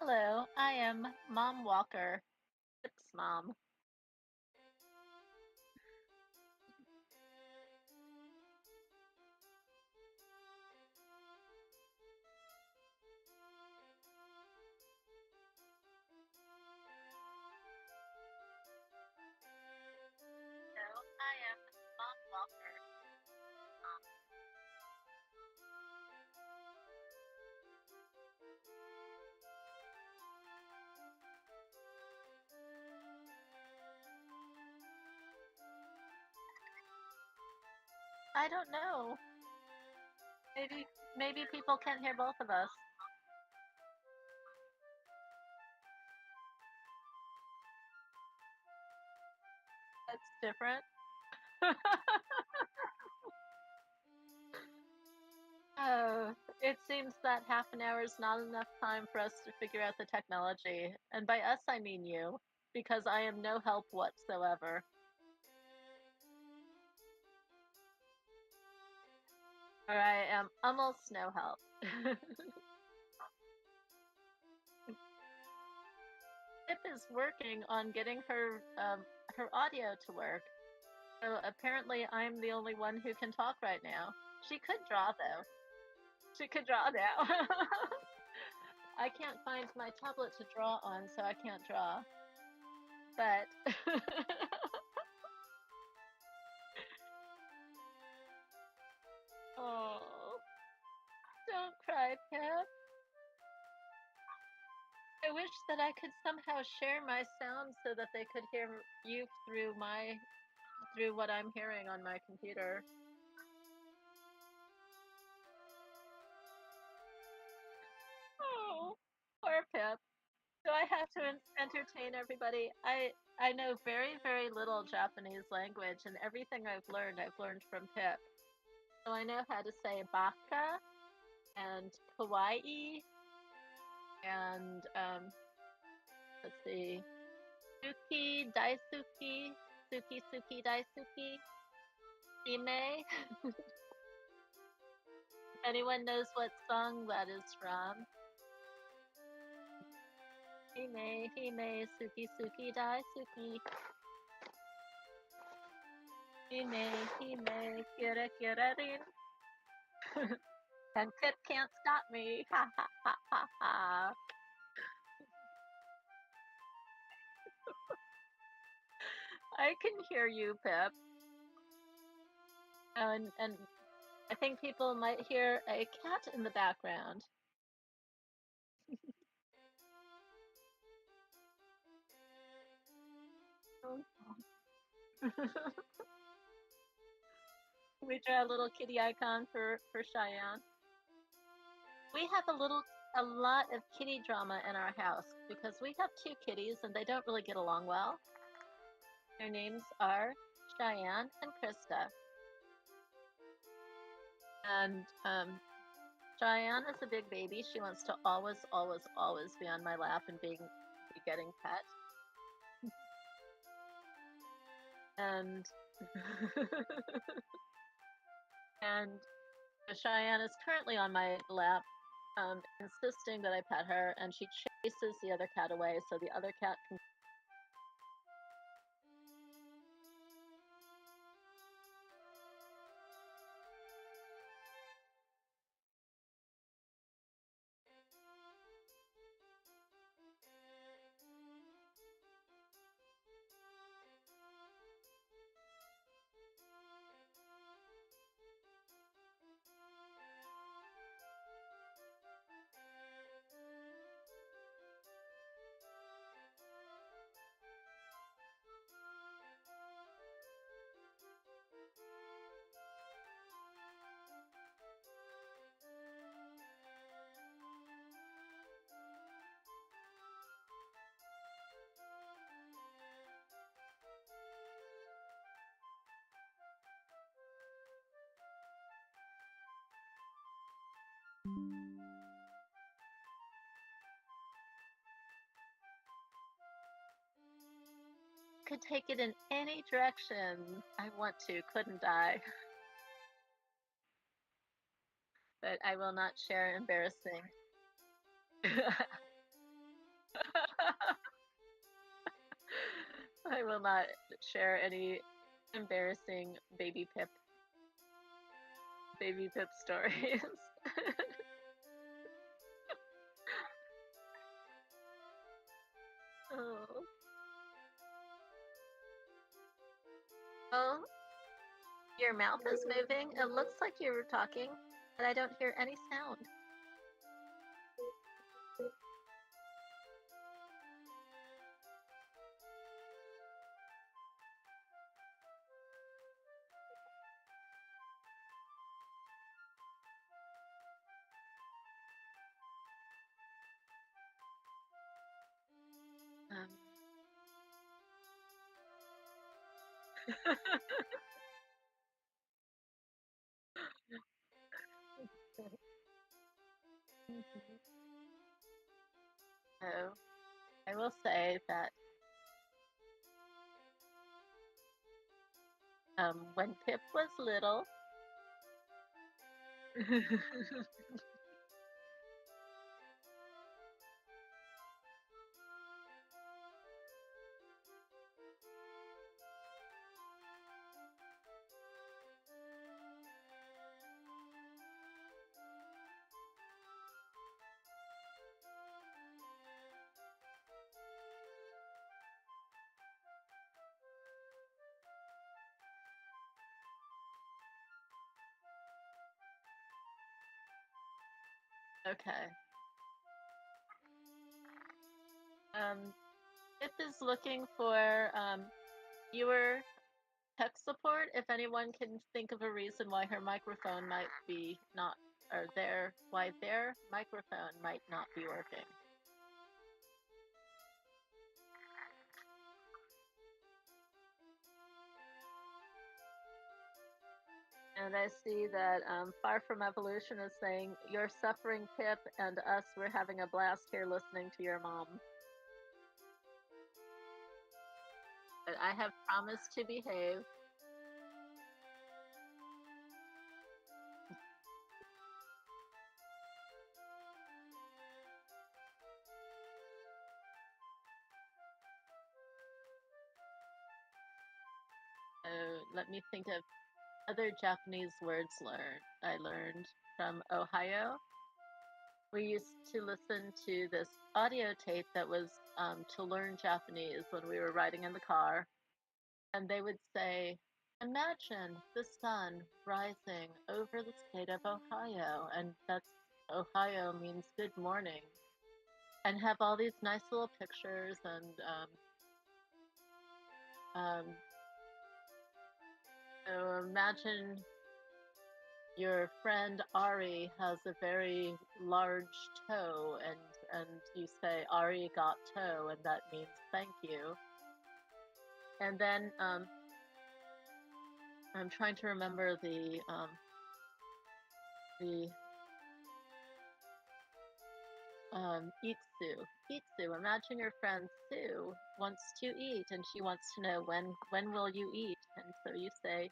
Hello, I am Mom Walker, Pip's mom. Hello, I am Mom Walker, mom. I don't know. Maybe people can't hear both of us. That's different. Oh, it seems that half an hour is not enough time for us to figure out the technology. And by us, I mean you, because I am no help whatsoever. Or I am almost no help. Pip is working on getting her audio to work. So apparently I'm the only one who can talk right now. She could draw though. She could draw now. I can't find my tablet to draw on, so I can't draw. But oh, don't cry, Pip. I wish that I could somehow share my sound so that they could hear you through what I'm hearing on my computer. Oh, poor Pip. So I have to entertain everybody. I know very little Japanese language, and everything I've learned from Pip. So I know how to say baka and kawaii and let's see, suki, daisuki, suki daisuki, hime. If anyone knows what song that is from, hime, suki daisuki. Kira kira rin. And Pip can't stop me. Ha ha ha ha ha. I can hear you, Pip. And I think people might hear a cat in the background. We draw a little kitty icon for Cheyenne. We have a lot of kitty drama in our house because we have two kitties and they don't really get along well. Their names are Cheyenne and Krista. And Cheyenne is a big baby. She wants to always be on my lap and be getting pet. And and Cheyenne is currently on my lap, insisting that I pet her, and she chases the other cat away so the other cat can. Could take it in any direction I want to, couldn't I? But I will not share embarrassing. I will not share any embarrassing baby Pip stories. Oh. Oh, your mouth is moving. It looks like you're talking, but I don't hear any sound. Um, so I will say that when Pip was little, okay. Pip is looking for viewer tech support. If anyone can think of a reason why her microphone might be not, or why their microphone might not be working. And I see that Far From Evolution is saying, "You're suffering, Pip, and us, we're having a blast here listening to your mom." But I have promised to behave. So let me think of other Japanese words I learned from Ohio. We used to listen to this audio tape that was to learn Japanese when we were riding in the car. And they would say, "Imagine the sun rising over the state of Ohio." And that's Ohio means good morning. And have all these nice little pictures. And um, so imagine your friend Ari has a very large toe, and you say, "Ari got toe," and that means thank you. And then I'm trying to remember the Itsu. Itsu. Imagine your friend Sue wants to eat, and she wants to know when will you eat, and so you say,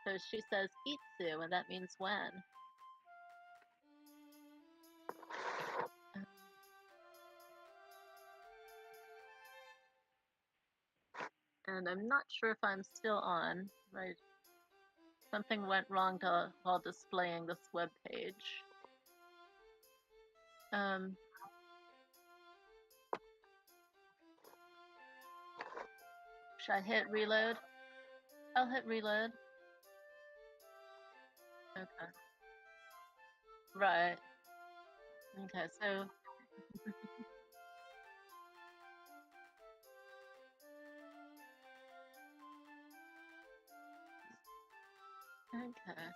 so she says Itsu, and that means when. And I'm not sure if I'm still on. Right, something went wrong while displaying this web page. Should I hit reload? I'll hit reload. Okay. Right. Okay, so okay.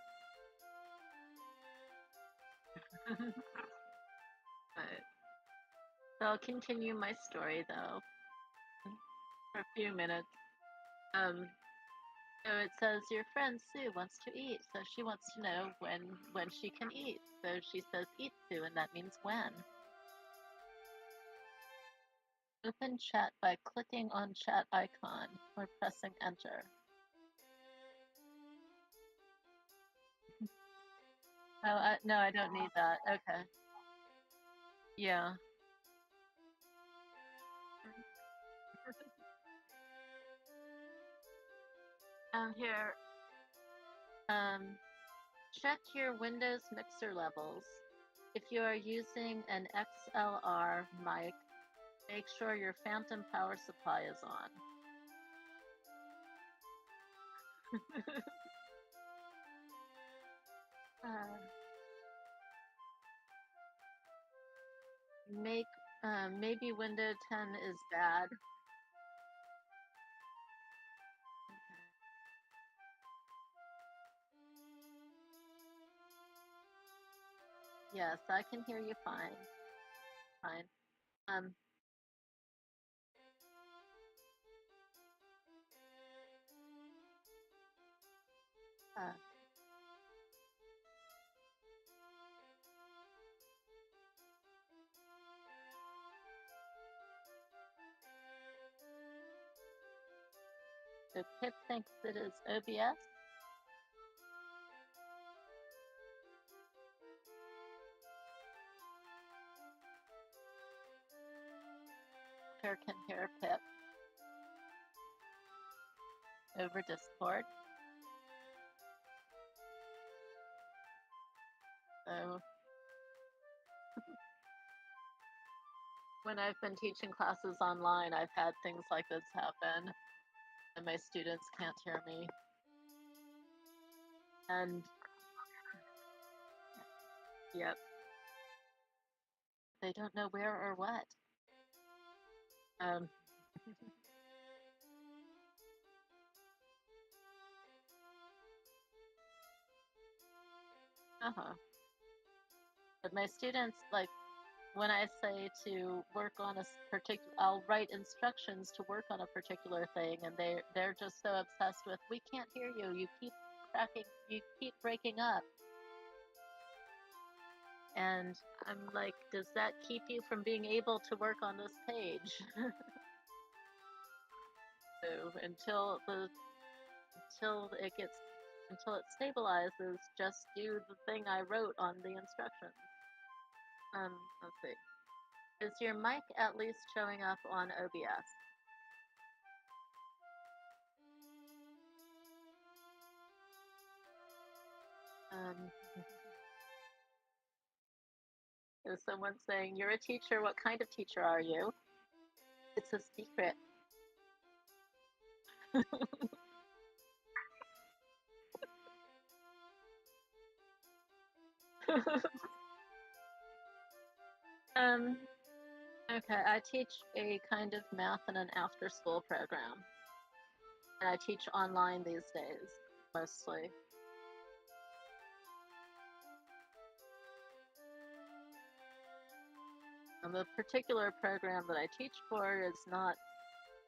Right. So I'll continue my story though for a few minutes. So it says your friend Sue wants to eat, so she wants to know when she can eat. So she says "itsu," and that means when. Open chat by clicking on chat icon or pressing enter. Oh, no, I don't need that. Okay. Yeah. Here, um, check your Windows mixer levels. If you are using an XLR mic, make sure your phantom power supply is on. Maybe Windows 10 is bad. Yes, I can hear you fine. Fine. So Pip thinks it is OBS. Claire can hear Pip over Discord. So when I've been teaching classes online, I've had things like this happen, and my students can't hear me. And yep, they don't know where or what. But my students, like, when I say to work on a particular, I'll write instructions to work on a particular thing, and they're just so obsessed with, we can't hear you. You keep cracking. You keep breaking up. And I'm like, does that keep you from being able to work on this page? So until it stabilizes, just do the thing I wrote on the instructions. Let's see. Is your mic at least showing up on OBS? There's someone saying, you're a teacher. What kind of teacher are you? It's a secret. Okay, I teach a kind of math and an after-school program. And I teach online these days, mostly. And the particular program that I teach for is not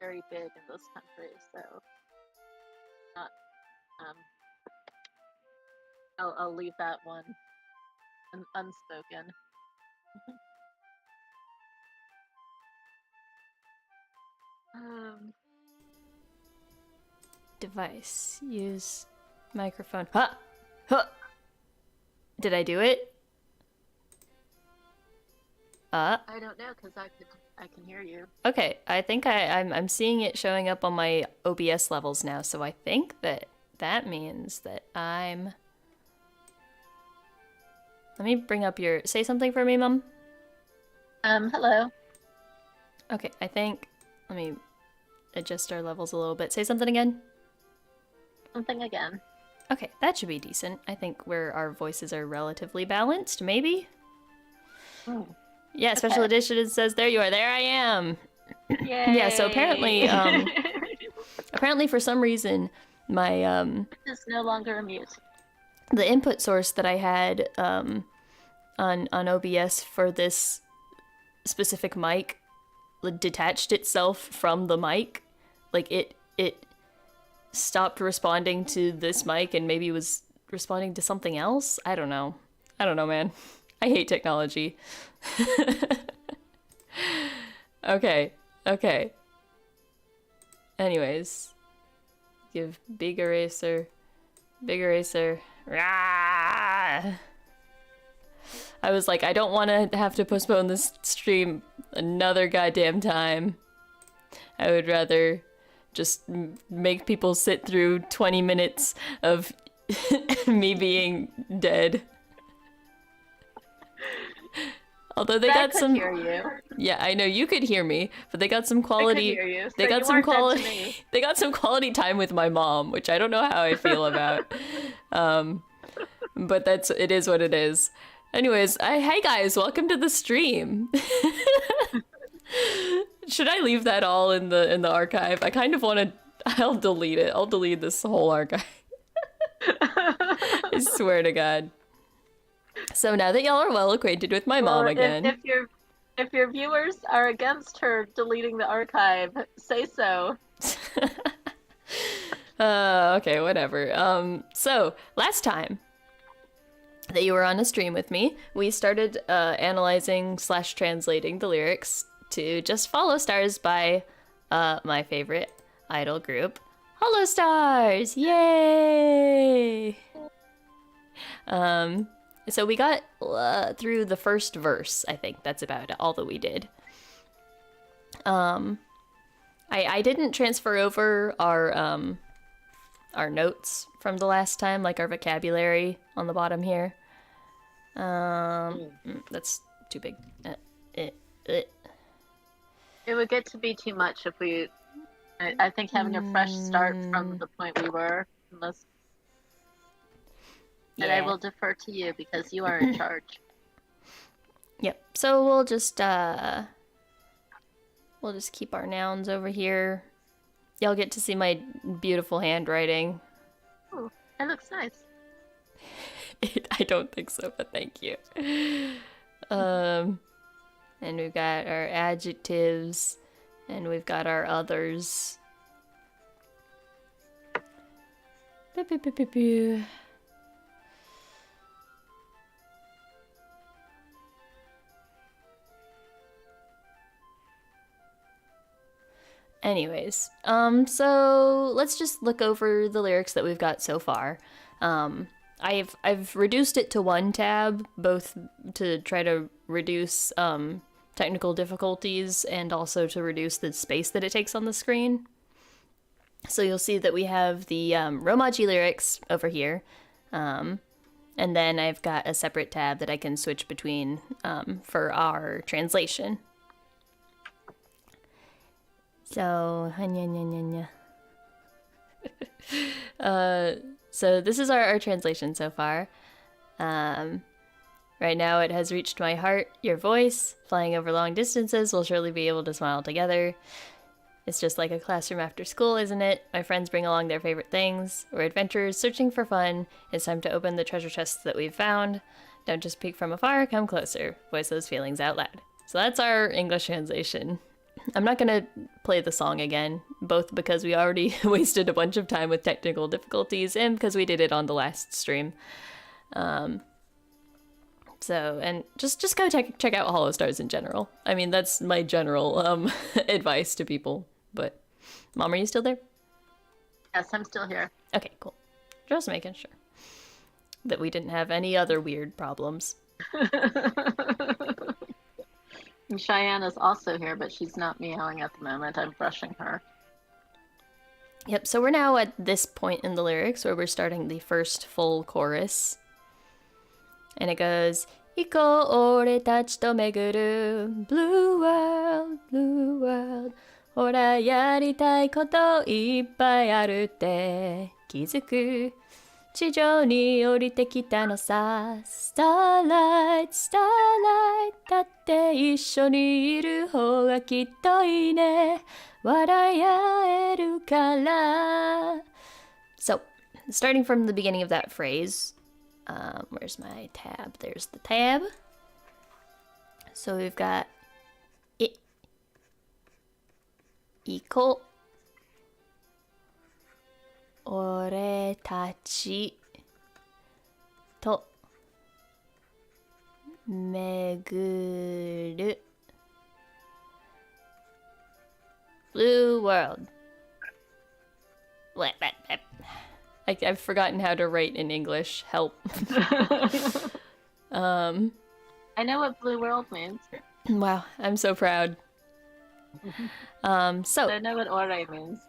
very big in this country, so not. I'll leave that one unspoken. Device. Use microphone. Huh! Huh! Did I do it? I don't know, because I can hear you. Okay, I think I'm seeing it showing up on my OBS levels now, so I think that means that I'm... Let me bring up your... Say something for me, Mom. Hello. Okay, I think... Let me adjust our levels a little bit. Say something again. Something again. Okay, that should be decent. I think where our voices are relatively balanced, maybe? Oh. Yeah, special edition says, there you are, there I am. Yay. Yeah, so apparently, apparently for some reason, my, It's no longer a mute. The input source that I had, on OBS for this specific mic detached itself from the mic. Like, it stopped responding to this mic and maybe was responding to something else? I don't know. I don't know, man. I hate technology. Okay. Anyways. Give big eraser. Rah! I was like, I don't want to have to postpone this stream another goddamn time. I would rather just make people sit through 20 minutes of me being dead. Although they got some. Hear you. Yeah, I know you could hear me, but they got some quality. I could hear you. They So got you some weren't dead to quality. me. They got some quality time with my mom, which I don't know how I feel about. But it is what it is. Anyways, hey guys, welcome to the stream. Should I leave that all in the archive? I kind of want to. I'll delete it. I'll delete this whole archive. I swear to God. So now that y'all are well acquainted with my mom again. If your viewers are against her deleting the archive, say so. Okay, whatever. So last time that you were on a stream with me, we started analyzing / translating the lyrics to Just Holostars by my favorite idol group, Holostars! Yay! So we got through the first verse, I think. That's about all that we did. I didn't transfer over our notes from the last time, like our vocabulary on the bottom here. That's too big. It would get to be too much if we... I think having a fresh start from the point we were, unless... And I will defer to you because you are in charge. Yep. So we'll just keep our nouns over here. Y'all get to see my beautiful handwriting. Oh, it looks nice. I don't think so, but thank you. And we've got our adjectives, and we've got our others. Anyways, so let's just look over the lyrics that we've got so far. I've reduced it to one tab, both to try to reduce technical difficulties and also to reduce the space that it takes on the screen. So you'll see that we have the Romaji lyrics over here, and then I've got a separate tab that I can switch between for our translation. So, so this is our translation so far. Right now it has reached my heart, your voice, flying over long distances, we'll surely be able to smile together. It's just like a classroom after school, isn't it? My friends bring along their favorite things. We're adventurers searching for fun. It's time to open the treasure chests that we've found. Don't just peek from afar, come closer. Voice those feelings out loud. So that's our English translation. I'm not gonna play the song again, both because we already wasted a bunch of time with technical difficulties and because we did it on the last stream. So, and just go check out Holostars in general. I mean, that's my general advice to people. But, Mom, are you still there? Yes, I'm still here. Okay, cool. Just making sure that we didn't have any other weird problems. And Cheyenne is also here, but she's not meowing at the moment. I'm brushing her. Yep, so we're now at this point in the lyrics where we're starting the first full chorus. And it goes, Iko ore tachi to meguru, blue world, blue world. Ora yaritai koto ippai aru te kizuku. 地上に降りてきたのさ Starlight, Starlight だって一緒にいる方がきっといいね笑い合えるから So, starting from the beginning of that phrase, where's my tab? There's the tab. So we've got 行こ俺たちと巡る Blue World. I've forgotten how to write in English. Help. I know what Blue World means. Wow, I'm so proud. So I know what ore means.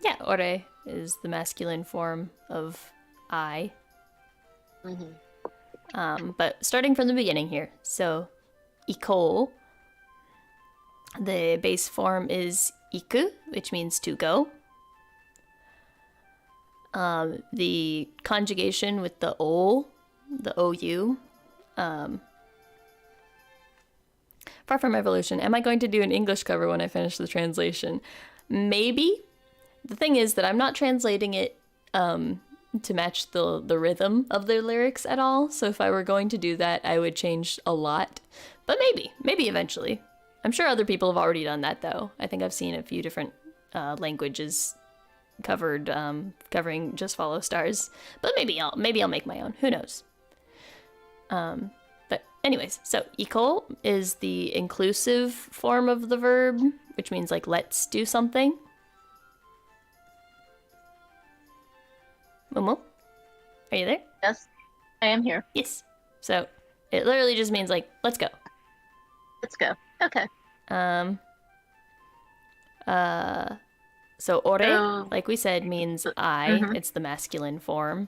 Yeah, ore is the masculine form of I. But starting from the beginning here. So, iko. The base form is iku, which means to go. The conjugation with the o, the ou. Far from evolution. Am I going to do an English cover when I finish the translation? Maybe. The thing is that I'm not translating it to match the rhythm of the lyrics at all. So if I were going to do that, I would change a lot. But maybe eventually. I'm sure other people have already done that, though. I think I've seen a few different languages covered, covering just Holostars. But maybe I'll make my own. Who knows? But anyways, so iko is the inclusive form of the verb, which means like let's do something. Momo, are you there? Yes, I am here. Yes. So it literally just means like let's go. Let's go. Okay. So ore, like we said, means I. Mm-hmm. It's the masculine form.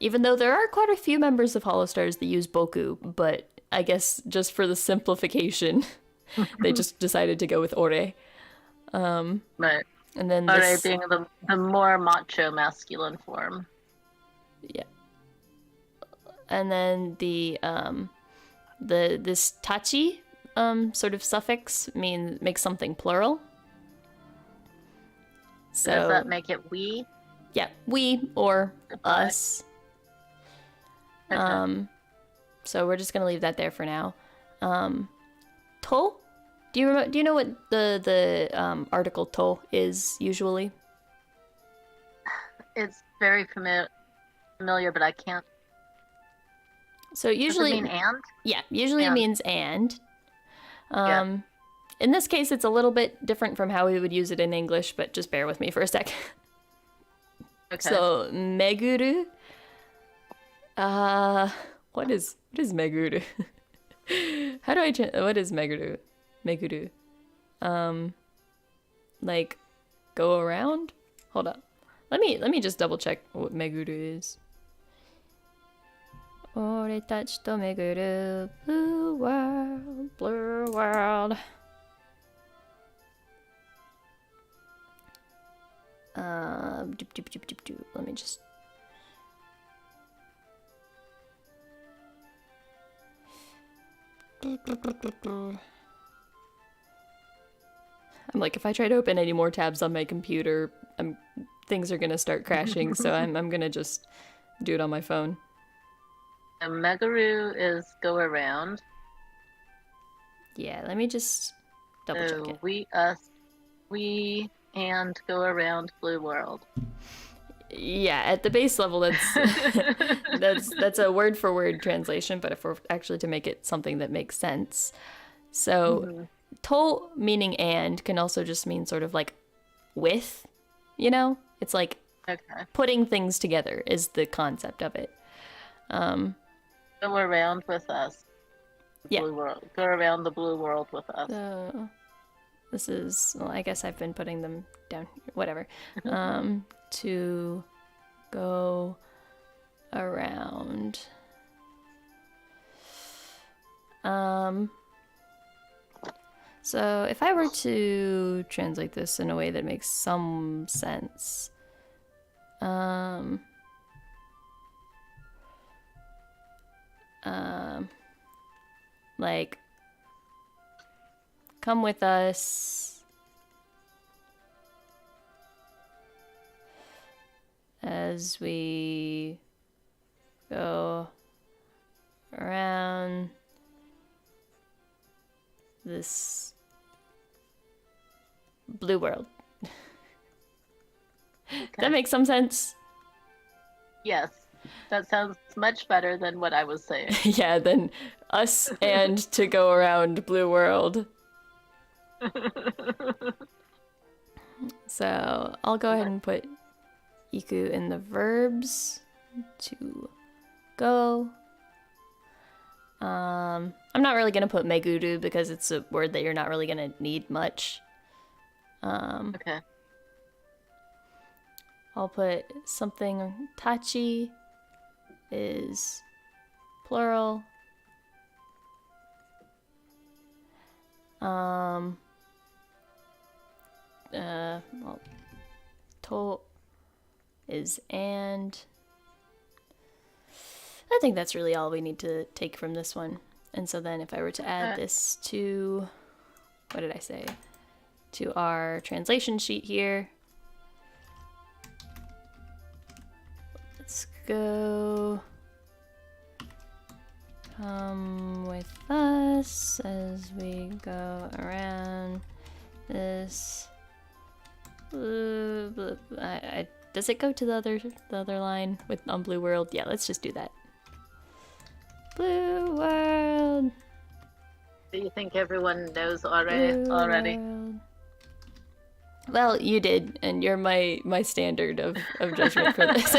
Even though there are quite a few members of Holostars that use boku, but I guess just for the simplification, they just decided to go with ore. Right. And then Ore this, being the more macho masculine form. yeah. And then this tachi sort of suffix makes something plural. So does that make it we? Yeah, we or Goodbye. us. Okay. So we're just gonna leave that there for now. To? Do you know what the article to is usually? It's very familiar, but I can't. So usually Does it mean and? Yeah, usually And. it means and. Yeah. In this case, it's a little bit different from how we would use it in English, but just bear with me for a sec. Okay. So meguru. What is meguru? How do I what is meguru? Meguru. Like go around? Hold up. Let me just double check what meguru is. Oretachi to meguru blue world, blue world. Let me just. I'm like, if I try to open any more tabs on my computer, things are gonna start crashing. So I'm gonna just do it on my phone. And Meguru is go around. Yeah, let me just double check it. We, us, we, and go around blue world. Yeah, at the base level, that's a word for word translation. But if we're actually to make it something that makes sense, so to meaning and can also just mean sort of like with, you know, it's like putting things together is the concept of it. Go around with us. Blue world. Go around the blue world with us. This is, well, I guess I've been putting them down. Whatever. To go around. So if I were to translate this in a way that makes some sense, like, come with us as we go around this blue world. That makes some sense. Yes, that sounds much better than what I was saying. Yeah, than us and to go around blue world. So I'll go ahead and put iku in the verbs to go. I'm not really gonna put meguru because it's a word that you're not really gonna need much. Okay. I'll put something. Tachi is plural. Well, to is and. I think that's really all we need to take from this one. And so then if I were to add this to, what did I say? To our translation sheet here. Let's go. Come with us as we go around this. Does it go to the other line with on Blue World? Yeah, let's just do that. Blue World. Do you think everyone knows already? Well, you did, and you're my standard of judgment for this.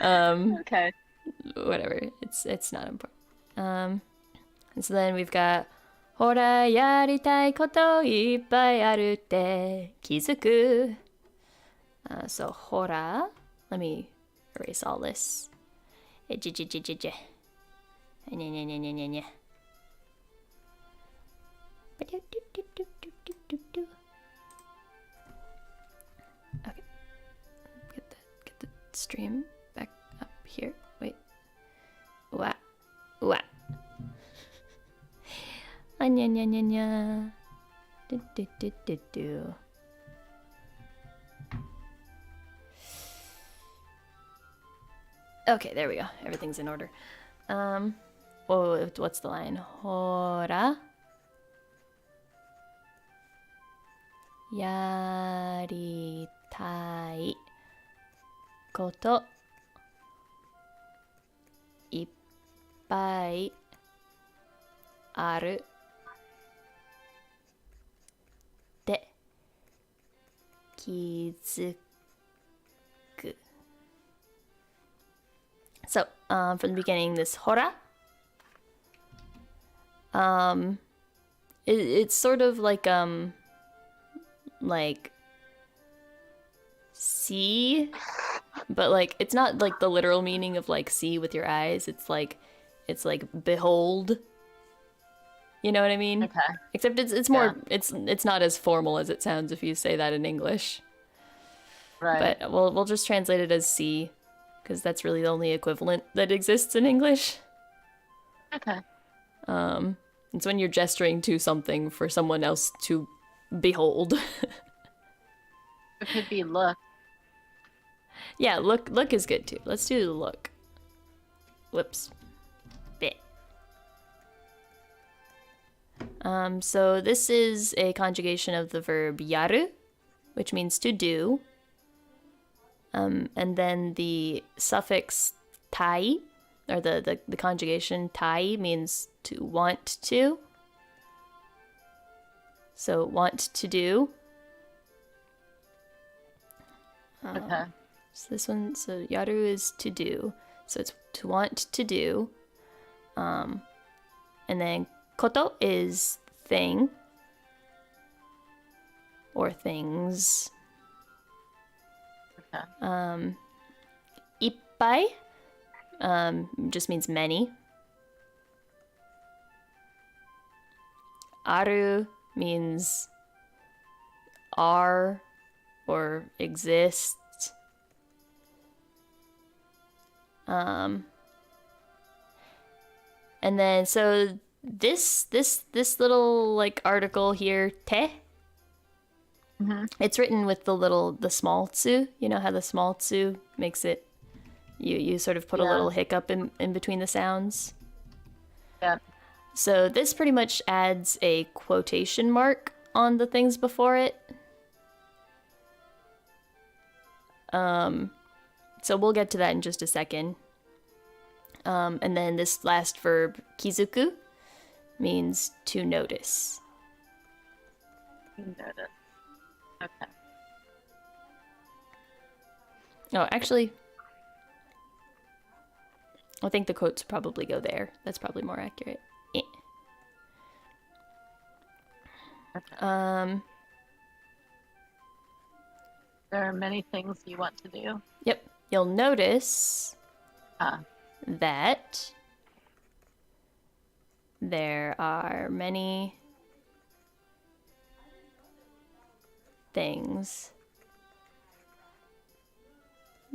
Okay. Whatever. It's not important. And so then we've got ほらやりたいこといっぱいあるって気づく. So ほら. Let me erase all this. Okay. Get the stream back up here. Wait. What? Anya nya nya nya. Do. Okay, there we go. Everything's in order. What's the line? Hora. Yaritai koto ippai aru te kizuku. So, from the beginning, this hora, it's sort of like see, but like it's not like the literal meaning of like see with your eyes. It's like behold. You know what I mean? Okay. Except it's more it's not as formal as it sounds if you say that in English. Right. But we'll just translate it as see, because that's really the only equivalent that exists in English. Okay. It's when you're gesturing to something for someone else to behold. It could be look. Yeah, look is good too. Let's do the look. Whoops. Bit. So this is a conjugation of the verb yaru, which means to do. And then the suffix tai, or the conjugation tai, means to want to. So want to do. Okay. So this one, so yaru is to do. So it's to want to do. And then koto is thing. Or things. Okay. Ippai just means many. Aru means are or exist. And then so this little like article here, te. Mm-hmm. It's written with the small tsu. You know how the small tsu makes it. You sort of put a little hiccup in between the sounds. Yeah. So this pretty much adds a quotation mark on the things before it. So we'll get to that in just a second. And then this last verb, kizuku, means to notice. Notice. Okay. Oh, actually, I think the quotes probably go there. That's probably more accurate. Eh. Okay. There are many things you want to do. Yep. You'll notice Ah, that there are many things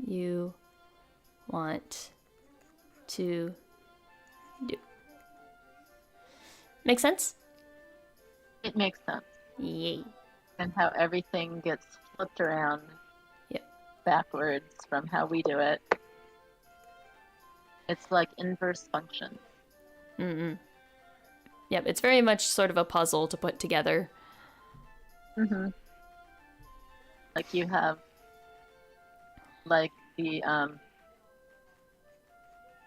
you want to do. Make sense? it makes sense. Yay. And how everything gets flipped around Yep. backwards from how we do it. It's like inverse function. Mm-mm. Yep, it's very much sort of a puzzle to put together. Mm-hmm. Like you have like the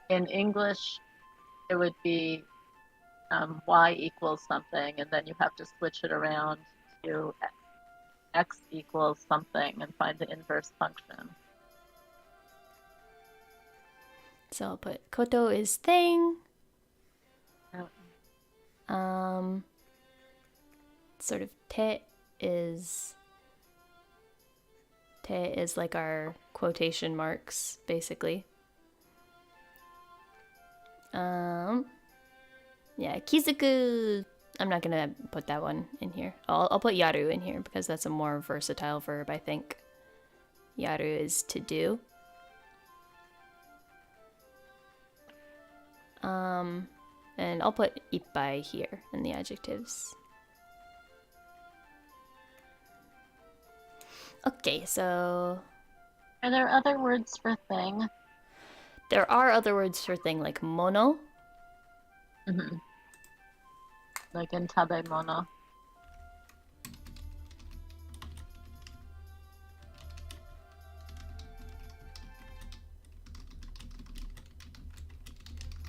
in English it would be y equals something, and then you have to switch it around to x equals something and find the inverse function. So I'll put koto is thing. Oh. Sort of te is like our quotation marks, basically. Yeah, kizuku. I'm not gonna put that one in here. I'll put yaru in here because that's a more versatile verb, I think. Yaru is to do. And I'll put ippai here in the adjectives. Okay, so Are there other words for thing? there are other words for thing like mono. Mm-hmm. Like in tabemono.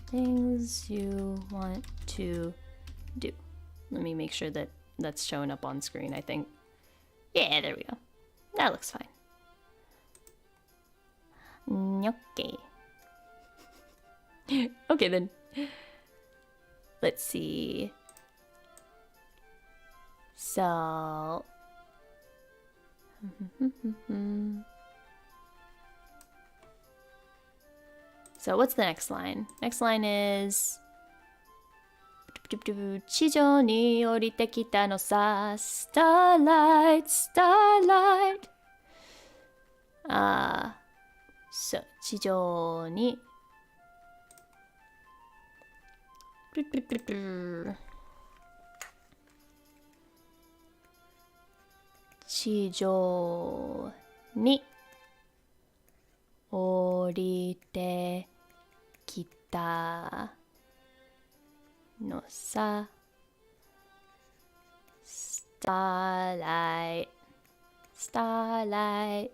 Things you want to do. Let me make sure that that's showing up on screen, I think. Yeah, there we go. That looks fine. Okay. Okay, then. Let's see. So... So what's the next line? Next line is... 地上に降りてきたのさ Starlight, starlight そう地上に地上に降りてきたのさ Starlight, starlight.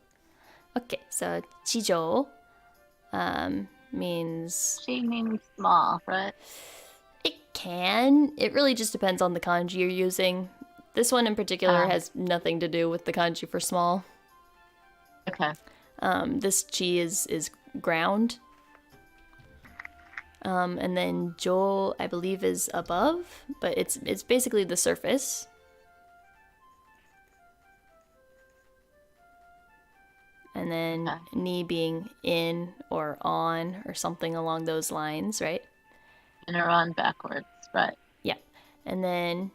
Okay, so 地上 means... She means small, right? It can. It really just depends on the kanji you're using. This one in particular has nothing to do with the kanji for small. Okay. This chi is ground. And then jo, I believe, is above, but it's basically the surface. And then ni being in or on or something along those lines, right? In or on backwards, right? Yeah. And then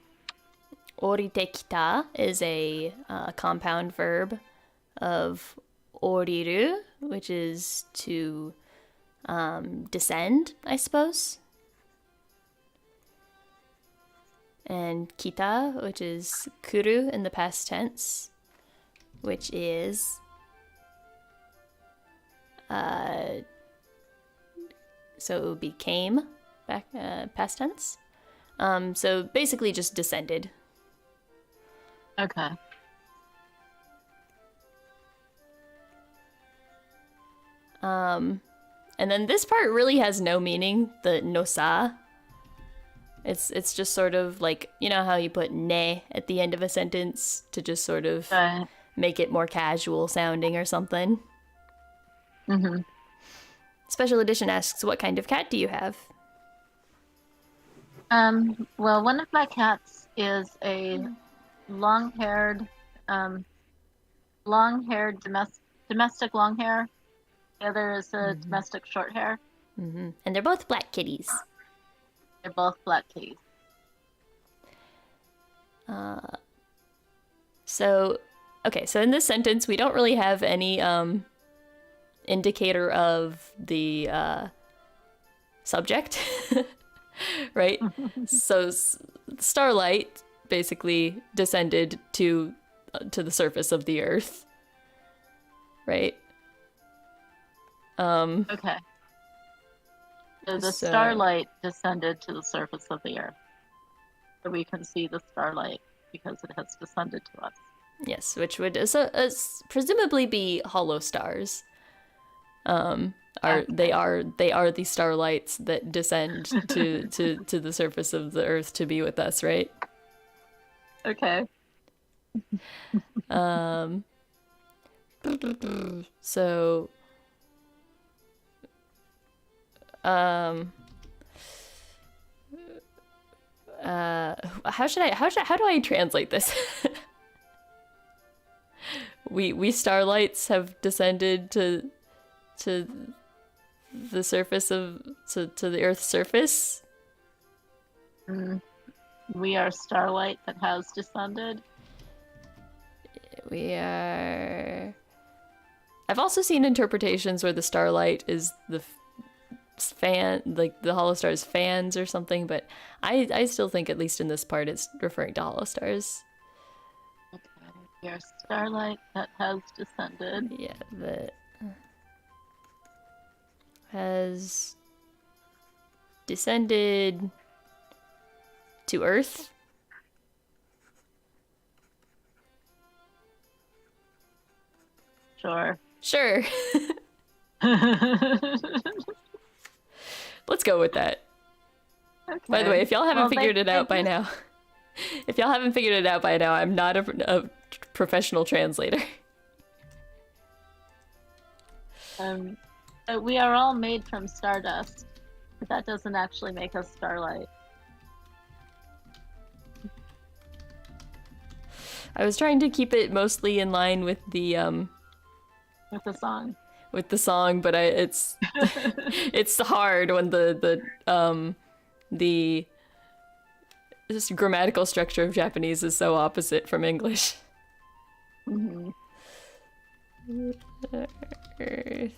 orite kita is a compound verb of oriru, which is to descend, I suppose. And kita, which is kuru in the past tense, which is so it would be came back past tense. So basically just descended. Okay. And then this part really has no meaning, the nosa. It's just sort of like, you know how you put ne at the end of a sentence to just sort of make it more casual sounding or something. Mm-hmm. Special Edition asks, what kind of cat do you have? Well, one of my cats is a long-haired long-haired domestic long hair. The other is a domestic short hair. And they're both black kitties. They're both black kitties. So in this sentence, we don't really have any indicator of the subject, right? So starlight basically descended to the surface of the earth, right? Okay. So the starlight descended to the surface of the earth. So we can see the starlight because it has descended to us. Yes, which would presumably be holostars. They are the starlights that descend to the surface of the earth to be with us, right? Okay. So how do I translate this? we starlights have descended to the surface of to the earth's surface. We are starlight that has descended. We are. I've also seen interpretations where the starlight is the fan, like the Holostars fans or something, but I still think, at least in this part, it's referring to Holostars. Okay. We are starlight that has descended. Yeah, that has descended to Earth. Sure. Let's go with that. Okay. By the way, if y'all haven't figured it out by now, I'm not a professional translator. We are all made from stardust, but that doesn't actually make us starlight. I was trying to keep it mostly in line with the song, but it's it's hard when the just grammatical structure of Japanese is so opposite from English. Earth.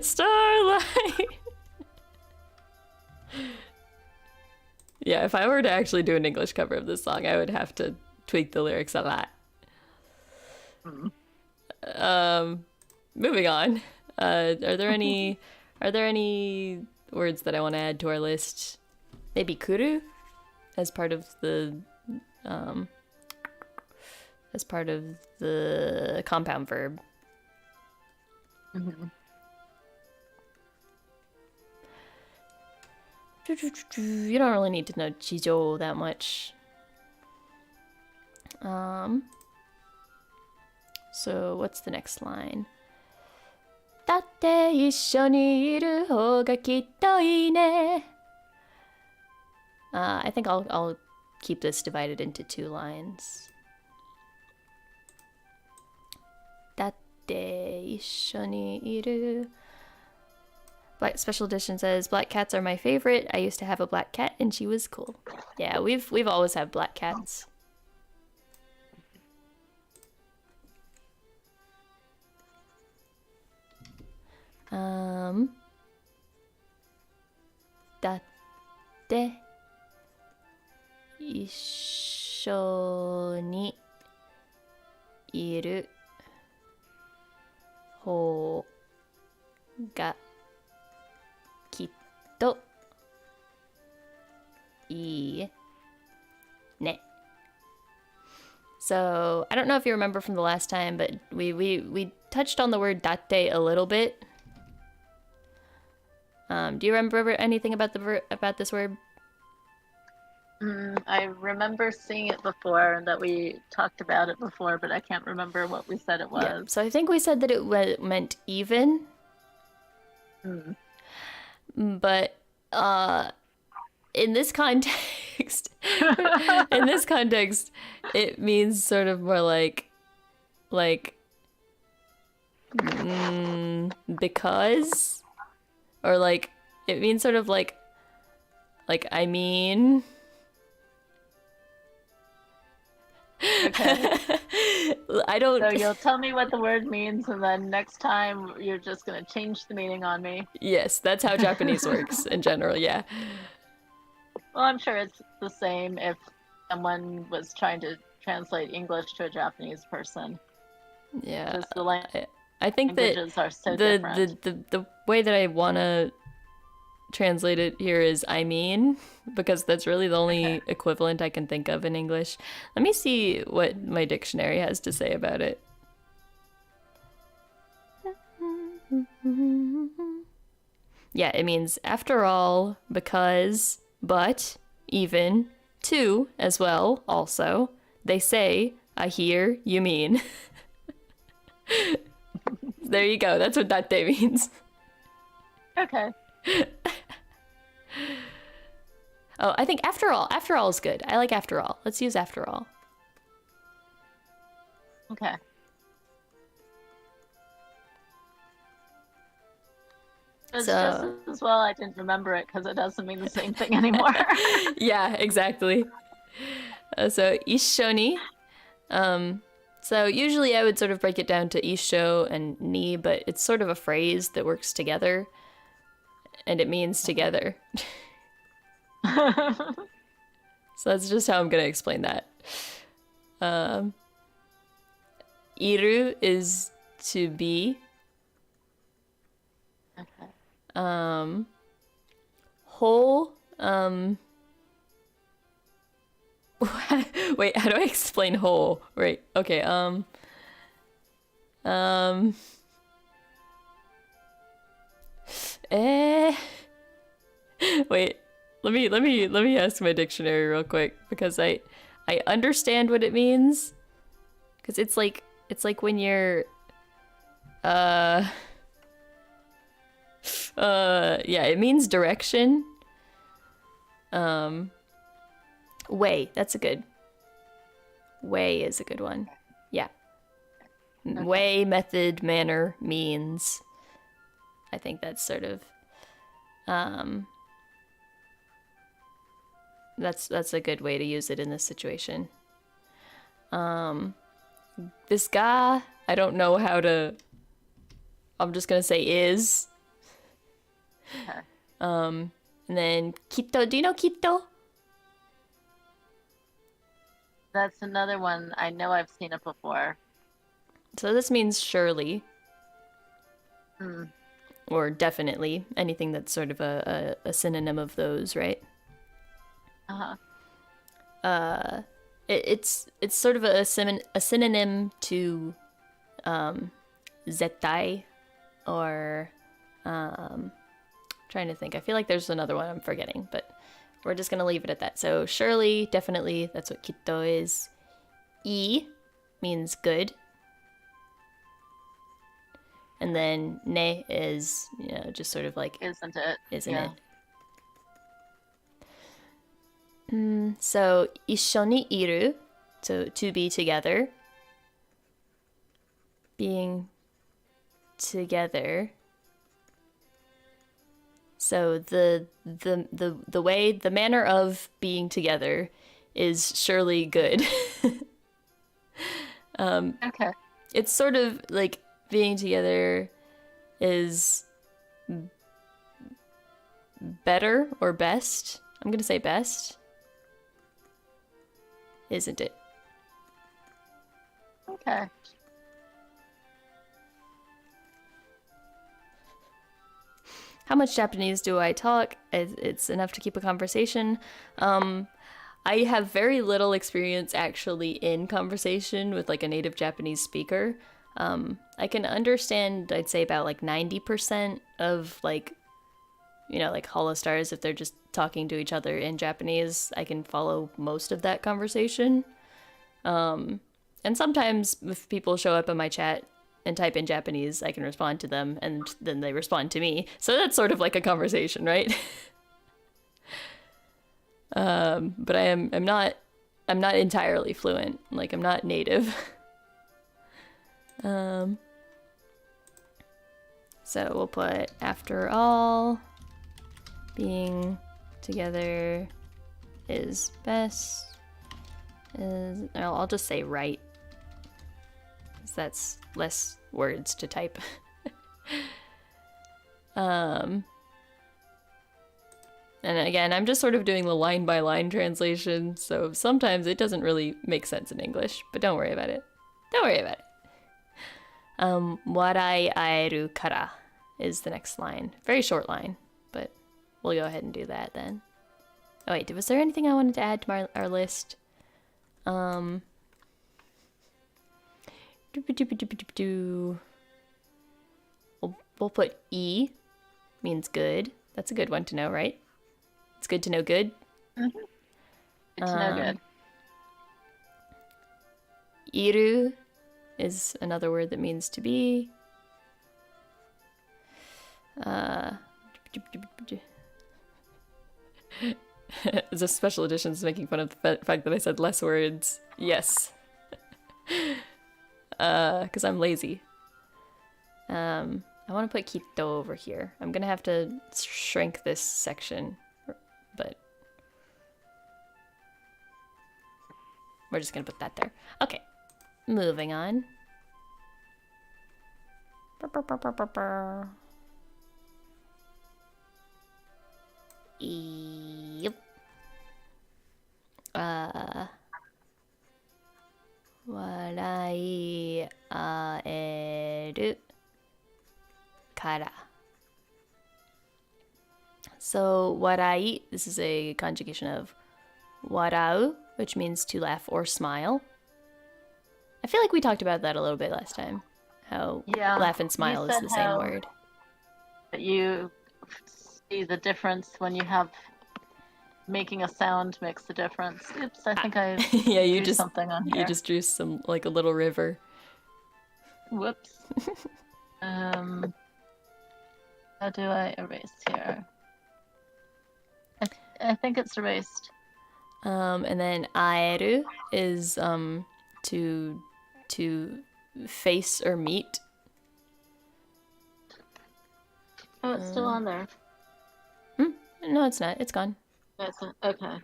Starlight. Yeah, if I were to actually do an English cover of this song, I would have to tweak the lyrics a lot. Moving on. Are there any words that I want to add to our list? Maybe kuru as part of the compound verb. You don't really need to know chijo that much. So what's the next line? だって一緒にいる方がきっといいね. I think I'll keep this divided into two lines. だって一緒にいる. Black Special Edition says, black cats are my favorite. I used to have a black cat and she was cool. Yeah, we've always had black cats. Um, だって一緒にいる方がきっといいね. So, I don't know if you remember from the last time, but we touched on the word datte a little bit. Do you remember anything about this word? I remember seeing it before and that we talked about it before, but I can't remember what we said it was. Yeah, so I think we said that it meant even. But in this context, it means sort of more like like because, or like it means sort of like I mean. Okay. I don't. So you'll tell me what the word means, and then next time you're just gonna change the meaning on me. Yes, that's how Japanese works in general. Yeah. Well, I'm sure it's the same if someone was trying to translate English to a Japanese person. Yeah. Just the I think that languages are so the different. the way that I want to translate it here is I mean, because that's really the only equivalent I can think of in English. Let me see what my dictionary has to say about it. Yeah, it means after all, because, but, even, to, as well, also. They say, I hear, you mean. There you go. That's what that day means. Okay. Oh, I think after all. After all is good. I like after all. Let's use after all. Okay. It's just So, as well I didn't remember it because it doesn't mean the same thing anymore. yeah, exactly. So, ishoni. So usually I would sort of break it down to isho and ni, but it's sort of a phrase that works together, and it means together. So that's just how I'm gonna explain that. Iru is to be. Okay. Ho, wait, how do I explain ho? Right, okay, eh, wait, let me ask my dictionary real quick, because I understand what it means, because it's like when you're, yeah, it means direction. Way, that's a good. Way is a good one. Yeah. Okay. Way, method, manner, means. I think that's sort of that's a good way to use it in this situation. This guy, I don't know how to, I'm just gonna say is. Okay. And then Kito, do you know Kito? That's another one. I know I've seen it before. So this means surely. Hmm. Or definitely. Anything that's sort of a synonym of those, right? Uh-huh. It's sort of a synonym to zettai, or trying to think. I feel like there's another one I'm forgetting, but we're just gonna leave it at that. So surely, definitely, that's what kitto is. I means good. And then ne is, just sort of like, Isn't it? Isn't it? So ishoni iru, so to be together. Being together. So the way, the manner of being together is surely good. Okay. It's sort of like being together is better or best. I'm gonna say best. Isn't it? Okay. How much Japanese do I talk? It's enough to keep a conversation. I have very little experience actually in conversation with like a native Japanese speaker. I can understand, I'd say about like 90% of like, like Holostars, if they're just talking to each other in Japanese, I can follow most of that conversation. And sometimes if people show up in my chat and type in Japanese, I can respond to them, and then they respond to me. So that's sort of like a conversation, right? But I'm not entirely fluent. Like, I'm not native. So we'll put after all, being together is best. I'll just say right, because that's less words to type. And again, I'm just sort of doing the line by line translation, so sometimes it doesn't really make sense in English, but don't worry about it. Don't worry about it. Warai aeru kara is the next line. Very short line, but we'll go ahead and do that then. Oh wait, was there anything I wanted to add to our list? We'll put E, means good. That's a good one to know, right? It's good to know good. Mm-hmm. Good to know good. Iru is another word that means to be. The special edition's making fun of the fact that I said less words. Yes. Because I'm lazy. I want to put Kito over here. I'm gonna have to shrink this section, but we're just gonna put that there. Okay, moving on. Yep. Warai aeru kara. So warai, this is a conjugation of warau, which means to laugh or smile. I feel like we talked about that a little bit last time. How laugh and smile is the same word. But you see the difference when you have making a sound makes the difference. Oops, I think I drew something on here. You just drew some, like a little river. Whoops. How do I erase here? I think it's erased. And then aeru is to face or meet. Oh, it's still on there. No, it's not. It's gone. That's not, okay.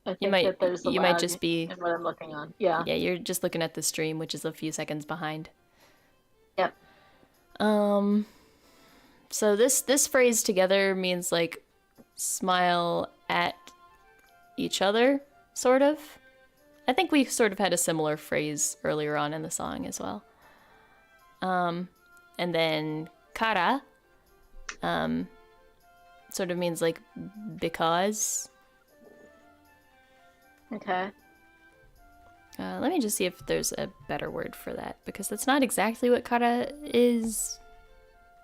I think you might just be in what I'm looking on. Yeah. Yeah, you're just looking at the stream, which is a few seconds behind. Yep. So this phrase together means like smile at each other, sort of. I think we sort of had a similar phrase earlier on in the song as well. And then kara sort of means like because. Okay. Let me just see if there's a better word for that, because that's not exactly what kara is,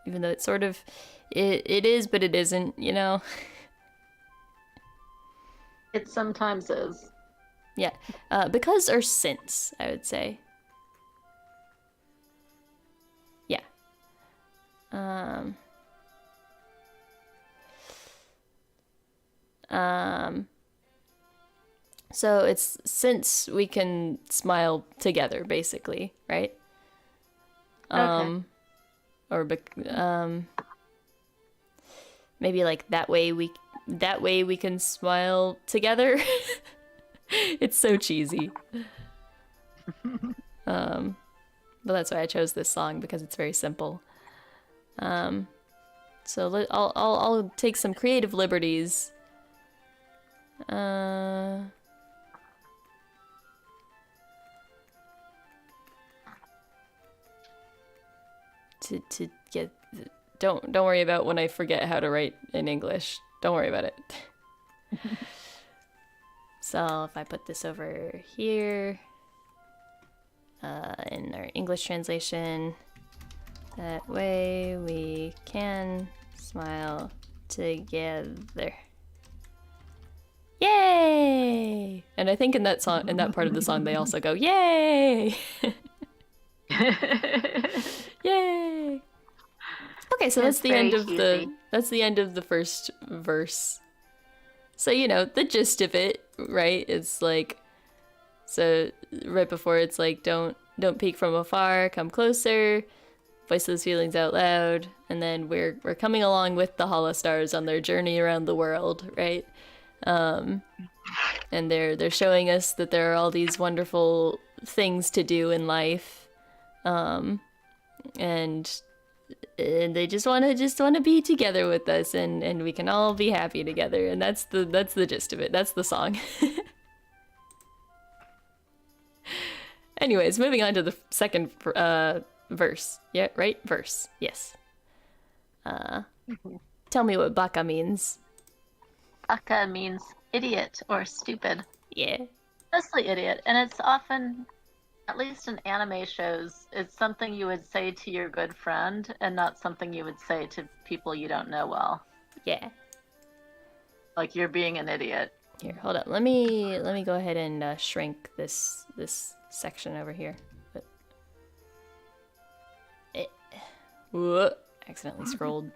even though it's sort of it is, but it isn't, you know. It sometimes is. Yeah. Because or since, I would say. Yeah. So it's since we can smile together, basically, right? Okay. Or maybe like that way we can smile together. It's so cheesy. But that's why I chose this song, because it's very simple. So I'll take some creative liberties. To get, don't worry about when I forget how to write in English. Don't worry about it. So if I put this over here, in our English translation, that way we can smile together. Yay! And I think in that song, in that part of the song, they also go, yay! Yay! Okay, so that's the end of the first verse. So, you know, the gist of it, right? It's like, so right before it's like, don't Don't peek from afar, come closer. Voice those feelings out loud. And then we're coming along with the Holostars on their journey around the world, right? And they're showing us that there are all these wonderful things to do in life. And they just want to be together with us, and we can all be happy together, and that's the gist of it. That's the song. Anyways, moving on to the second verse. Yeah, right? Verse. Yes. Tell me what baka means. Baka means idiot or stupid. Yeah. Mostly idiot, and it's often, at least in anime shows, it's something you would say to your good friend and not something you would say to people you don't know well. Yeah. Like, you're being an idiot. Here, hold up. Let me go ahead and shrink this section over here. Whoa, accidentally scrolled.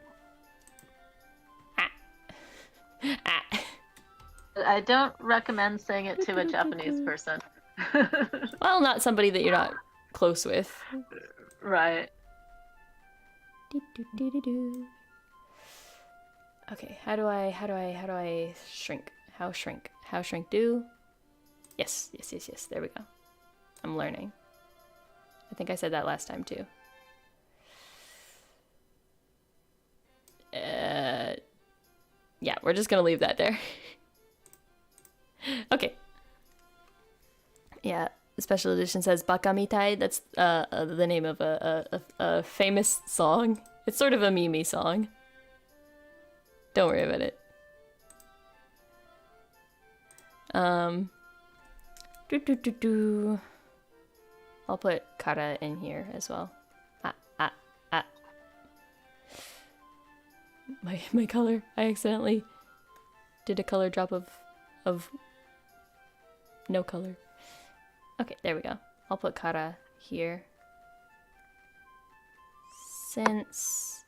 I don't recommend saying it to a Japanese person. Well, not somebody that you're not close with. Right. Okay, how do I shrink? How shrink do? Yes. There we go. I'm learning. I think I said that last time too. Yeah, we're just gonna leave that there. Okay. Yeah, the special edition says Baka Mitai. That's the name of a famous song. It's sort of a meme song. Don't worry about it. I'll put kara in here as well. My color. I accidentally did a color drop of no color. Okay, there we go. I'll put kara here. Since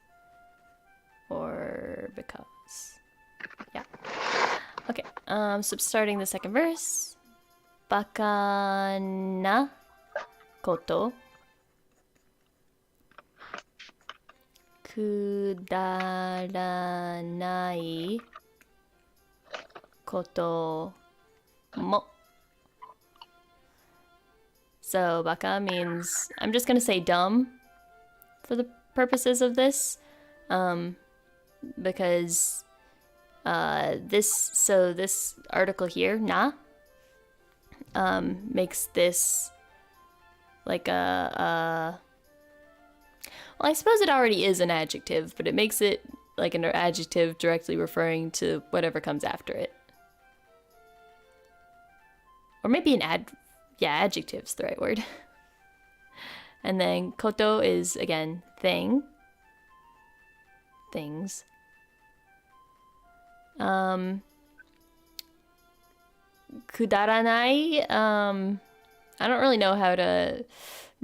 or because. Yeah. Okay. So starting the second verse. Baka na koto. Kudaranai koto mo. So baka means, I'm just gonna say dumb for the purposes of this, because this article here, na, makes this like well, I suppose it already is an adjective, but it makes it like an adjective directly referring to whatever comes after it. Or maybe adjective's the right word. And then koto is, again, thing. Things. Kudaranai, I don't really know how to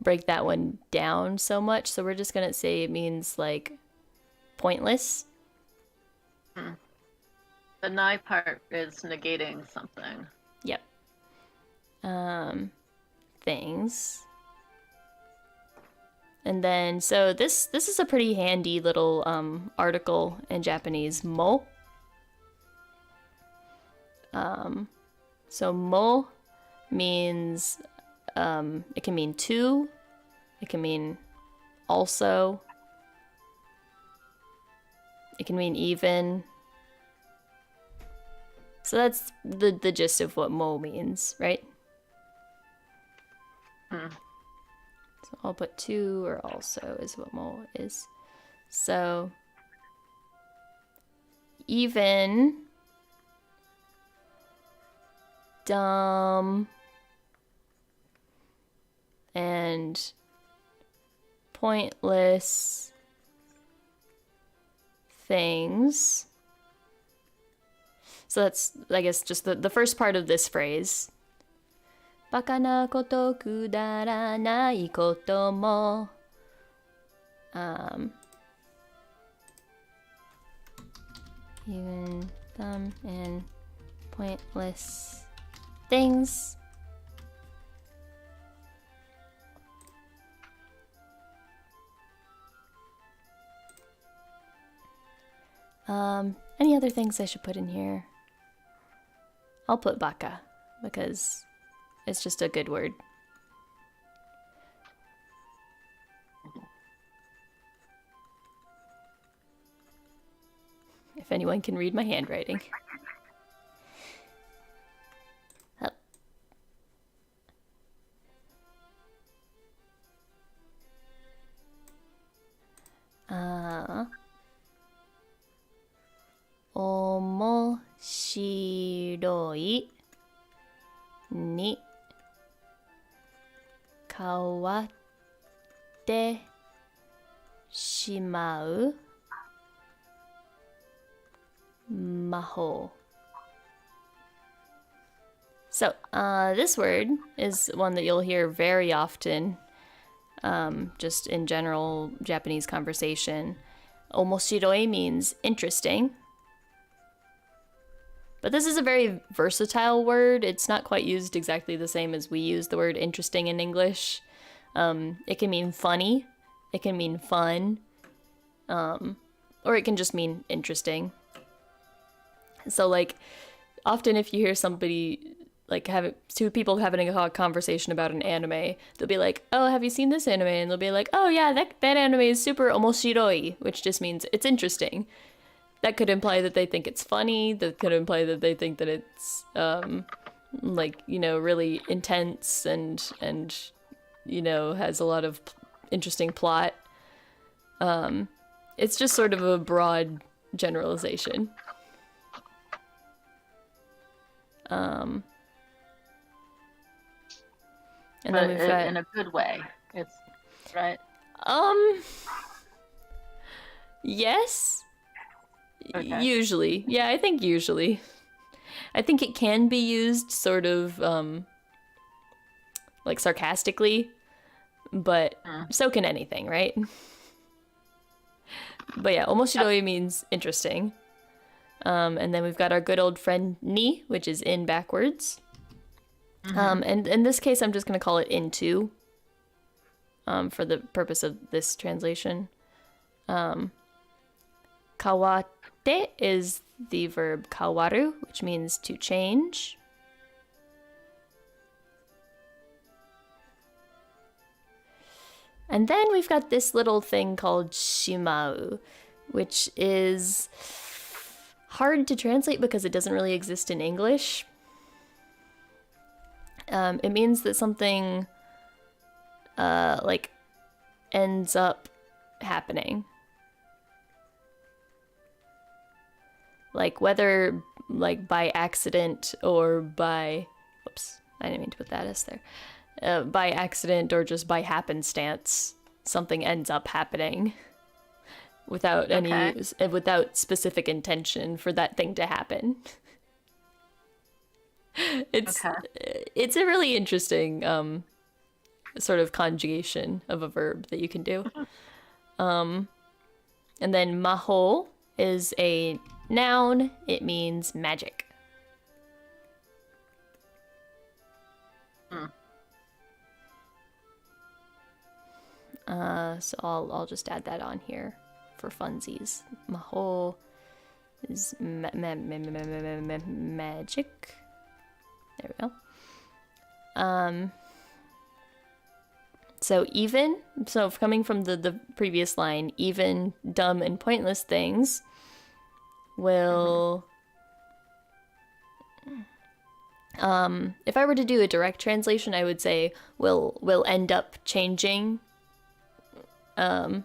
break that one down so much, so we're just gonna say it means like pointless. The nai part is negating something. Yep. Things. And then, so this is a pretty handy little article in Japanese, mo. So mo means, it can mean to, it can mean also, it can mean even. So that's the gist of what mo means, right? So I'll put to or also is what mo is. So even, dumb, and pointless things. So that's, I guess, just the first part of this phrase. Baka na koto kudaranai koto mo. Even, dumb, and pointless things. Any other things I should put in here? I'll put baka because it's just a good word. If anyone can read my handwriting. Omoshiroi ni kawatte shimau mahou. So, this word is one that you'll hear very often, just in general Japanese conversation. Omoshiroi means interesting. But this is a very versatile word. It's not quite used exactly the same as we use the word interesting in English. It can mean funny, it can mean fun, or it can just mean interesting. So, like, often if you hear somebody, like, two people having a conversation about an anime, they'll be like, oh, have you seen this anime? And they'll be like, oh yeah, that anime is super omoshiroi, which just means it's interesting. That could imply that they think it's funny. That could imply that they think that it's, like, you know, really intense and you know, has a lot of interesting plot. It's just sort of a broad generalization. And then we've got, in a good way. It's right. Yes. Okay. Usually. Yeah, I think usually. I think it can be used sort of, like, sarcastically, but so can anything, right? But yeah, omoshiroi means interesting. And then we've got our good old friend ni, which is in backwards. And in this case, I'm just going to call it into, for the purpose of this translation. Kawate is the verb kawaru, which means to change. And then we've got this little thing called shimau, which is hard to translate because it doesn't really exist in English. It means that something, like, ends up happening. Like, whether, like, by accident or by... Whoops, I didn't mean to put that S there. By accident or just by happenstance, something ends up happening without without specific intention for that thing to happen. It's a really interesting sort of conjugation of a verb that you can do. And then mahou is a noun. It means magic. So I'll just add that on here for funsies. Mahou is magic. There we go. So even, so coming from the previous line, even dumb and pointless things will, if I were to do a direct translation, I would say will end up changing. I'll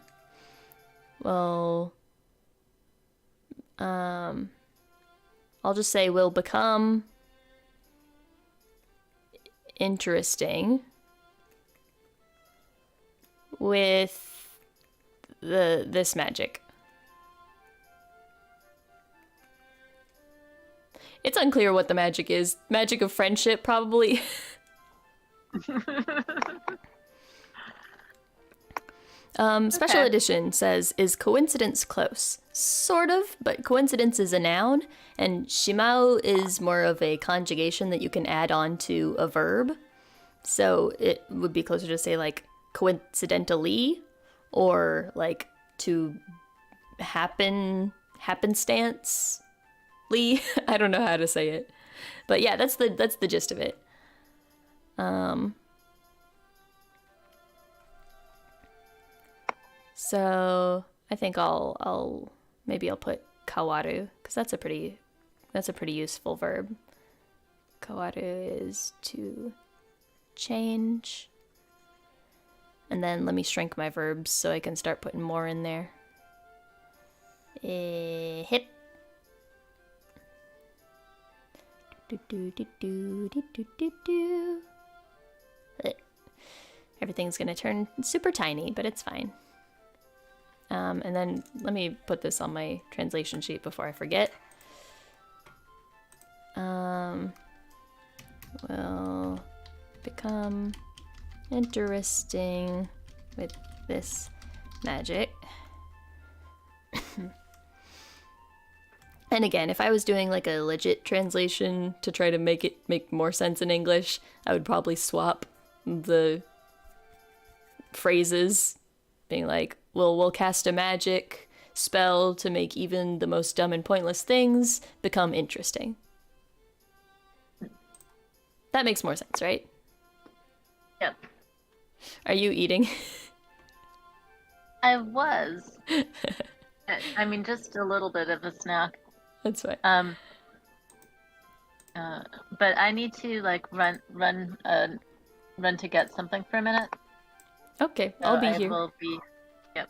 just say will become interesting with this magic. It's unclear what the magic is. Magic of friendship, probably. Special edition says, is coincidence close? Sort of, but coincidence is a noun, and shimau is more of a conjugation that you can add on to a verb. So it would be closer to say, like, coincidentally, or like to happen happenstance. Lee, I don't know how to say it, but yeah, that's the gist of it. So I think maybe I'll put kawaru because that's a pretty useful verb. Kawaru is to change. And then let me shrink my verbs so I can start putting more in there. Hip. Everything's gonna turn super tiny, but it's fine. And then let me put this on my translation sheet before I forget. Will become interesting with this magic. And again, if I was doing like a legit translation to try to make it make more sense in English, I would probably swap the phrases, being like, well, we'll cast a magic spell to make even the most dumb and pointless things become interesting. That makes more sense, right? Yep. Are you eating? I was. I mean, just a little bit of a snack. That's fine. But I need to like run to get something for a minute. Okay, So I'll be I here.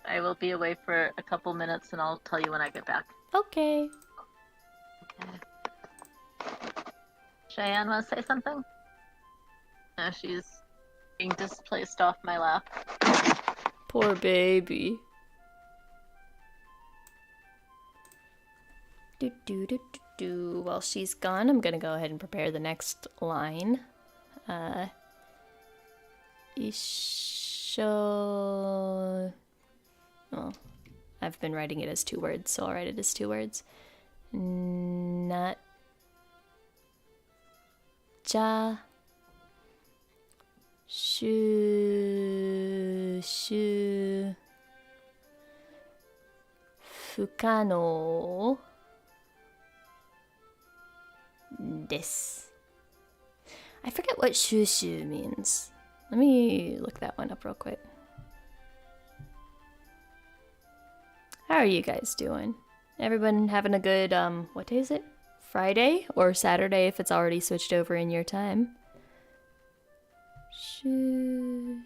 I will be away for a couple minutes, and I'll tell you when I get back. Okay. Cheyenne, want to say something? No, she's being displaced off my lap. Poor baby. While she's gone, I'm gonna go ahead and prepare the next line. Isho. Well, I've been writing it as 2 words, so I'll write it as 2 words. Not. Ja. Shu. Fukano. Des. I forget what shushu means. Let me look that one up real quick. How are you guys doing? Everyone having a good, what day is it? Friday or Saturday if it's already switched over in your time? Shoo.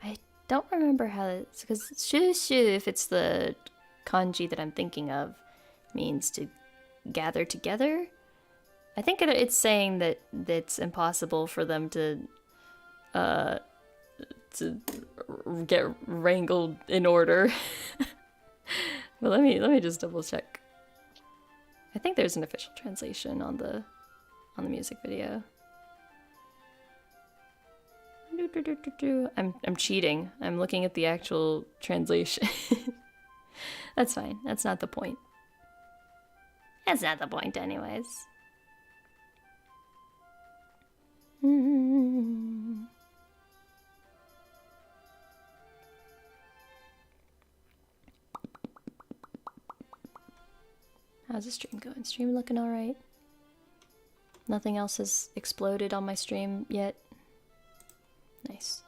I don't remember how it's because shushu, if it's the kanji that I'm thinking of, means to gather together. I think it's saying that it's impossible for them to get wrangled in order. But let me just double check. I think there's an official translation on the music video. I'm cheating. I'm looking at the actual translation. That's fine. That's not the point. That's not the point anyways. How's the stream going? Stream looking alright? Nothing else has exploded on my stream yet? Nice.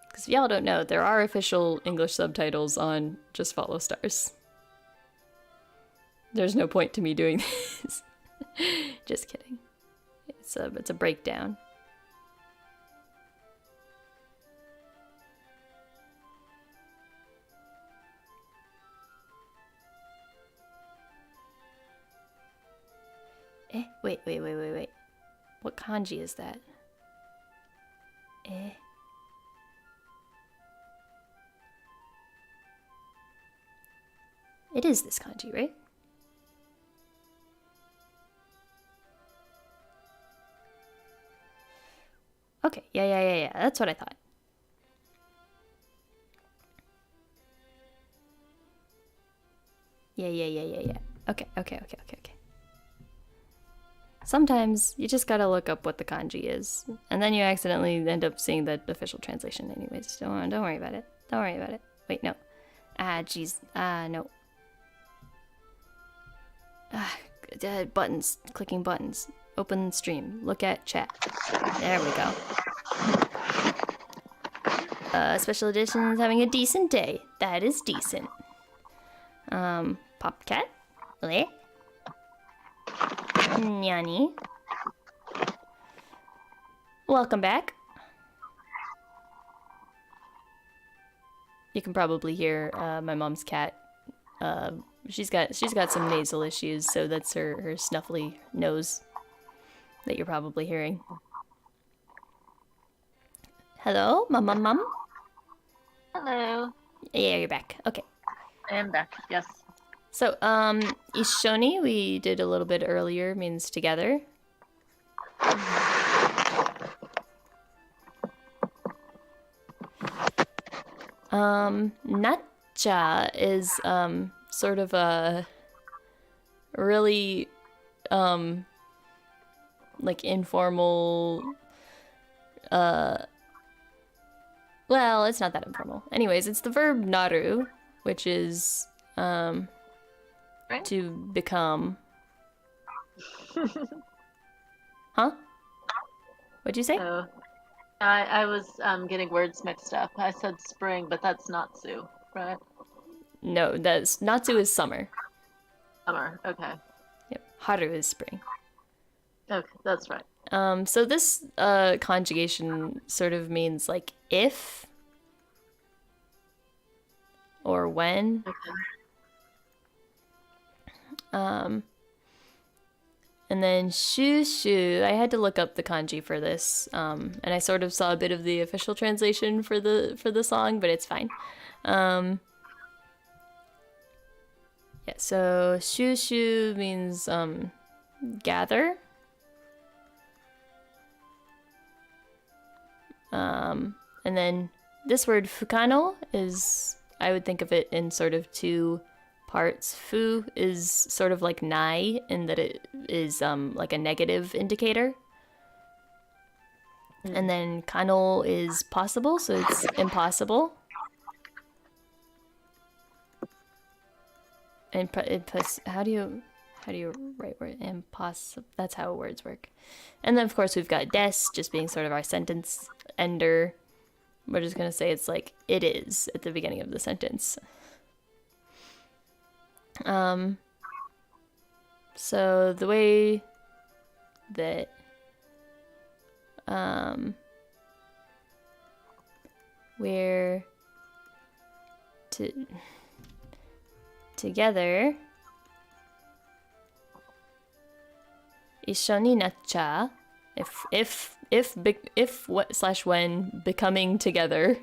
Because if y'all don't know, there are official English subtitles on Just Follow Stars. There's no point to me doing this. Just kidding. It's a breakdown. Wait. What kanji is that? It is this kanji, right? Okay, yeah. That's what I thought. Yeah. Okay. Sometimes you just gotta look up what the kanji is, and then you accidentally end up seeing the official translation anyways. Don't worry about it. Don't worry about it. Wait, no. Jeez. No. Buttons. Clicking buttons. Open stream. Look at chat. There we go. Special edition is having a decent day. That is decent. Popcat? Le? Nyani? Welcome back. You can probably hear my mom's cat. She's got some nasal issues, so that's her snuffly nose that you're probably hearing. Hello, mum. Hello. Yeah, you're back. Okay. I am back. Yes. So, Ishoni, we did a little bit earlier, means together. Natcha is, sort of a really, like informal, well, it's not that informal. Anyways, it's the verb naru, which is, Right? to become. Huh? What'd you say? So, I was getting words mixed up. I said spring, but that's Natsu, right? No, that's Natsu is summer. Summer. Okay. Yep. Haru is spring. Okay, that's right. So this conjugation sort of means like if or when. Okay. And then shushu, I had to look up the kanji for this, and I sort of saw a bit of the official translation for the song, but it's fine. Yeah, so shushu means gather. And then this word fukano is, I would think of it in sort of two parts. Fu is sort of like nai in that it is like a negative indicator. And then kano is possible, so it's impossible. And how do you write word impossible? That's how words work. And then of course we've got des just being sort of our sentence ender. We're just gonna say it's like it is at the beginning of the sentence. So the way that we're together 一緒になっちゃ if what / when becoming together,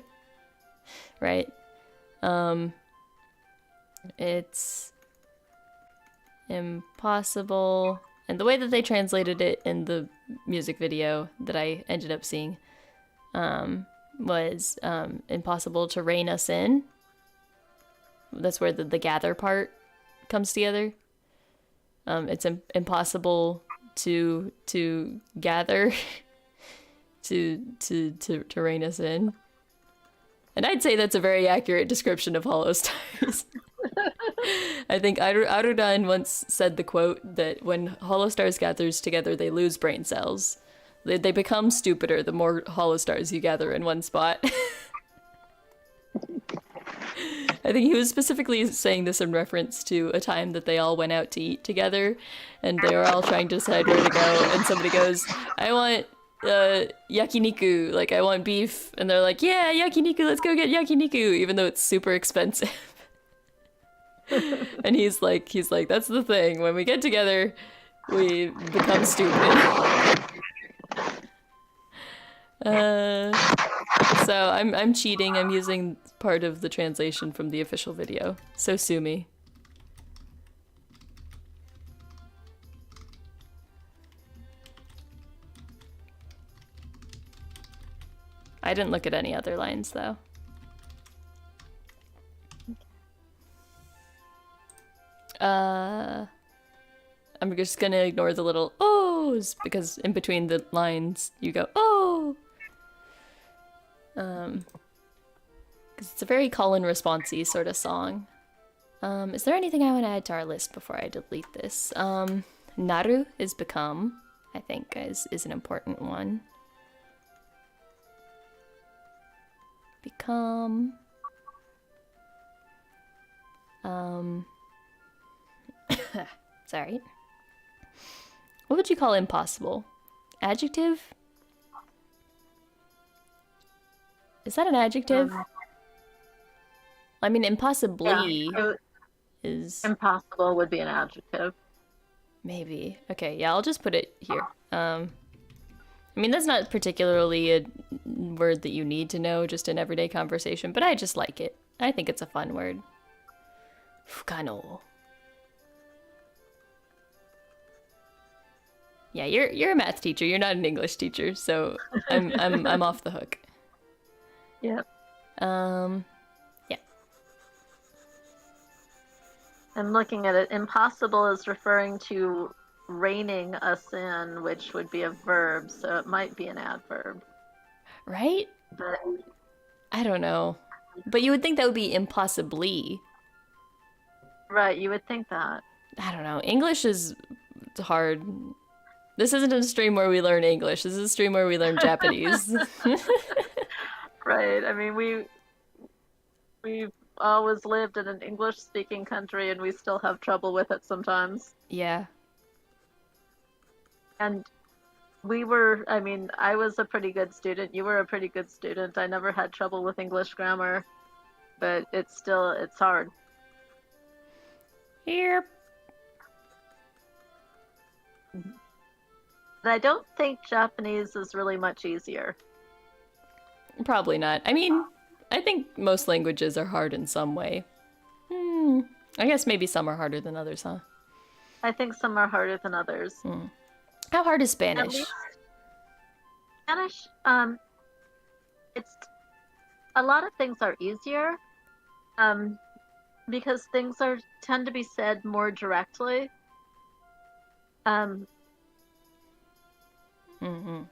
right? It's impossible, and the way that they translated it in the music video that I ended up seeing was impossible to rein us in. That's where the gather part comes together. It's impossible to gather to rein us in. And I'd say that's a very accurate description of Holostars. I think Arudan once said the quote that when Holostars gathers together, they lose brain cells. They become stupider the more Holostars you gather in one spot. I think he was specifically saying this in reference to a time that they all went out to eat together, and they were all trying to decide where to go, and somebody goes, I want yakiniku, like I want beef, and they're like, yeah, yakiniku, let's go get yakiniku, even though it's super expensive. And he's like, that's the thing, when we get together, we become stupid. So I'm cheating. I'm using part of the translation from the official video. So sue me. I didn't look at any other lines, though. I'm just gonna ignore the little ohs, because in between the lines, you go, oh! Because it's a very call and response-y sort of song. Is there anything I want to add to our list before I delete this? Naru is become, I think, is an important one. Become. Sorry. What would you call impossible? Adjective? Is that an adjective? I mean, impossibly is... Impossible would be an adjective. Maybe. Okay, yeah, I'll just put it here. I mean, that's not particularly a word that you need to know just in everyday conversation, but I just like it. I think it's a fun word. Fukano. Yeah, you're a math teacher. You're not an English teacher, so I'm off the hook. Yep. Yeah. I'm looking at it. Impossible is referring to reining us in, which would be a verb, so it might be an adverb. Right? But I don't know. But you would think that would be impossibly. right, you would think that. I don't know. English is hard. This isn't a stream where we learn English. This is a stream where we learn Japanese. Right. I mean, we've always lived in an English-speaking country, and we still have trouble with it sometimes. Yeah. And I was a pretty good student. You were a pretty good student. I never had trouble with English grammar, but it's hard. Yep. But I don't think Japanese is really much easier. Probably not. I mean, I think most languages are hard in some way. I guess maybe some are harder than others, huh? I think some are harder than others. How hard is At Spanish? least Spanish, it's a lot of things are easier, because things tend to be said more directly.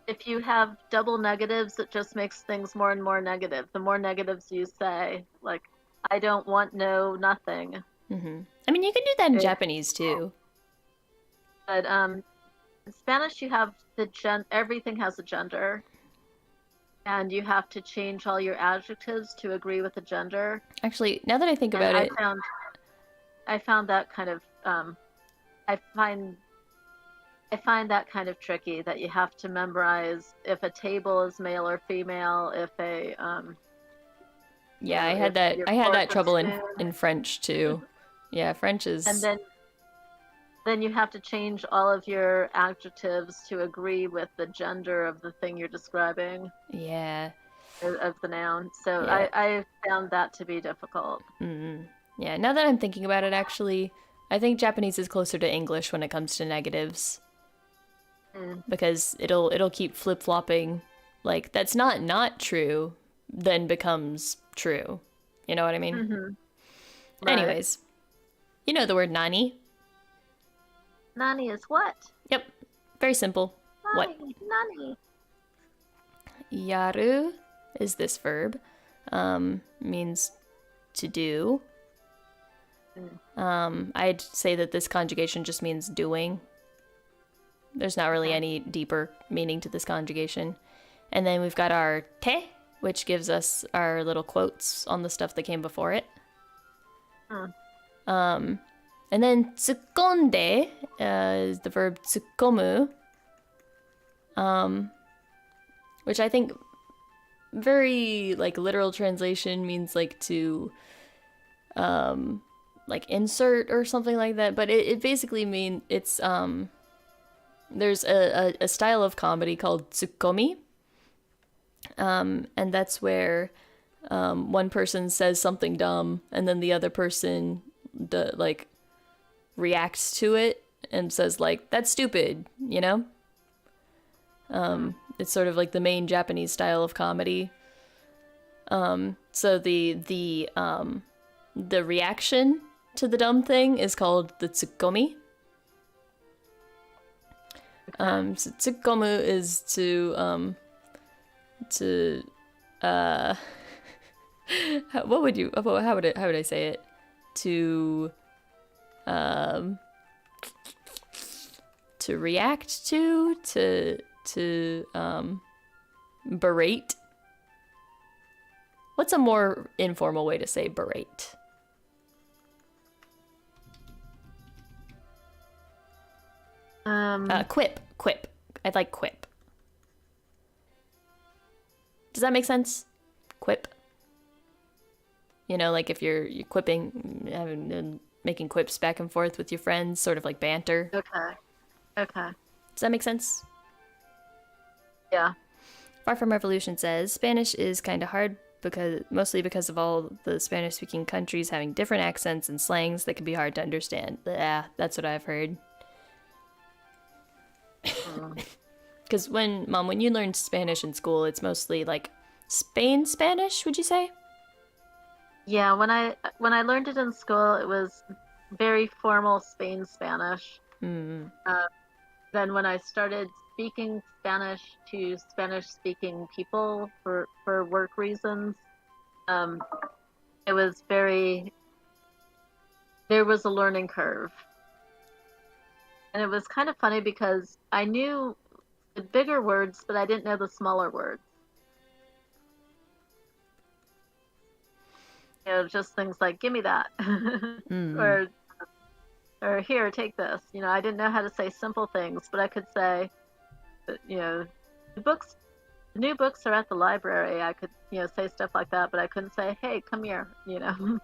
If you have double negatives, it just makes things more and more negative. The more negatives you say, like, I don't want no nothing. I mean, you can do that in Japanese too. But in Spanish, you have everything has a gender, and you have to change all your adjectives to agree with the gender. Actually, now that I think about it, I found that kind of I find that kind of tricky, that you have to memorize if a table is male or female, if a yeah, I had that trouble in French too. Yeah, French is. And then you have to change all of your adjectives to agree with the gender of the thing you're describing. Yeah. Of the noun. So Yeah. I found that to be difficult. Yeah, now that I'm thinking about it, actually, I think Japanese is closer to English when it comes to negatives. Because it'll keep flip-flopping. Like, that's not true, then becomes true. You know what I mean? Right. Anyways, you know the word nani? Nani is what? Yep, very simple. What? Nani. Yaru is this verb. Means to do. I'd say that this conjugation just means doing. There's not really any deeper meaning to this conjugation. And then we've got our te, which gives us our little quotes on the stuff that came before it. And then tsukonde is the verb tsukomu, which I think very like literal translation means like to like insert or something like that. But it basically means it's there's a style of comedy called tsukomi, and that's where one person says something dumb and then the other person like reacts to it and says like, that's stupid, you know? It's sort of like the main Japanese style of comedy. So the reaction to the dumb thing is called the tsukomi. So tsukomu is to what would you how would I say it? To react to berate. What's a more informal way to say berate? Quip. I'd like quip. Does that make sense? Quip. You know, like if you're quipping, making quips back and forth with your friends, sort of like banter. Okay. Does that make sense? Yeah. Far From Revolution says Spanish is kind of hard mostly because of all the Spanish-speaking countries having different accents and slangs that can be hard to understand. Yeah, that's what I've heard. Because when you learn Spanish in school, it's mostly like Spain Spanish, would you say? Yeah, when I learned it in school, it was very formal Spain Spanish. Mm. Then when I started speaking Spanish to Spanish-speaking people for work reasons, it was there was a learning curve. And it was kind of funny because I knew the bigger words, but I didn't know the smaller words. You know, just things like, give me that. Or here, take this. You know, I didn't know how to say simple things, but I could say, you know, the new books are at the library. I could, you know, say stuff like that, but I couldn't say, hey, come here, you know.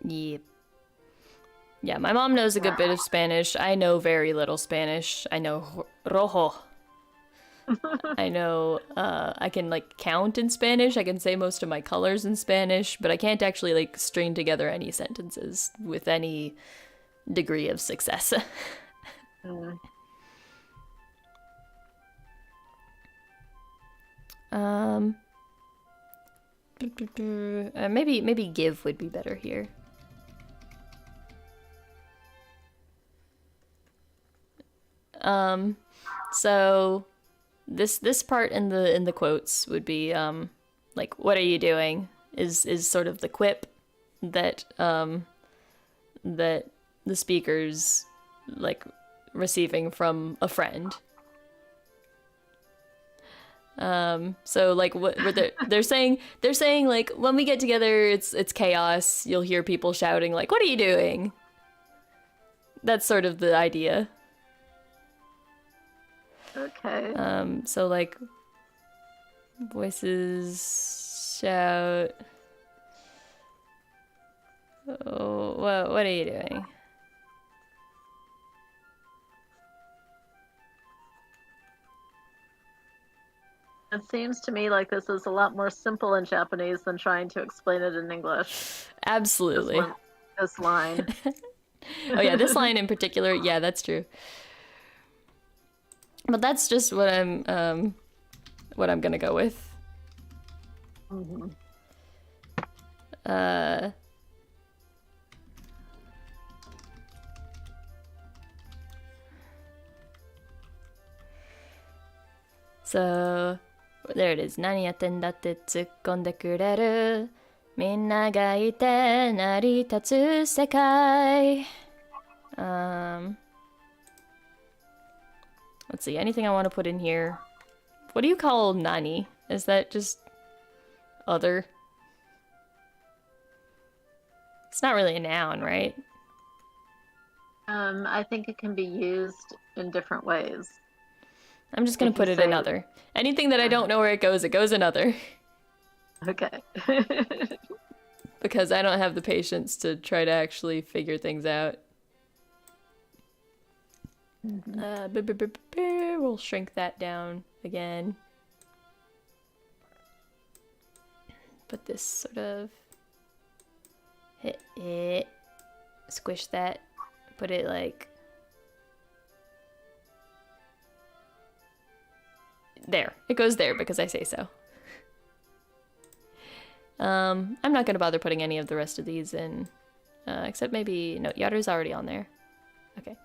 Yep. Yeah, my mom knows a good bit of Spanish. I know very little Spanish. I know rojo. I know, I can, like, count in Spanish. I can say most of my colors in Spanish, but I can't actually, like, string together any sentences with any degree of success. Maybe give would be better here. So this part in the quotes would be like, what are you doing, is sort of the quip that that the speaker's like receiving from a friend. So like what they're saying like, when we get together, it's chaos. You'll hear people shouting like, what are you doing? That's sort of the idea. Okay. So like voices shout, oh, what are you doing? It seems to me like this is a lot more simple in Japanese than trying to explain it in English. Absolutely. This line. Oh yeah, this line in particular, yeah, that's true. But that's just what I'm gonna go with. Mm-hmm. So there it is. 何やってんだって突っ込んでくれる。みんながいて成り立つ世界。Let's see, anything I want to put in here. What do you call nani? Is that just other? It's not really a noun, right? I think it can be used in different ways. I'm just gonna put it in other. Anything that I don't know where it goes in other. Okay. Because I don't have the patience to try to actually figure things out. We'll shrink that down again. Put this sort of hit it, squish that, put it like there. It goes there because I say so. I'm not gonna bother putting any of the rest of these in, except maybe no. Yaru's already on there. Okay.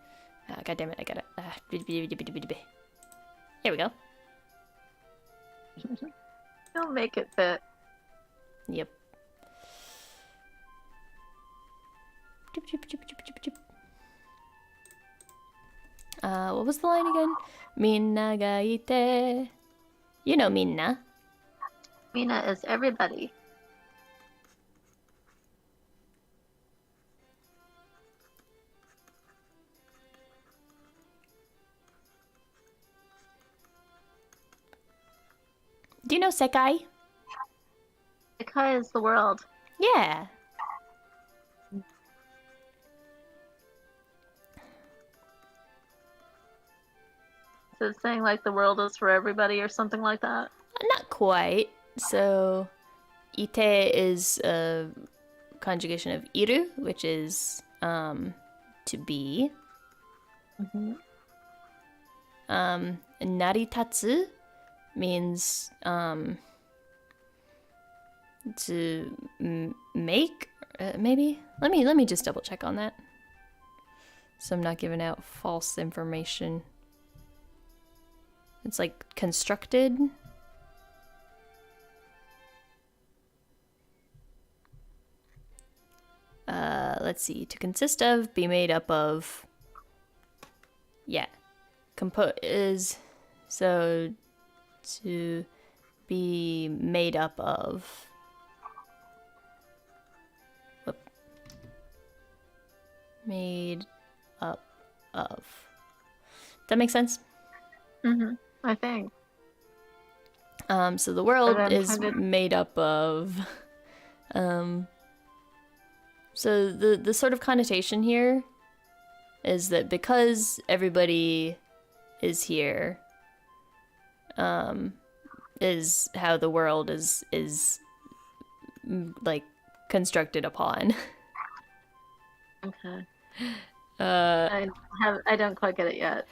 God damn it! I got it. Here we go. Don't make it fit. Yep. What was the line again? Minna ga ite. You know Minna. Mina is everybody. Do you know Sekai? Sekai is the world. Yeah. So it's saying like the world is for everybody or something like that? Not quite. So, ite is a conjugation of iru, which is to be. Naritatsu means to make, maybe. Let me just double check on that, so I'm not giving out false information. It's like constructed. Let's see. To consist of, be made up of. Yeah. Is so to be made up of. Whoop. Made up of. That makes sense? I think. So the world is made up of. So the sort of connotation here is that because everybody is here, is how the world is like constructed upon. Okay. I don't quite get it yet.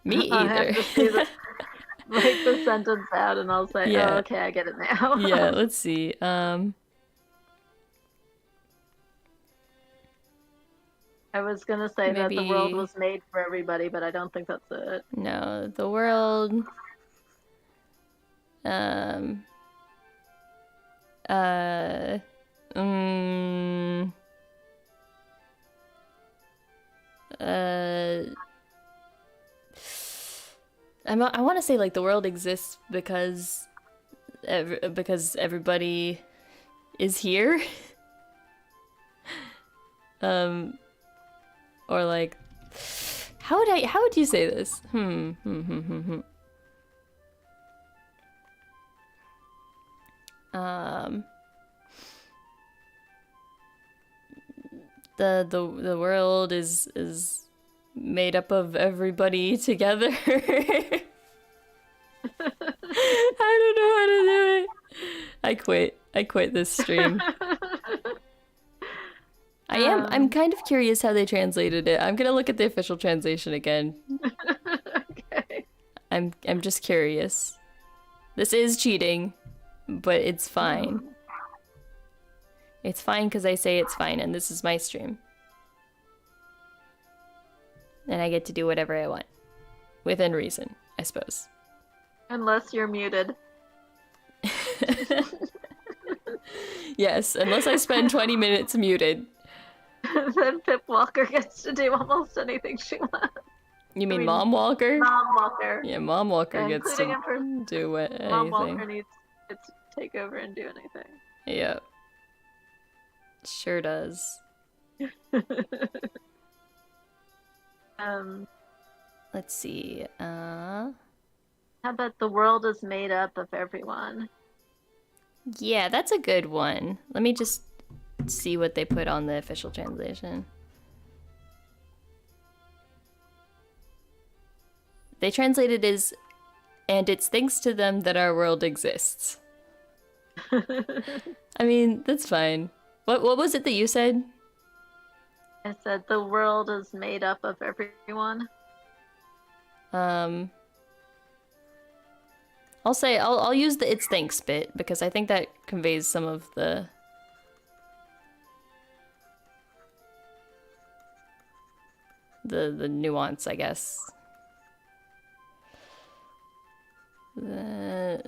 Me I'll either. have to see write the sentence out and I'll say, Yeah. oh, okay, I get it now. Yeah, let's see. I was gonna say that the Maybe- world was made for everybody, but I don't think that's it. No, the world. I want to say like the world exists because everybody is here. Or like, how would you say this? The world is made up of everybody together. I don't know how to do it. I quit this stream. I'm kind of curious how they translated it. I'm gonna look at the official translation again. Okay. I'm just curious. This is cheating, but it's fine. It's fine because I say it's fine, and this is my stream. And I get to do whatever I want. Within reason, I suppose. Unless you're muted. Yes, unless I spend 20 minutes muted. Then Pip Walker gets to do almost anything she wants. You mean Mom Walker? Mom Walker. Yeah, Mom Walker Yeah, gets to including do anything. Mom Walker gets to take over and do anything. Yep. Sure does. Let's see. How about the world is made up of everyone? Yeah, that's a good one. Let me just see what they put on the official translation. They translated as, and it's thanks to them that our world exists. I mean, that's fine. What was it that you said? I said the world is made up of everyone. I'll use the it's thanks bit because I think that conveys some of the nuance, I guess. The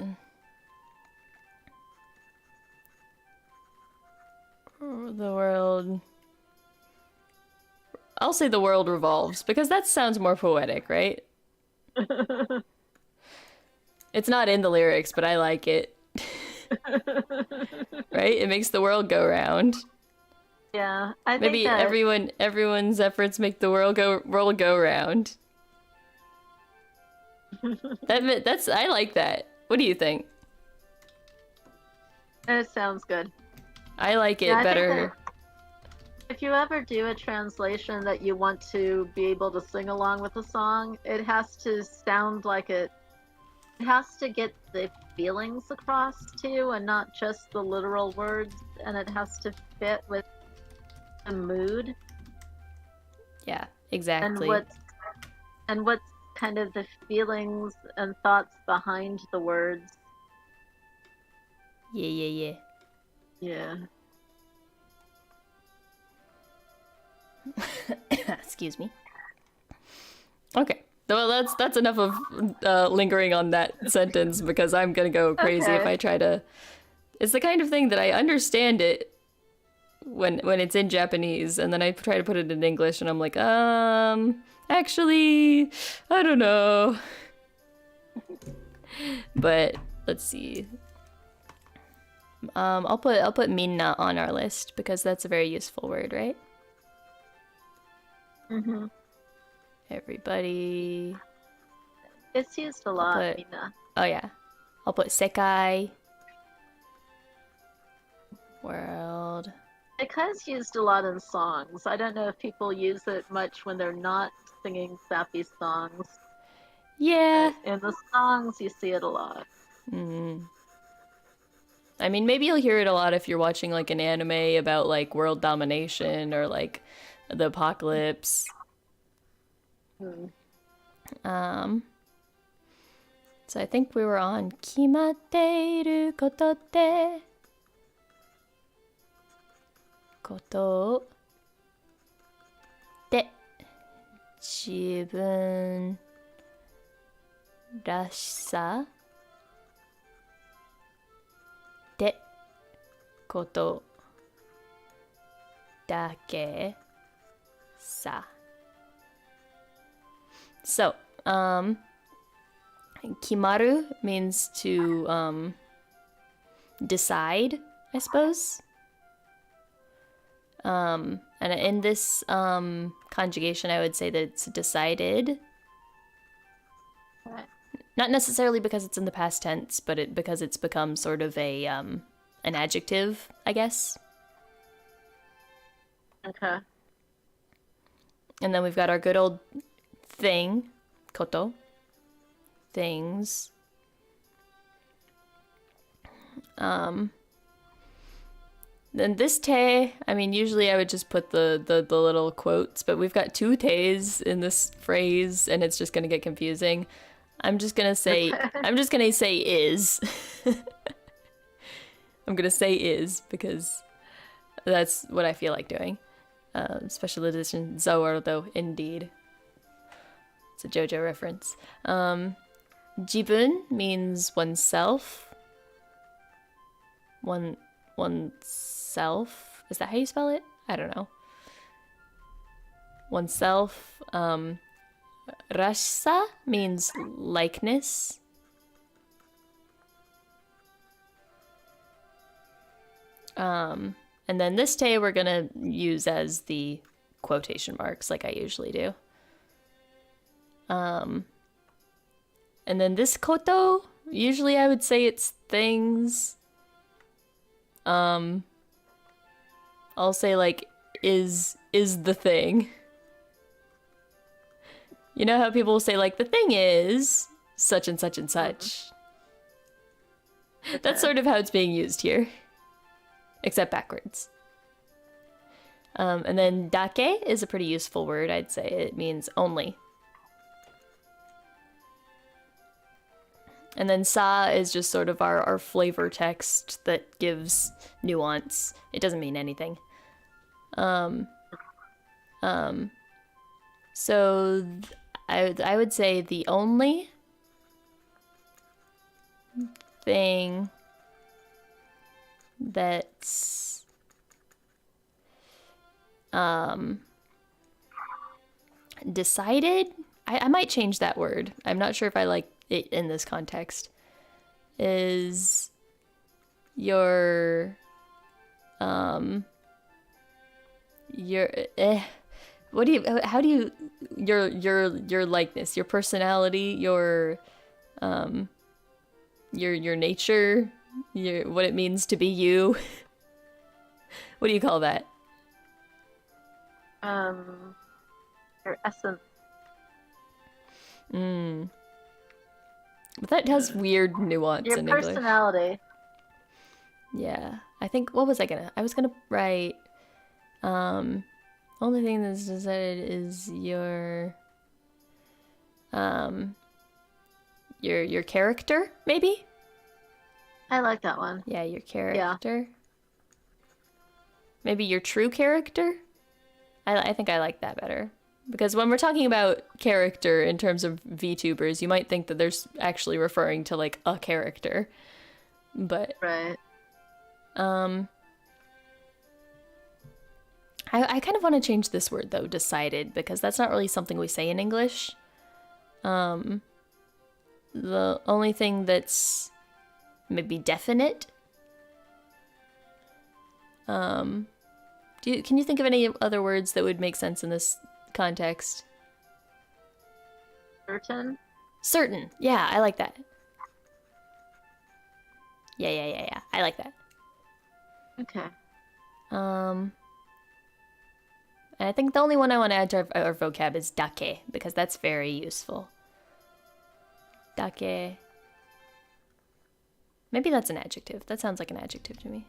world. I'll say the world revolves because that sounds more poetic, right? It's not in the lyrics, but I like it. Right? It makes the world go round. Yeah, I Maybe think that everyone's efforts make the world go round. That's I like that. What do you think? it sounds good. I like it Yeah, I think better. that if you ever do a translation that you want to be able to sing along with the song, it has to sound like it has to get the feelings across too, and not just the literal words, and it has to fit with the mood Yeah, and exactly. what's kind of the feelings and thoughts behind the words. Yeah. Yeah. Excuse me. Okay. Well, that's enough of lingering on that sentence because I'm gonna go crazy if Okay. I try to. It's the kind of thing that I understand it when it's in Japanese, and then I try to put it in English, and I'm like, actually, I don't know. But let's see. I'll put minna on our list because that's a very useful word, right? Mhm. Everybody. It's used a I'll lot, put. Mina. Oh yeah. I'll put sekai. World. Because used a lot in songs. I don't know if people use it much when they're not singing sappy songs, Yeah. but in the songs you see it a lot. I mean, maybe you'll hear it a lot if you're watching like an anime about like world domination or like the apocalypse. Hmm. So I think we were on 決まっていることってことで自分らしさってことだけさ。So, kimaru means to decide, I suppose. And in this conjugation, I would say that it's decided. Right. Not necessarily because it's in the past tense, but because it's become sort of a an adjective, I guess. Okay. And then we've got our good old thing, koto, things. Then this te, I mean, usually I would just put the little quotes, but we've got two te's in this phrase, and it's just gonna get confusing. I'm just gonna say is. I'm gonna say is because that's what I feel like doing. Special edition Zawardo, indeed. It's a JoJo reference. Jibun means oneself. Oneself. Is that how you spell it? I don't know. Oneself. Rashsa means likeness. And then this te we're gonna use as the quotation marks like I usually do. And then this koto, usually I would say it's things. I'll say like is the thing. You know how people say like the thing is such and such and such. That's sort of how it's being used here. Except backwards. And then dake is a pretty useful word, I'd say. It means only. And then sa is just sort of our flavor text that gives nuance. It doesn't mean anything. So I would say the only thing that's decided, I might change that word. I'm not sure if I like it in this context. Is your what do you, how do you, your likeness, your personality, your nature, what it means to be you. What do you call that? Your essence. But that has weird nuance Your in English. personality. Yeah. I think, what was I was gonna write, only thing that's decided is your character, maybe? I like that one. Yeah, your character. Yeah. Maybe your true character? I think I like that better. Because when we're talking about character in terms of VTubers, you might think that there's actually referring to like a character. But right. I kind of want to change this word though, decided, because that's not really something we say in English. The only thing that's maybe definite. Can you think of any other words that would make sense in this context? Certain. Certain. Yeah, I like that. Yeah. I like that. Okay. And I think the only one I want to add to our vocab is dake, because that's very useful. Dake. Maybe that's an adjective. That sounds like an adjective to me.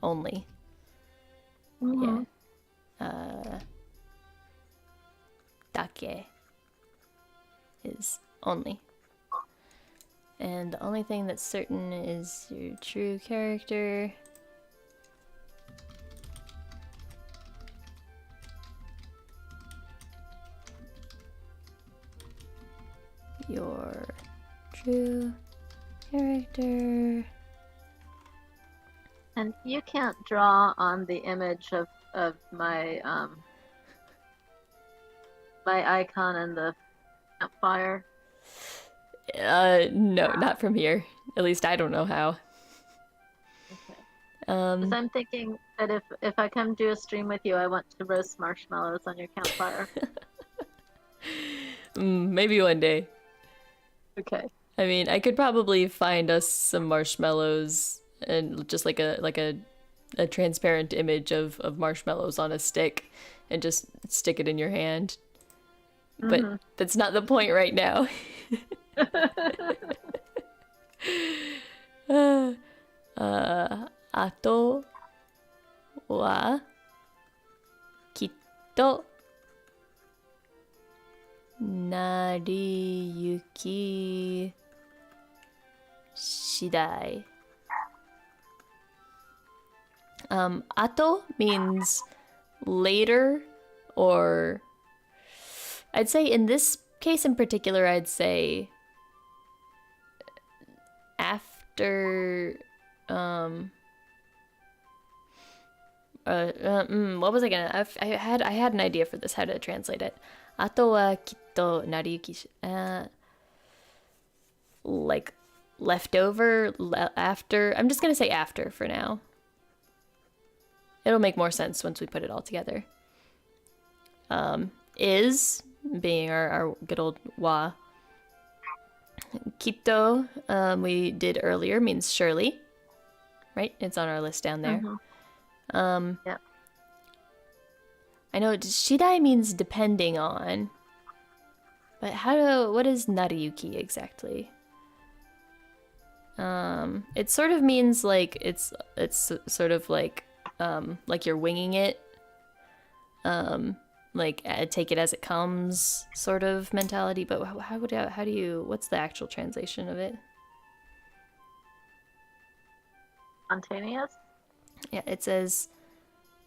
Only. Mm-hmm. Yeah. Dake is only. And the only thing that's certain is your true character. Your true character. And you can't draw on the image of my my icon in the campfire. No, not from here. At least I don't know how. Okay. Because Um, I'm thinking that if I come do a stream with you, I want to roast marshmallows on your campfire. maybe one day. Okay. I mean, I could probably find us some marshmallows and just like a transparent image of marshmallows on a stick and just stick it in your hand. But that's not the point right now. Ato wa kitto nariyuki shidai. Ato means later, or I'd say in this case in particular, I'd say after, what was I gonna, I had an idea for this, how to translate it. Ato wa kitto nariyuki, like leftover, after, I'm just gonna say after for now. It'll make more sense once we put it all together. Is, being our good old wa. Kitto, we did earlier, means surely. Right? It's on our list down there. Yep. I know shidai means depending on. But what is nariyuki exactly? It sort of means like it's sort of like you're winging it. like take it as it comes sort of mentality. But how do you? What's the actual translation of it? Spontaneous? Yeah, it says,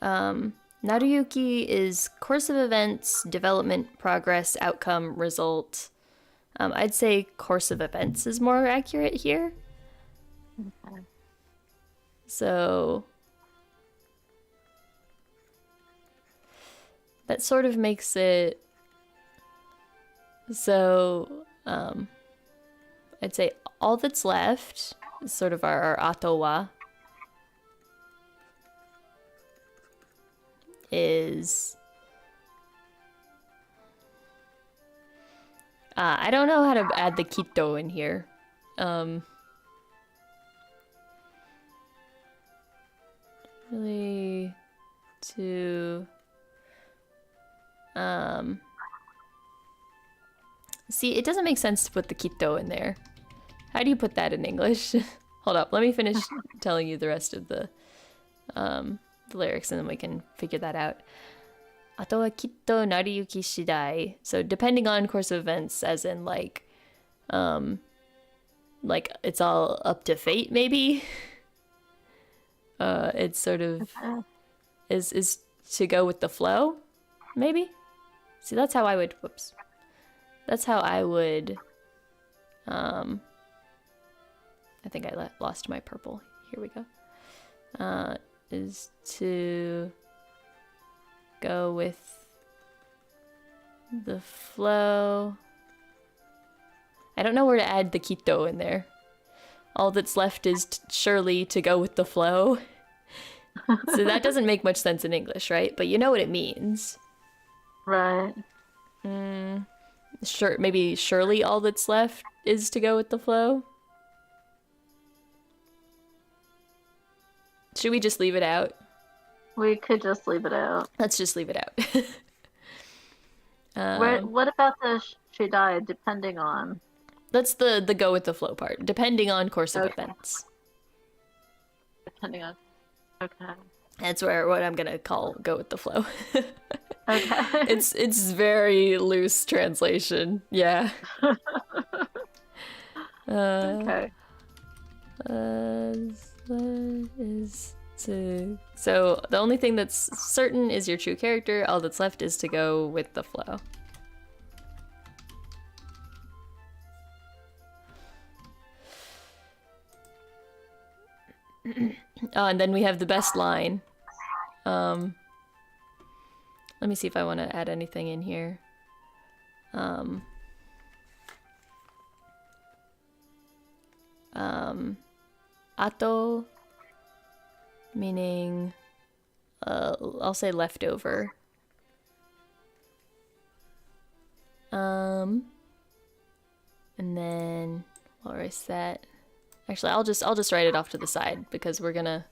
Naruyuki is course of events, development, progress, outcome, result. I'd say course of events is more accurate here. Okay. So that sort of makes it so I'd say all that's left is sort of our atowa is I don't know how to add the kito in here. Really to see, it doesn't make sense to put the kito in there. How do you put that in English? Hold up, let me finish telling you the rest of the lyrics and then we can figure that out. Ato wa kitto nariyuki shidai. So depending on course of events, as in like it's all up to fate, maybe. It's sort of is to go with the flow, maybe. See, that's how I would. Whoops. That's how I would. I think I lost my purple. Here we go. Is to go with the flow. I don't know where to add the kito in there. All that's left is surely to go with the flow. So that doesn't make much sense in English, right? But you know what it means. Right. Sure, maybe surely all that's left is to go with the flow. Should we just leave it out? We could just leave it out. Let's just leave it out. What about the shidai, depending on? That's the go with the flow part, depending on course of events. Depending on. Okay. That's what I'm gonna call go with the flow. Okay. It's very loose translation. Yeah. Okay. So the only thing that's certain is your true character. All that's left is to go with the flow. Oh, and then we have the best line. Let me see if I want to add anything in here. Ato, meaning, I'll say leftover. And then I'll erase that. Actually, I'll just write it off to the side because we're gonna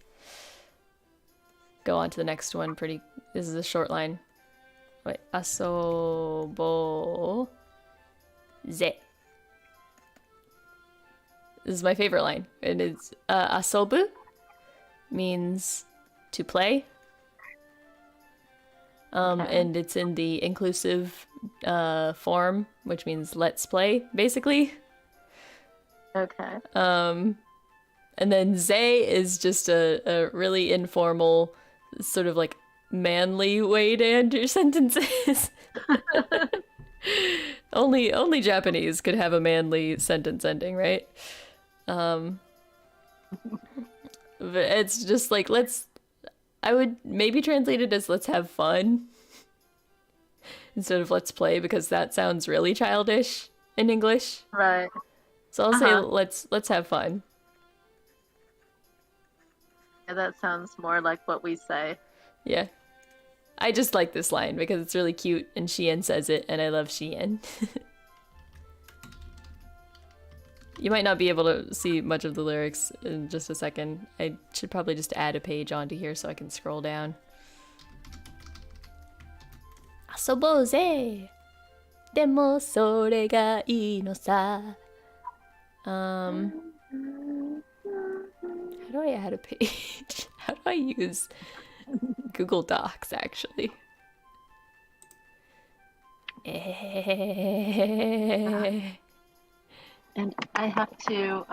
go on to the next one pretty. This is a short line. Wait, asobo ze. This is my favorite line, and it's asobu means to play. And it's in the inclusive form, which means let's play, basically. Okay. And then ze is just a really informal, sort of like manly way to end your sentences. Only Japanese could have a manly sentence ending, right? But it's just like I would maybe translate it as let's have fun instead of let's play, because that sounds really childish in English. Right. So I'll say let's have fun. Yeah, that sounds more like what we say. Yeah. I just like this line because it's really cute and Shien says it and I love Shien. You might not be able to see much of the lyrics in just a second. I should probably just add a page onto here so I can scroll down. Asobou ze. Demo sore ga ii no sa. How do I add a page? How do I use Google Docs, actually? And I have to,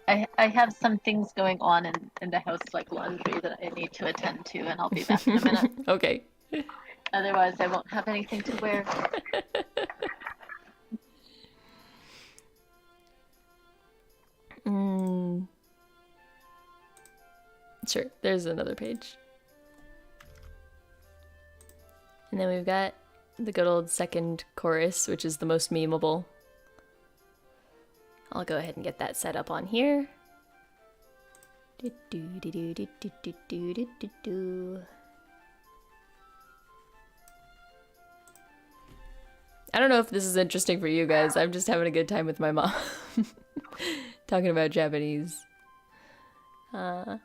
I have some things going on in the house, like laundry, that I need to attend to, and I'll be back in a minute. Okay. Otherwise, I won't have anything to wear. Sure, there's another page. And then we've got the good old second chorus, which is the most memeable. I'll go ahead and get that set up on here. I don't know if this is interesting for you guys. I'm just having a good time with my mom. Talking about Japanese. I'll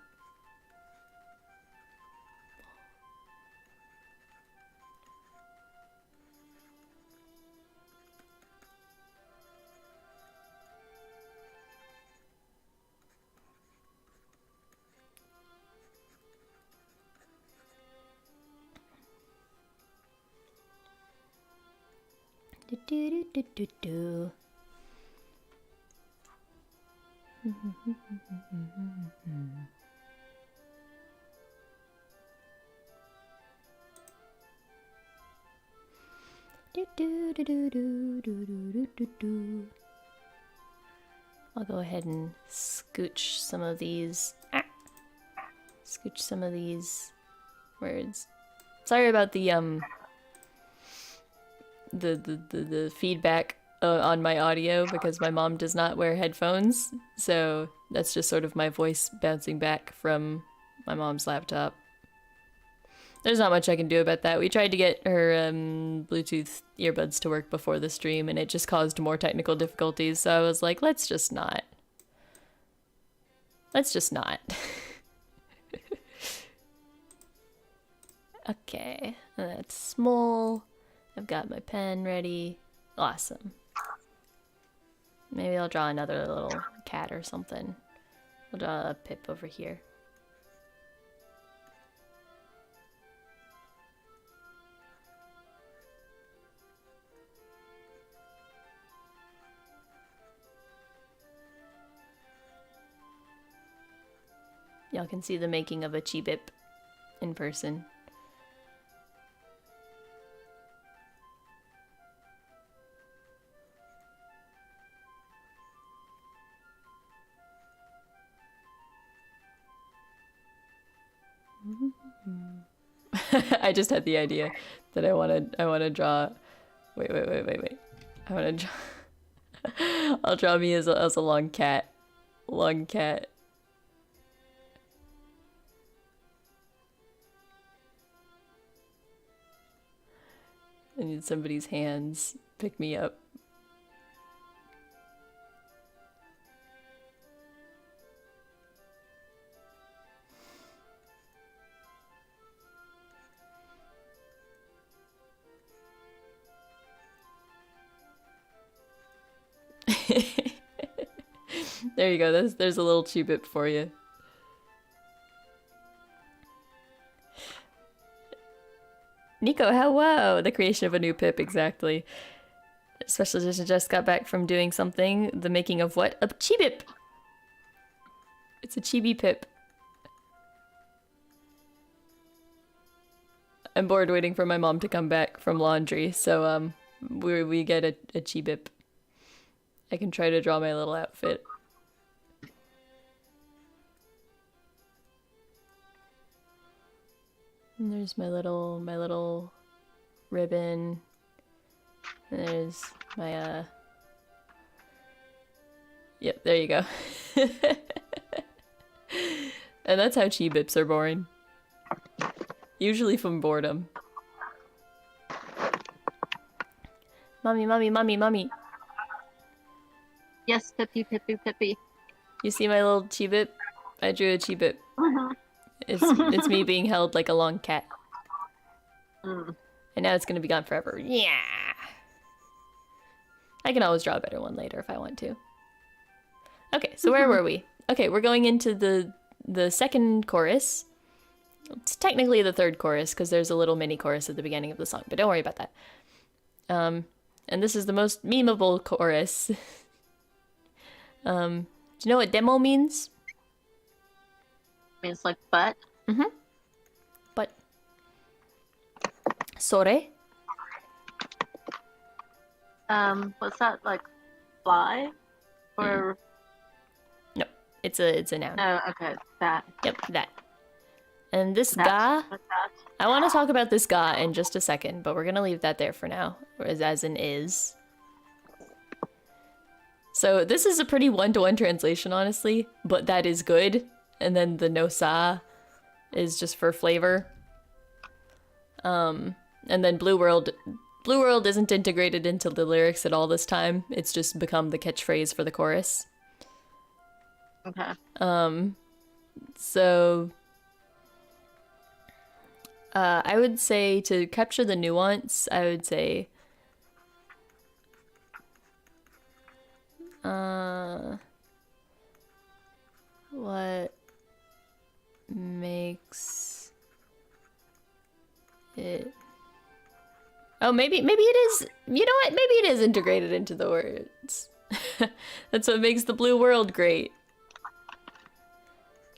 go ahead and scooch some of these. Scooch some of these words. Sorry about the feedback on my audio because my mom does not wear headphones, so that's just sort of my voice bouncing back from my mom's laptop. There's not much I can do about that. We tried to get her Bluetooth earbuds to work before the stream, and it just caused more technical difficulties, so I was like, let's just not. Let's just not. Okay, that's small. I've got my pen ready. Awesome. Maybe I'll draw another little cat or something. I'll draw a Pip over here. Y'all can see the making of a Chibip in person. I just had the idea that I want to draw. Wait. I want to draw. I'll draw me as a long cat. Long cat. I need somebody's hands pick me up. There you go. There's a little Chibip for you. Nico, hello! The creation of a new Pip, exactly. Special edition just got back from doing something. The making of what? A Chibip! It's a Chibi Pip. I'm bored waiting for my mom to come back from laundry, so we get a Chibip. I can try to draw my little outfit. And there's my little ribbon. And there's my yep, there you go. And that's how Chibips are born. Usually from boredom. Mommy. Yes, Pippy. You see my little Chibip? I drew a Chibip. It's me being held like a long cat. And now it's gonna be gone forever. Yeah. I can always draw a better one later if I want to. Okay, so where were we? Okay, we're going into the second chorus. It's technically the third chorus because there's a little mini chorus at the beginning of the song, but don't worry about that. And this is the most memeable chorus. Do you know what demo means? Means like but. But. Sore? What's that, like fly? Or No, it's a noun. no, okay, that. Yep, that. And this That's ga, what that. I want to talk about this ga in just a second, but we're gonna leave that there for now, as in is. So this is a pretty one-to-one translation, honestly, but that is good. And then the no sa is just for flavor. And then Blue World isn't integrated into the lyrics at all this time. It's just become the catchphrase for the chorus. Okay. So I would say, to capture the nuance, I would say what makes it... Oh, maybe it is... You know what? Maybe it is integrated into the words. That's what makes the blue world great.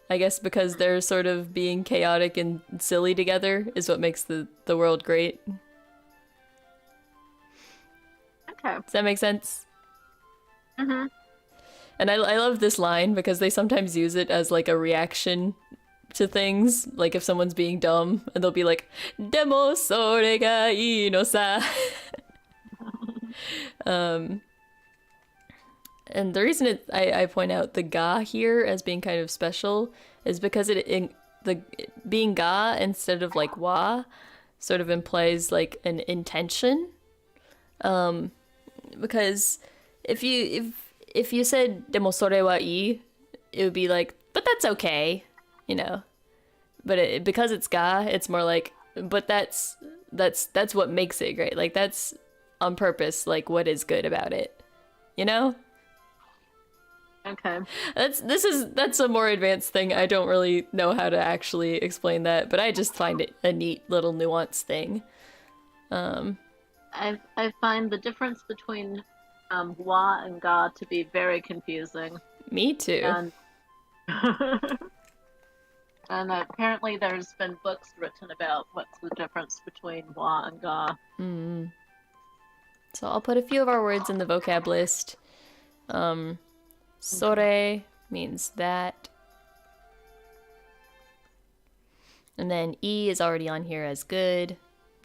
I guess because they're sort of being chaotic and silly together is what makes the world great. Okay. Does that make sense? Mm-hmm. And I love this line because they sometimes use it as like a reaction to things. Like if someone's being dumb and they'll be like, "Demo sore ga ii no sa." And the reason I point out the ga here as being kind of special is because being ga instead of like wa sort of implies like an intention. Because if you said demo sore wa ii, it would be like, but that's okay, you know. But because it's ga, it's more like, but that's what makes it great. Like that's on purpose, like what is good about it, you know? Okay. That's a more advanced thing. I don't really know how to actually explain that, but I just find it a neat little nuance thing. I find the difference between wa and ga to be very confusing. Me too. And and apparently there's been books written about what's the difference between wa and ga. So I'll put a few of our words in the vocab list. Sore means that. And then e is already on here as good,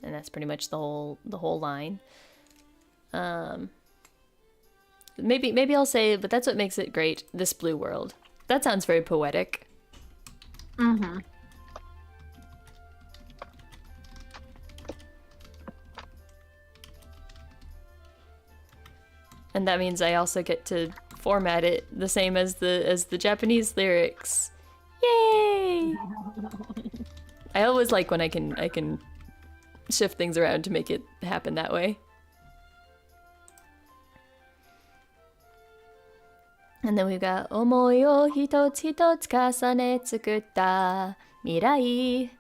and that's pretty much the whole line. Maybe I'll say, but that's what makes it great, this blue world. That sounds very poetic. Mm-hmm. And that means I also get to format it the same as the Japanese lyrics. Yay! I always like when I can shift things around to make it happen that way. And then we've got 思いを一つ一つ重ね作った未来.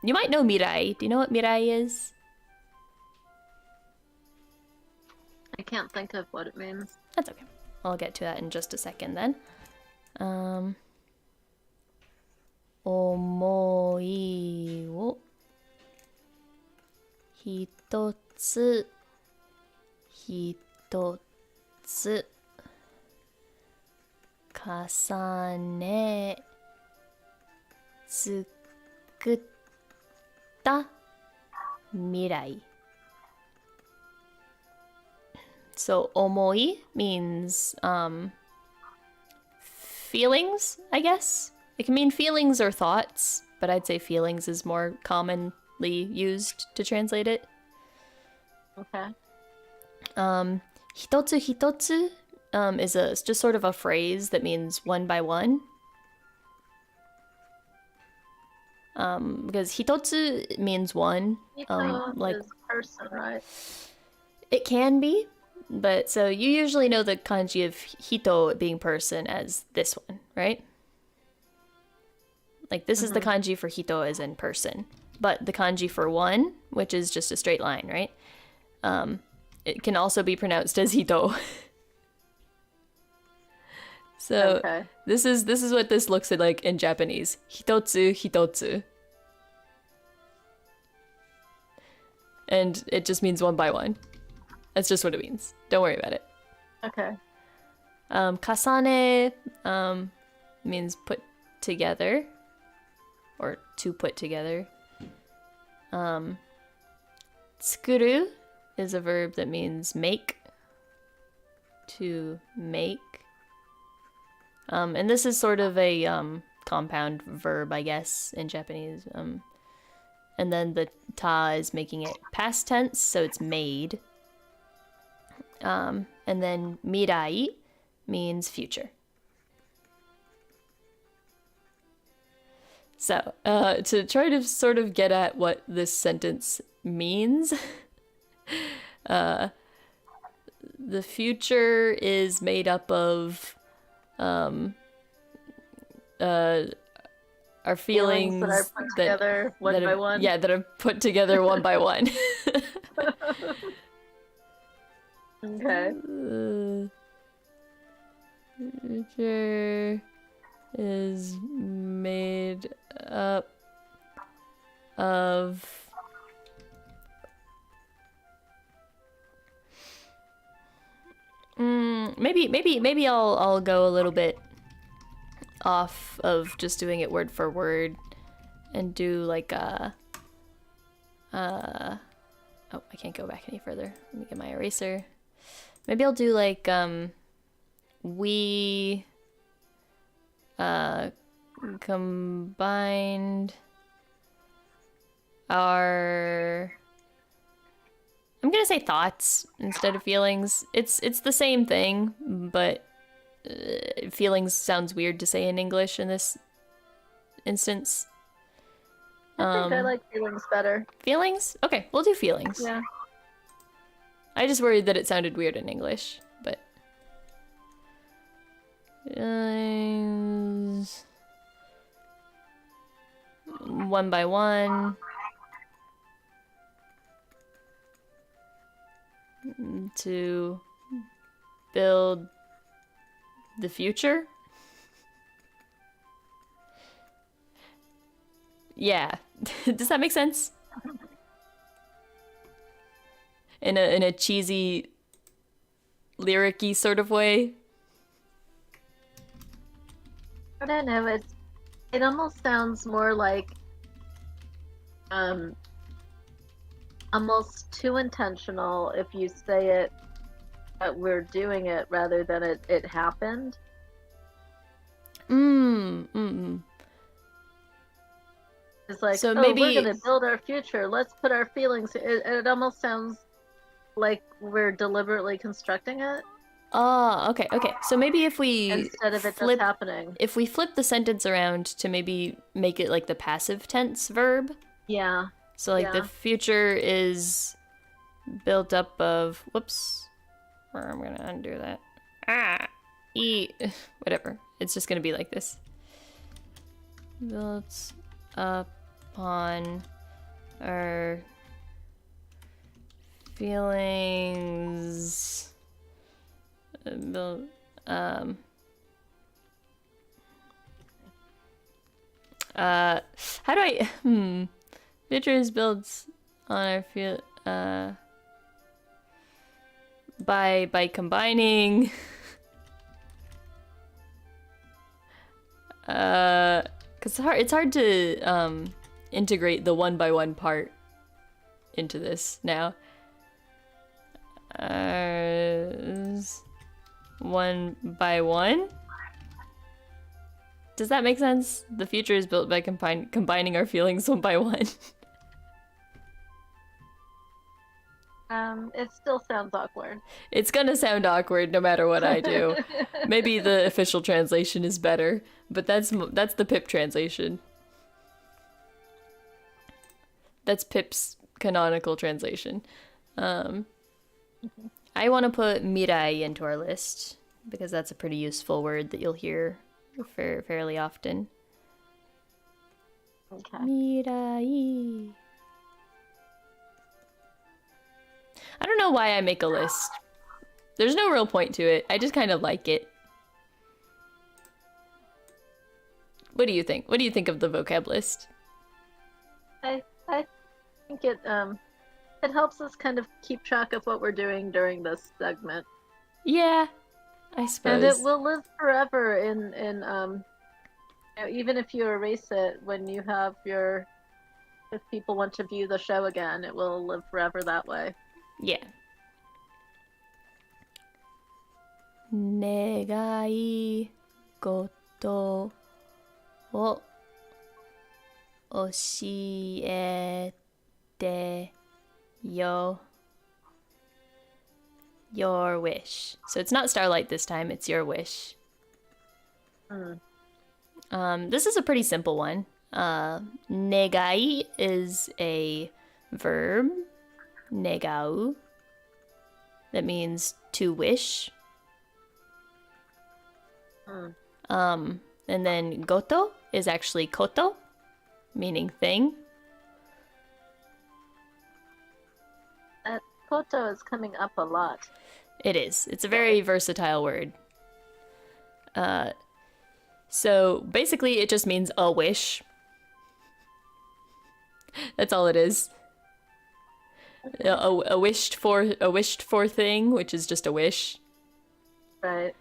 You might know 未来. Do you know what 未来 is? I can't think of what it means. That's okay. I'll get to that in just a second then. 思いを一つ一つ重ね作った未来. So 思い means feelings, I guess. It can mean feelings or thoughts, but I'd say feelings is more commonly used to translate it. Okay. 一つ一つ is just sort of a phrase that means one by one. Because 一つ means one. Like is person, right? It can be, but so you usually know the kanji of hito being person as this one, right? Like this is the kanji for hito as in person. but the kanji for one, which is just a straight line, right? It can also be pronounced as hito. So Okay. this is what this looks like in Japanese. Hitotsu, hitotsu. And it just means one by one. That's just what it means. Don't worry about it. Okay. Kasane means put together or to put together. Tsukuru is a verb that means make, to make. And this is sort of a compound verb, I guess, in Japanese. And then the ta is making it past tense, so it's made. And then mirai means future. So, to try to sort of get at what this sentence means, the future is made up of our feelings that are put together one by one. Yeah, that are put together one by one. Okay. Future is made up of maybe I'll go a little bit off of just doing it word for word and do like a oh, I can't go back any further. Let me get my eraser. Maybe I'll do like we combined our, I'm gonna say thoughts instead of feelings. It's the same thing, but feelings sounds weird to say in English in this instance. I think I like feelings better. Feelings? Okay, we'll do feelings. Yeah. I just worried that it sounded weird in English, but feelings one by one to build the future. Yeah. Does that make sense? In a cheesy, lyric-y sort of way. I don't know, it almost sounds more like almost too intentional if you say it that we're doing it rather than it happened. It's like, so oh, maybe we're gonna build our future. Let's put our feelings. It almost sounds like we're deliberately constructing it. Oh, okay. So maybe if we instead of it just happening. If we flip the sentence around to maybe make it like the passive tense verb. Yeah. So like the future is built up of, whoops, I'm gonna undo that. Whatever. It's just gonna be like this. Built up on our feelings. How do I future is built on our feel by combining because it's hard to integrate the one by one part into this now. One by one. Does that make sense? The future is built by combining our feelings one by one. It still sounds awkward. It's gonna sound awkward no matter what I do. Maybe the official translation is better, but that's the Pip translation. That's Pip's canonical translation. I want to put mirai into our list because that's a pretty useful word that you'll hear fairly often. Okay. Mirai. I don't know why I make a list. There's no real point to it. I just kind of like it. What do you think? What do you think of the vocab list? I think it helps us kind of keep track of what we're doing during this segment. Yeah, I And it suppose. will live forever even if you erase it when you have if people want to view the show again, it will live forever that way. Yeah. 願い事を教えてよ. Your wish. So it's not Starlight this time, it's your wish. This is a pretty simple one. Negai is a verb. Negau. That means to wish. And then goto is actually koto, meaning thing. That koto is coming up a lot. It is. It's a very versatile word. So basically it just means a wish. That's all it is. A wished for thing, which is just a wish. Right.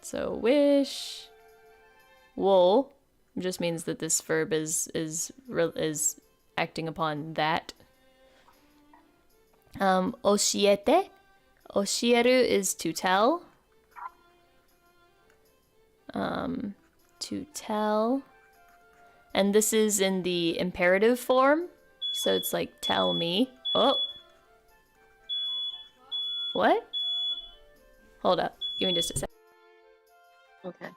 So wish. Wool just means that this verb is acting upon that. Oshiete. Oshieru is to tell. To tell. And this is in the imperative form. So it's like, tell me. Oh. What? Hold up. Give me just a sec. Okay.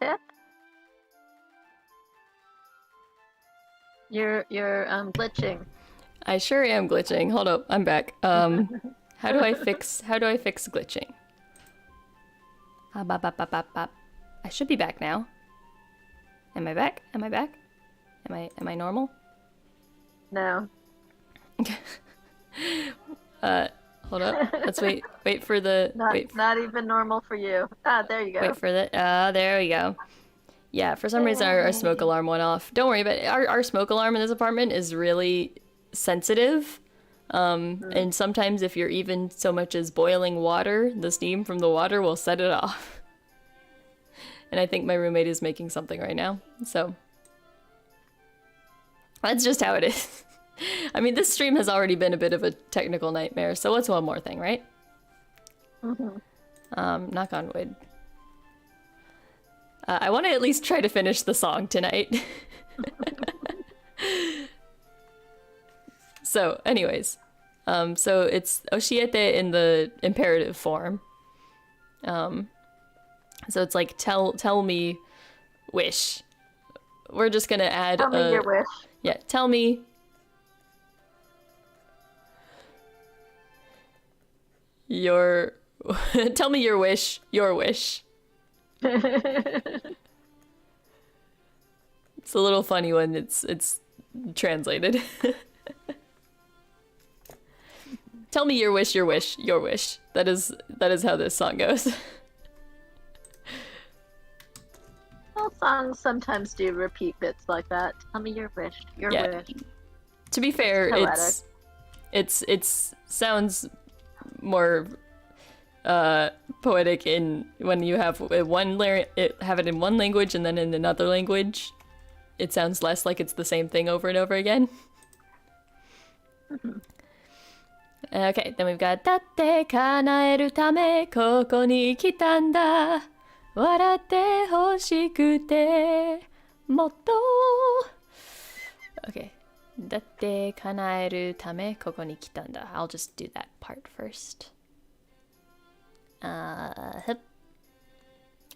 Pip? You're glitching. I sure am glitching. Hold up, I'm back. How do I fix glitching? I should be back now. Am I back? Am I back? Am I normal? No. Hold up. Let's wait for the Not even normal for you. Ah, there you go. Wait for the there we go. Yeah, for some reason our smoke alarm went off. Don't worry, but our smoke alarm in this apartment is really sensitive. And sometimes if you're even so much as boiling water, the steam from the water will set it off. And I think my roommate is making something right now. So that's just how it is. I mean, this stream has already been a bit of a technical nightmare, so what's one more thing, right? Knock on wood. I want to at least try to finish the song tonight. So, anyways. So it's oshiete in the imperative form. So it's like, tell me wish. We're just gonna add Tell me your wish. Yeah, tell me your tell me your wish, your wish. It's a little funny when it's translated. Tell me your wish, your wish, your wish. That is how this song goes. Well, songs sometimes do repeat bits like that. Tell me your wish. Your wish. To be fair, Poetic. it's sounds more poetic in when you have have it in one language and then in another language. It sounds less like it's the same thing over and over again. Okay, then we've got だって叶えるためここに来たんだ笑ってほしくてもっと Okay, だって叶えるためここに来たんだ I'll just do that part first. Do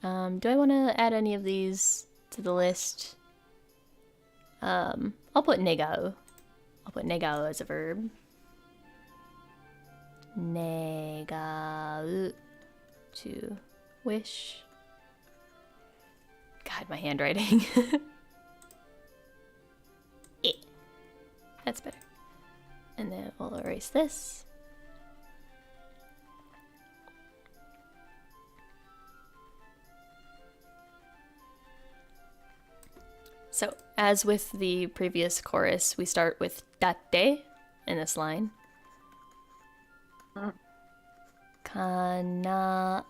I want to add any of these to the list? I'll put negao. I'll put negao as a verb. Negao, to wish. God, my handwriting. That's better. And then we'll erase this. So, as with the previous chorus, we start with datte in this line. Kanaeru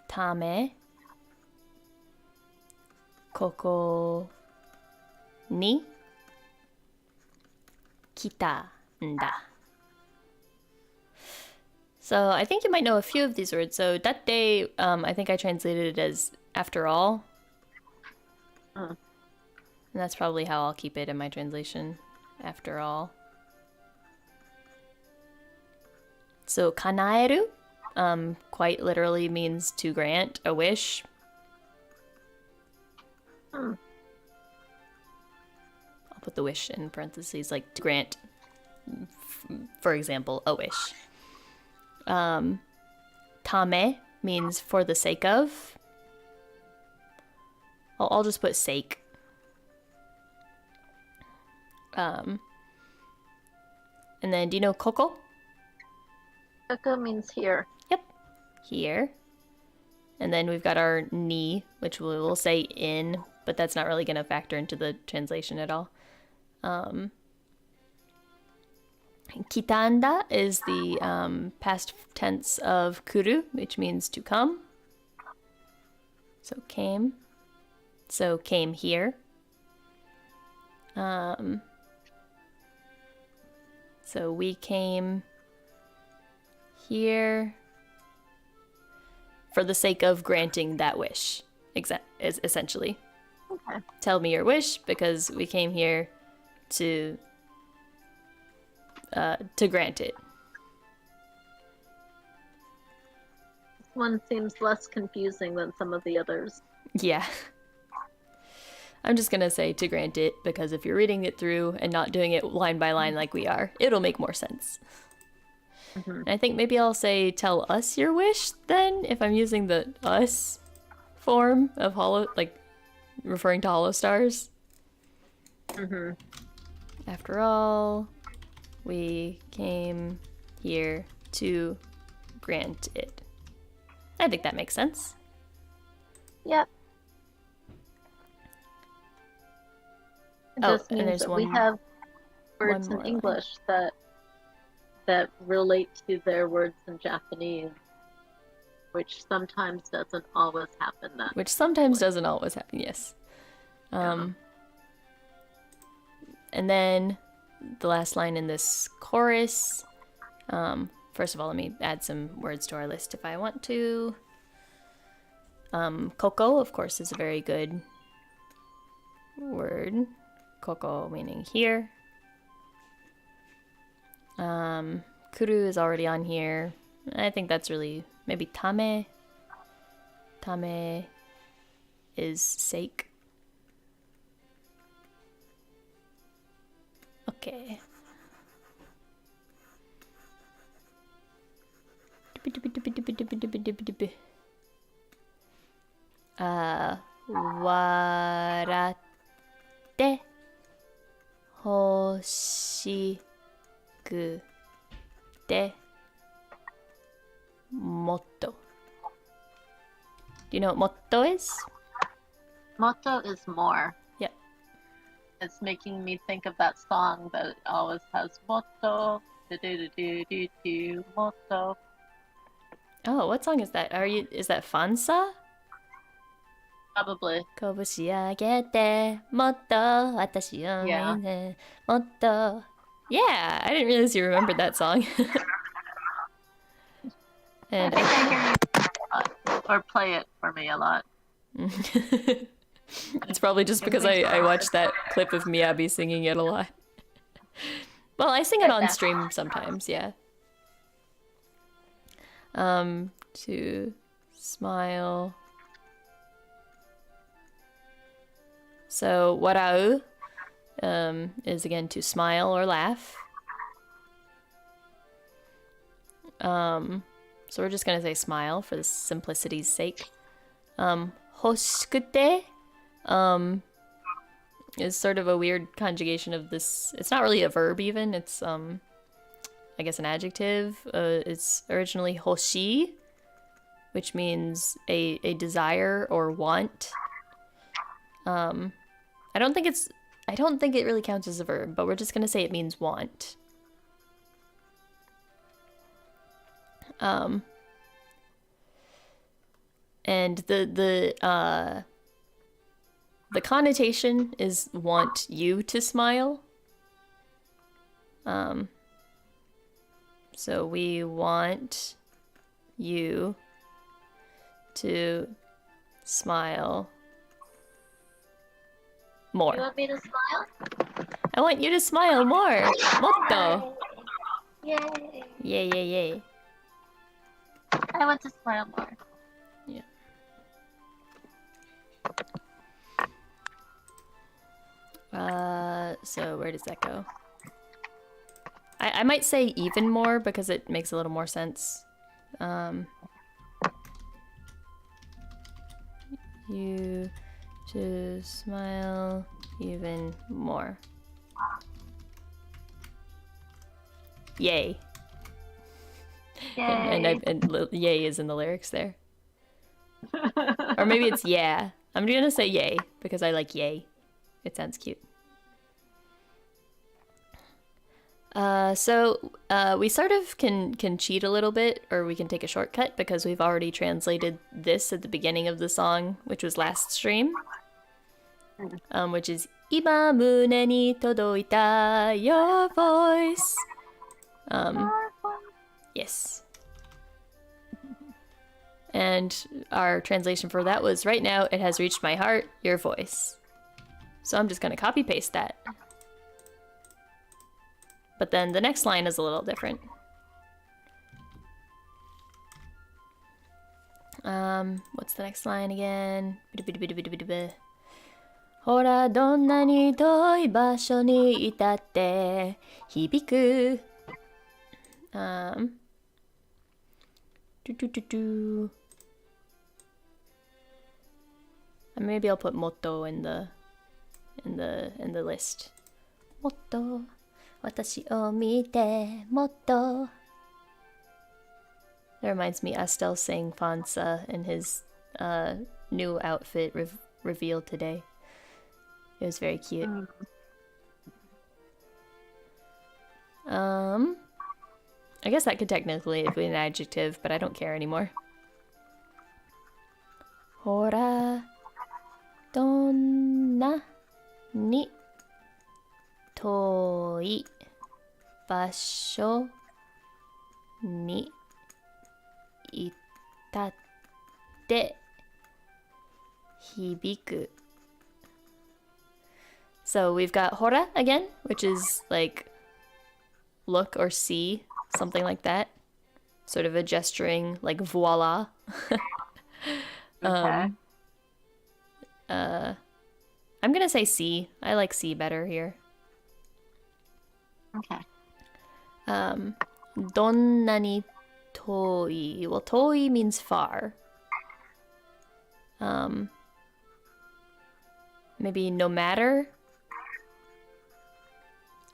tame koko ni kita nda. So I think you might know a few of these words. So datte, I think I translated it as after all. And that's probably how I'll keep it in my translation, after all. So kanaeru, quite literally means to grant a wish. I'll put the wish in parentheses, like to grant, for example, a wish. Tame means for the sake of. I'll just put sake. And then, do you know koko? Koko means here. Yep, here. And then we've got our ni, which we will say in, but that's not really going to factor into the translation at all. Kitanda is the past tense of kuru, which means to come. So came. So came here. So we came here for the sake of granting that wish, essentially. Okay. Tell me your wish, because we came here to grant it. This one seems less confusing than some of the others. Yeah. I'm just gonna say to grant it, because if you're reading it through and not doing it line by line like we are, it'll make more sense. And I think maybe I'll say tell us your wish then, if I'm using the us form of referring to Holostars. After all, we came here to grant it. I think that makes sense. Yep. It just means that we have words in English that relate to their words in Japanese, which sometimes doesn't always happen. Yes. And then the last line in this chorus. First of all, let me add some words to our list if I want to. Koko, of course, is a very good word. Koko meaning here. Kuru is already on here. I think that's really maybe tame. Tame is sake. Okay. Waratte hoshikute motto. Do you know what motto is? Motto is more. Yep. It's making me think of that song that always has motto, do motto. Oh, what song is that? Is that Fansa? Probably. 拳上げてもっと私を見てもっと Yeah, I didn't realize you remembered that song. And I hear you or play it for me a lot. It's probably just because I watched that clip of Miyabi singing it a lot. Well, I sing it on stream sometimes, yeah. To smile. So warau is again to smile or laugh. So we're just gonna say smile for the simplicity's sake. Hoshikute is sort of a weird conjugation of this. It's not really a verb even. It's I guess an adjective. It's originally hoshi, which means a desire or want. I don't think it really counts as a verb, but we're just gonna say it means want. And the connotation is want you to smile. So we want you to smile more. You want me to smile? I want you to smile more. Motto. Yay! Yay, yay, yay. I want to smile more. Yeah. So where does that go? I might say even more because it makes a little more sense. You to smile even more. Yay. Yay. And yay is in the lyrics there. Or maybe it's yeah. I'm gonna say yay because I like yay. It sounds cute. So we sort of can cheat a little bit, or we can take a shortcut because we've already translated this at the beginning of the song, which was last stream, which is 今胸に届いた your voice. Yes. And our translation for that was right now it has reached my heart, your voice. So I'm just gonna copy paste that. But then the next line is a little different. What's the next line again? ほらどんなに遠い場所にいたって響く。Maybe I'll put motto in the list. Motto. 私を見てもっと That reminds me, Astel sang Fansa in his new outfit revealed today. It was very cute. I guess that could technically be an adjective, but I don't care anymore. ほらどんなに遠い場所にいたって響く So we've got hora again, which is like look or see, something like that. Sort of a gesturing, like voila. Okay. I'm gonna say see. I like see better here. Okay. どんなに遠い Well, 遠い means far. Maybe no matter?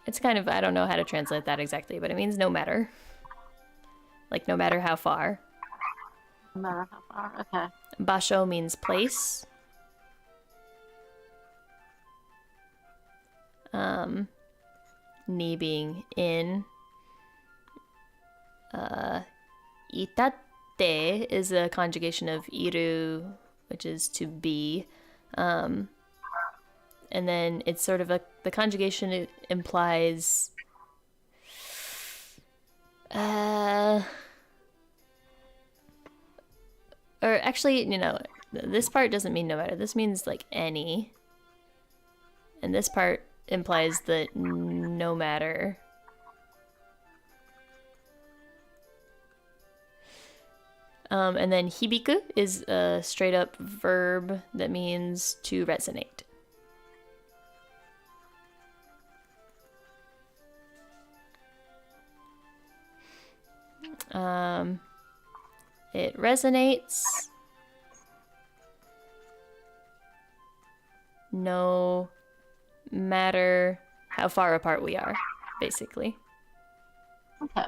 It's kind of, I don't know how to translate that exactly, but it means no matter. Like no matter how far. No matter how far. Okay. Basho means place. Ni being in. Itatte is a conjugation of iru, which is to be. And then it's sort of the conjugation it implies. Or actually, this part doesn't mean no matter. This means like any. And this part implies that no matter. And then hibiku is a straight up verb that means to resonate. It resonates no matter how far apart we are, basically. Okay.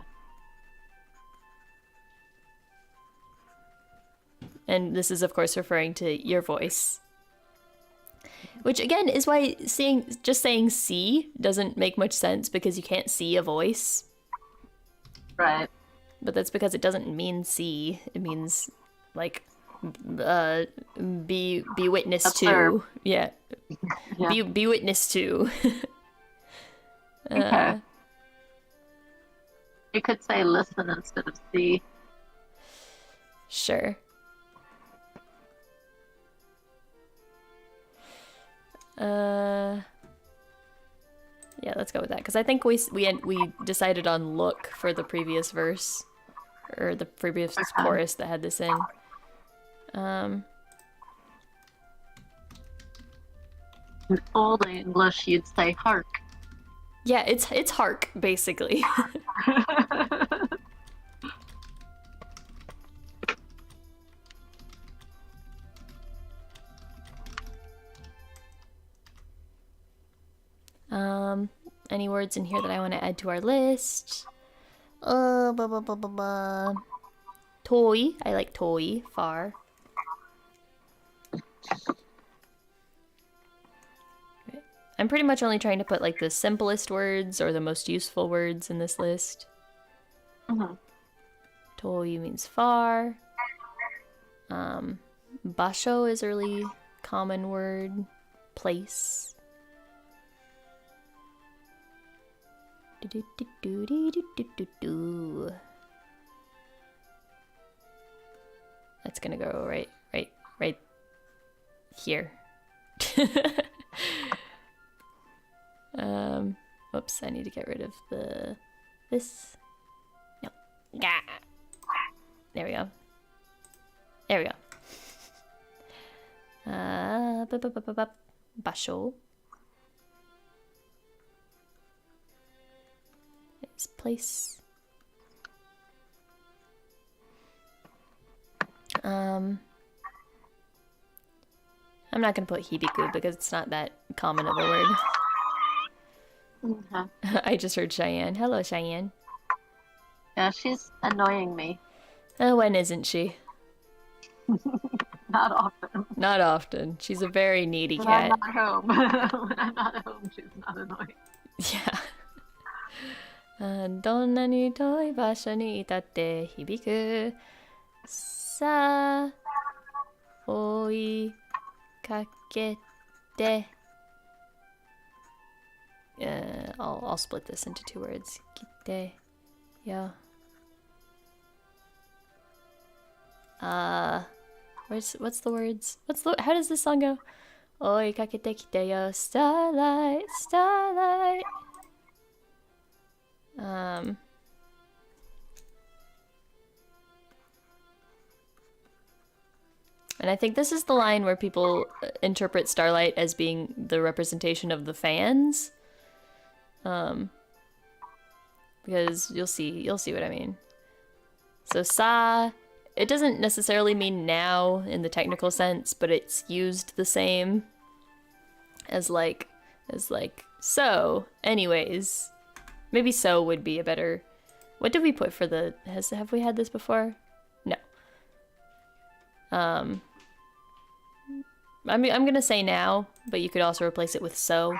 And this is, of course, referring to your voice. Which, again, is why just saying see doesn't make much sense, because you can't see a voice. Right. But that's because it doesn't mean see. It means, like, be witness Observe. to. Yeah. Yeah. Be witness to. Okay. You could say listen instead of see. Sure. Yeah, let's go with that, because I think we decided on look for the previous verse, or the previous chorus that had this in. In old English, you'd say hark. Yeah, it's hark, basically. Any words in here that I want to add to our list? Toy. I like toy. Far. I'm pretty much only trying to put like the simplest words or the most useful words in this list. Toy means far. Basho is a really common word. Place. That's gonna go right here. Oops, I need to get rid of this. No. Gah. There we go. There we go. Basho. It's place. I'm not gonna put hibiku because it's not that common of a word. I just heard Cheyenne. Hello, Cheyenne. Yeah, she's annoying me. When isn't she? Not often. Not often. She's a very needy When cat. I'm not home. When I'm not home, she's not annoying. Yeah. どんなに遠い場所にいたって響くさあ追いかけて I'll split this into two words. 来てよ what's the words? How does this song go? 追いかけてきてよ Starlight, Starlight. And I think this is the line where people interpret Starlight as being the representation of the fans. Because you'll see what I mean. So sa, it doesn't necessarily mean now in the technical sense, but it's used the same as like so. Anyways, maybe so would be a better. What did we put for the? Have we had this before? No. I'm gonna say now, but you could also replace it with so.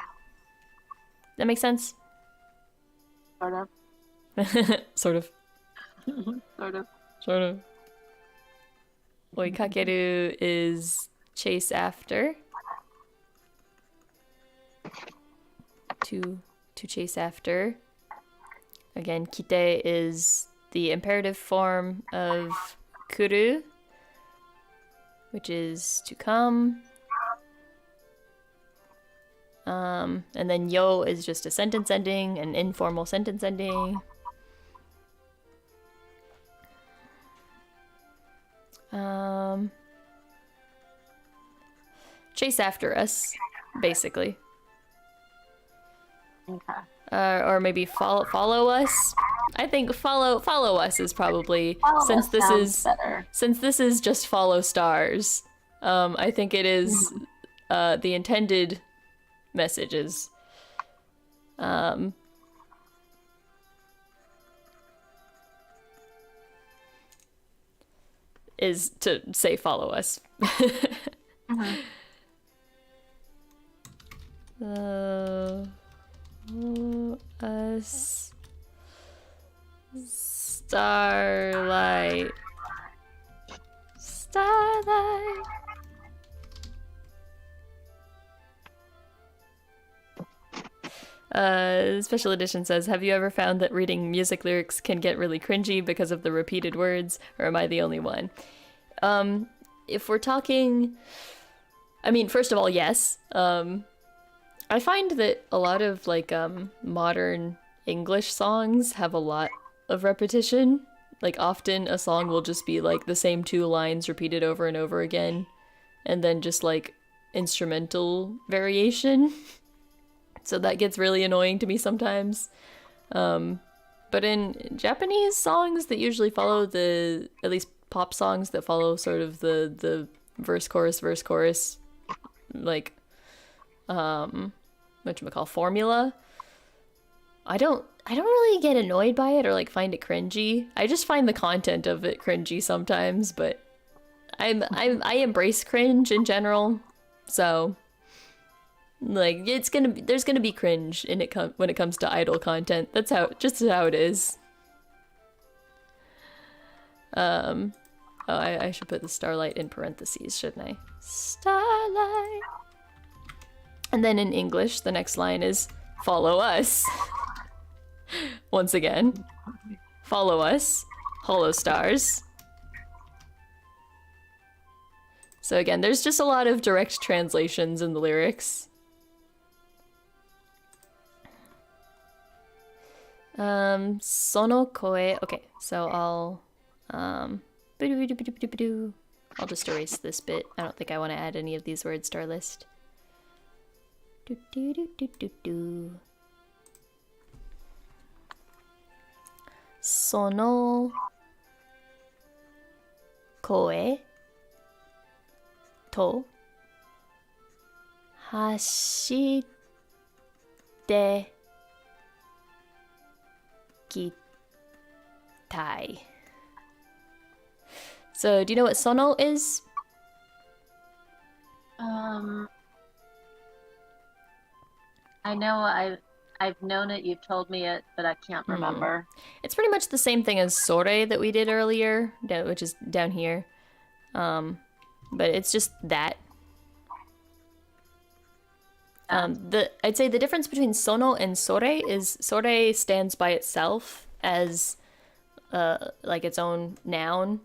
That makes sense? Sort of. Sort of. Sort of. Sort of. Oikakeru is chase after. To chase after. Again, kite is the imperative form of kuru, which is to come. And then yo is just a sentence ending, an informal sentence ending. Chase after us, basically. Okay. Or maybe follow us. I think follow us is probably Since this is just follow stars. I think it is the intended messages. Is to say follow us. Us. Starlight. Special edition says, have you ever found that reading music lyrics can get really cringy because of the repeated words, or am I the only one? If we're talking, I mean, first of all, yes. I find that a lot of like modern English songs have a lot of repetition. Like often a song will just be like the same 2 lines repeated over and over again, and then just like instrumental variation. So that gets really annoying to me sometimes. But in Japanese songs that usually follow at least pop songs that follow sort of the verse, chorus, like, whatchamacall, formula, I don't really get annoyed by it or like find it cringy. I just find the content of it cringy sometimes, but I embrace cringe in general. So like there's gonna be cringe in it when it comes to idol content. That's just how it is. Oh, I should put the starlight in parentheses, shouldn't I? Starlight. And then in English, the next line is follow us. Once again, follow us, Holostars. So again, there's just a lot of direct translations in the lyrics. Sono koe. Okay, so I'll just erase this bit. I don't think I want to add any of these words to our list. Sono koe to hashite kitai. So, do you know what sono is? I know I've known it, you've told me it, but I can't remember. It's pretty much the same thing as sore that we did earlier, which is down here. But it's just that. I'd say the difference between sono and sore is sore stands by itself as like its own noun,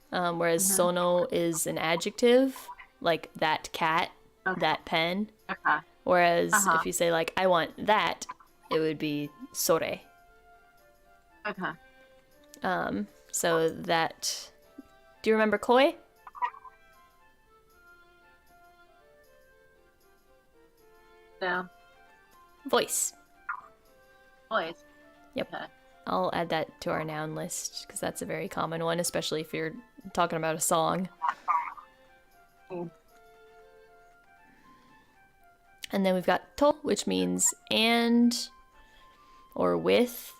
whereas sono is an adjective, like that cat, that pen. Okay. Whereas if you say like I want that, it would be sore. Okay. So that. Do you remember koi? No. Voice. Voice. Yep. Okay. I'll add that to our noun list because that's a very common one, especially if you're talking about a song. And then we've got to, which means and or with.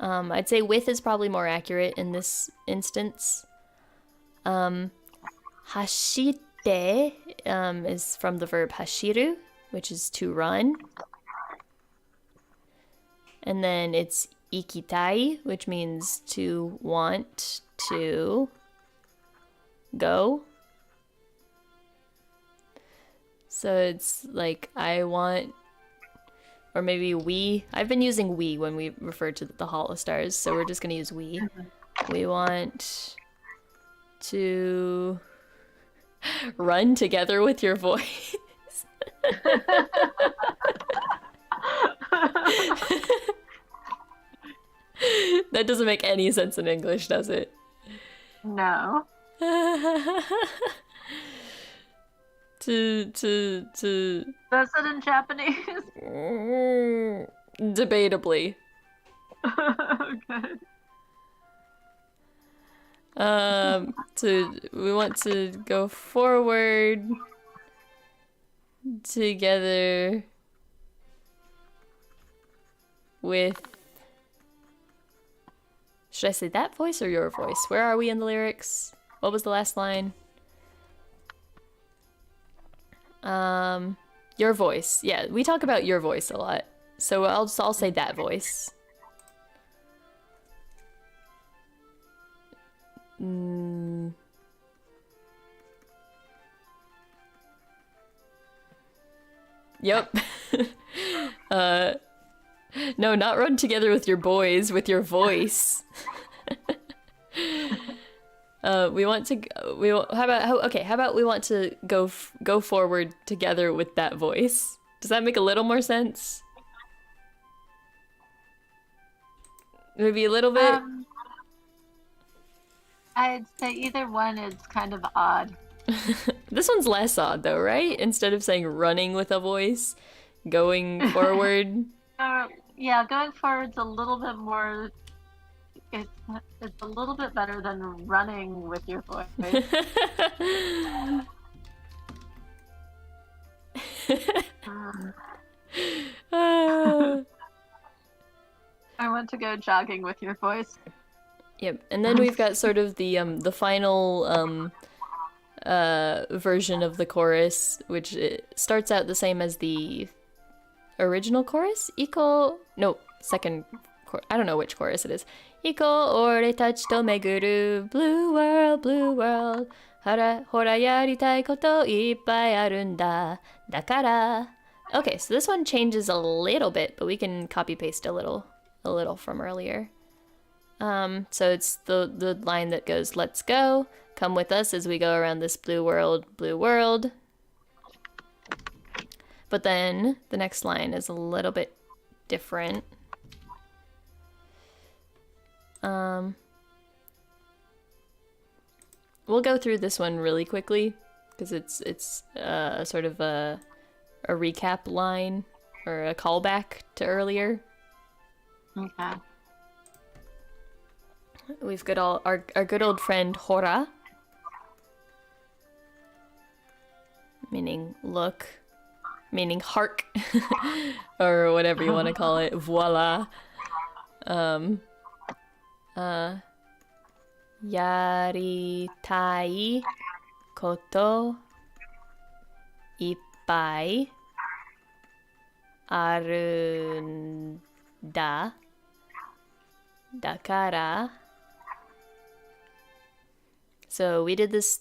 I'd say with is probably more accurate in this instance. Hashite is from the verb hashiru, which is to run. And then it's ikitai, which means to want to go. So it's like I want, or maybe we. I've been using we when we refer to the Holostars, so we're just gonna use we. We want to run together with your voice. That doesn't make any sense in English, does it? No. to Does it in Japanese? Debatably. Okay. We want to go forward together with, should I say that voice or your voice? Where are we in the lyrics? What was the last line? Your voice. Yeah, we talk about your voice a lot. So I'll say that voice. Yep. No, not run together with your boys, with your voice. We want to. How about we want to go forward together with that voice? Does that make a little more sense? Maybe a little bit. I'd say either one is kind of odd. This one's less odd though, right? Instead of saying running with a voice, going forward. Yeah, going forward's a little bit more. It's a little bit better than running with your voice. I want to go jogging with your voice. Yep, and then we've got sort of the final version of the chorus, which starts out the same as the original chorus. Second. I don't know which chorus it is. Iko ore tachi to meguru blue world hora yaritai koto ippai aru nda dakara. Okay, so this one changes a little bit, but we can copy paste a little from earlier. So it's the line that goes, "Let's go, come with us as we go around this blue world." But then the next line is a little bit different. We'll go through this one really quickly because it's sort of a recap line or a callback to earlier. Okay. We've got our good old friend Hora, meaning look, meaning hark, or whatever you want to call it. Voila. Yaritai koto ippai aru nda dakara. So we did this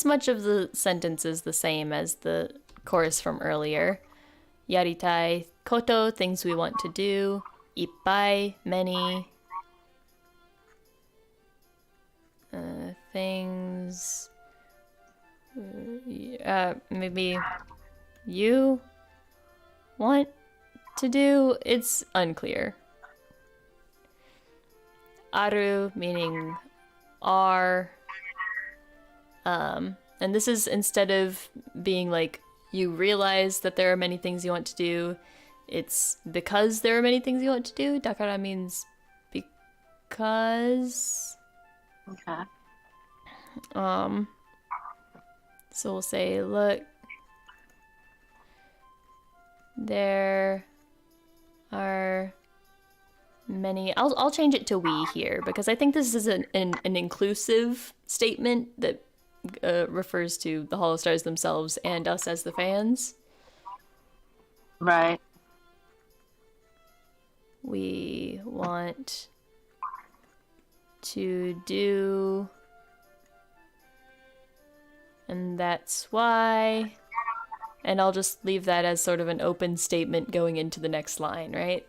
much of the sentence is the same as the chorus from earlier. Yaritai koto, things we want to do. Ippai, many. Things maybe you want to do. It's unclear. Aru meaning are. And this is instead of being like you realize that there are many things you want to do, it's because there are many things you want to do. Dakara means because. Okay. So we'll say, look, there are many. I'll change it to we here because I think this is an inclusive statement that refers to the Holostars themselves and us as the fans. Right. We want to do, and that's why. And I'll just leave that as sort of an open statement going into the next line, right?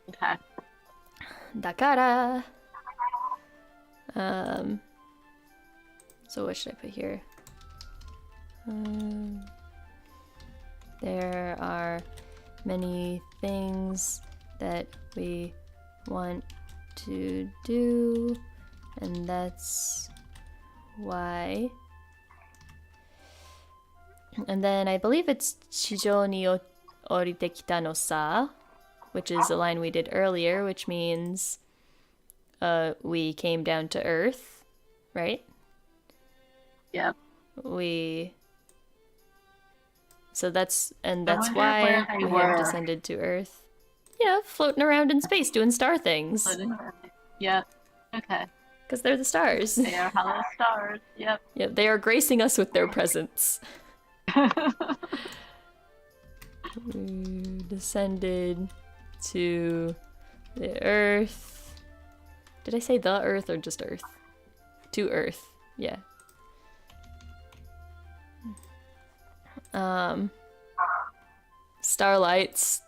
Okay. だから. So what should I put here? There are many things that we want to do, and that's why. And then I believe it's 地上に降りてきたのさ, which is a line we did earlier, which means we came down to Earth, right? Yep. So that's why we have descended to Earth. You know, floating around in space doing star things. Yep. Okay. Because they're the stars. They are Holostars. Yep. Yep, they are gracing us with their presence. We descended to the Earth. Did I say the Earth or just Earth? To Earth, yeah. Starlights.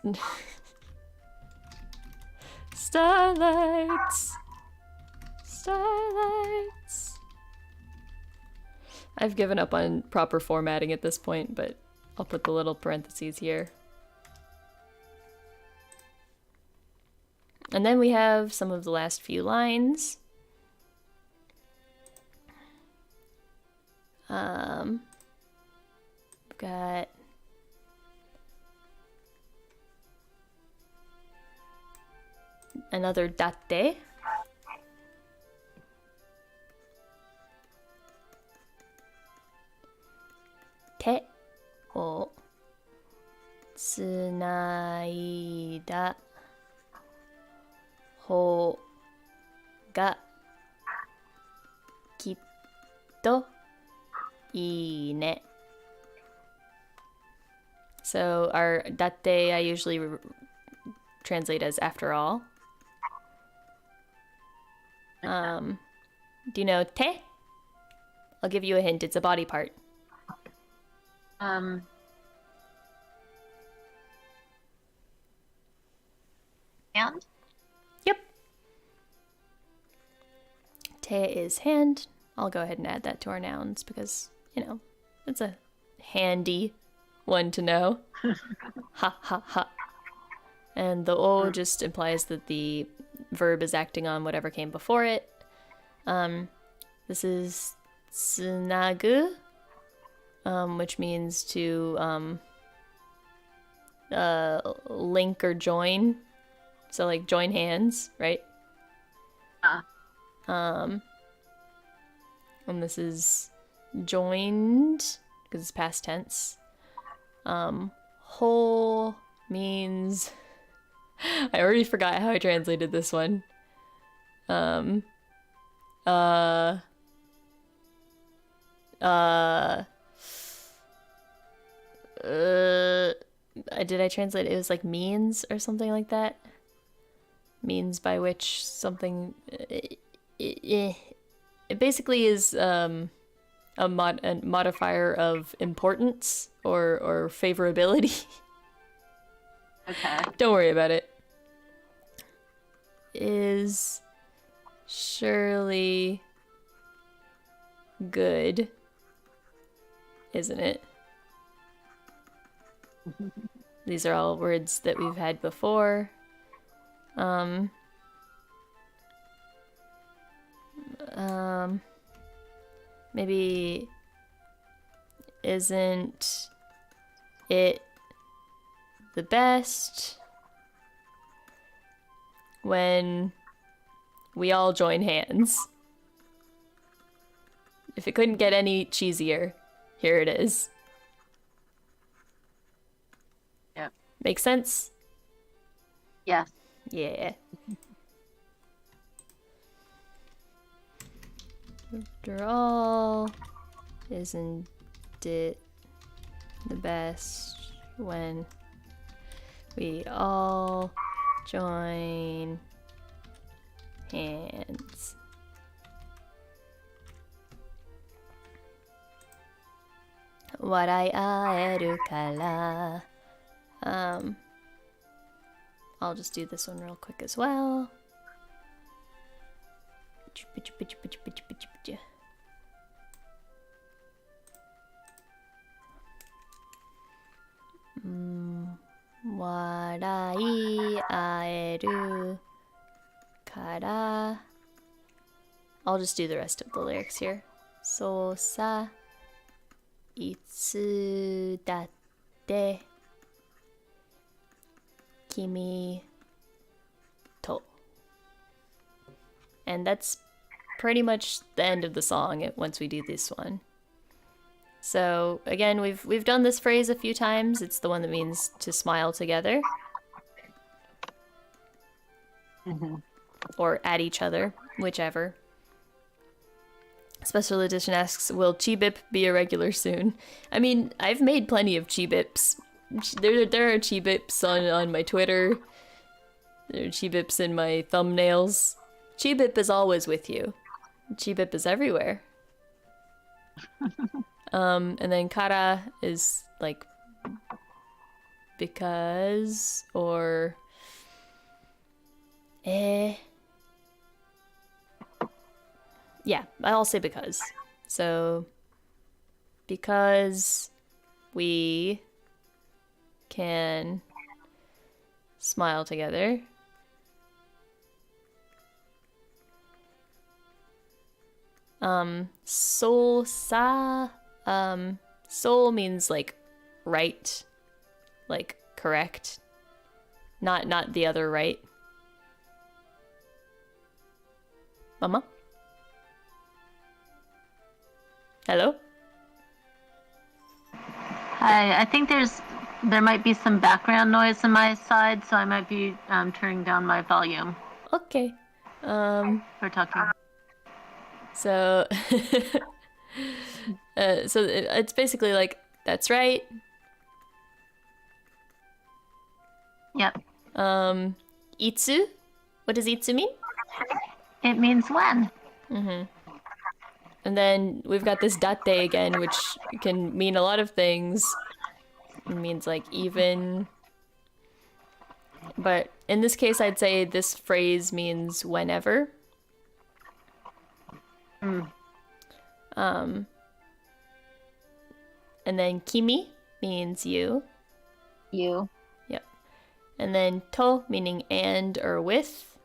Starlights. Starlights. I've given up on proper formatting at this point, but I'll put the little parentheses here. And then we have some of the last few lines. We've got another datte. Te o tsunaida ho ga kitto ii ne. So our datte I usually translate as after all. Do you know te? I'll give you a hint. It's a body part. And? Yep. Te is hand. I'll go ahead and add that to our nouns because, you know, it's a handy one to know. Ha ha ha. And the o just implies that the verb is acting on whatever came before it. This is tsunagu, which means to link or join. So like join hands, right? And this is joined because it's past tense. Whole means I already forgot how I translated this one. Did I translate it? It was like means or something like that. Means by which something it basically is a modifier of importance or favorability. Okay. Don't worry about it. Is surely good, isn't it? These are all words that we've had before. Maybe isn't it the best when we all join hands? If it couldn't get any cheesier, here it is. Yep. Make sense? Yes. Yeah. After all, isn't it the best when we all join hands? Waraiaeru kara. I'll just do this one real quick as well. Waraiaeru kara. I'll just do the rest of the lyrics here. So sa itsu datte kimi to. And that's pretty much the end of the song once we do this one. So again, we've done this phrase a few times. It's the one that means to smile together. Or at each other, whichever. Special Edition asks, will Chibip be a regular soon? I mean, I've made plenty of Chibips. There are Chibips on my Twitter. There are Chibips in my thumbnails. Chibip is always with you. Chibip is everywhere. And then kara is like because or yeah, I'll say because. So because we can smile together. Soul sa. Soul means like right, like correct, not the other right. Mama? Hello? Hi, I think there might be some background noise on my side, so I might be turning down my volume. Okay. For talking. So, so it's basically like, that's right. Yep. Itsu? What does itsu mean? It means when. And then we've got this date again, which can mean a lot of things. It means like even. But in this case, I'd say this phrase means whenever. And then kimi means you. You. Yep. And then to meaning and or with.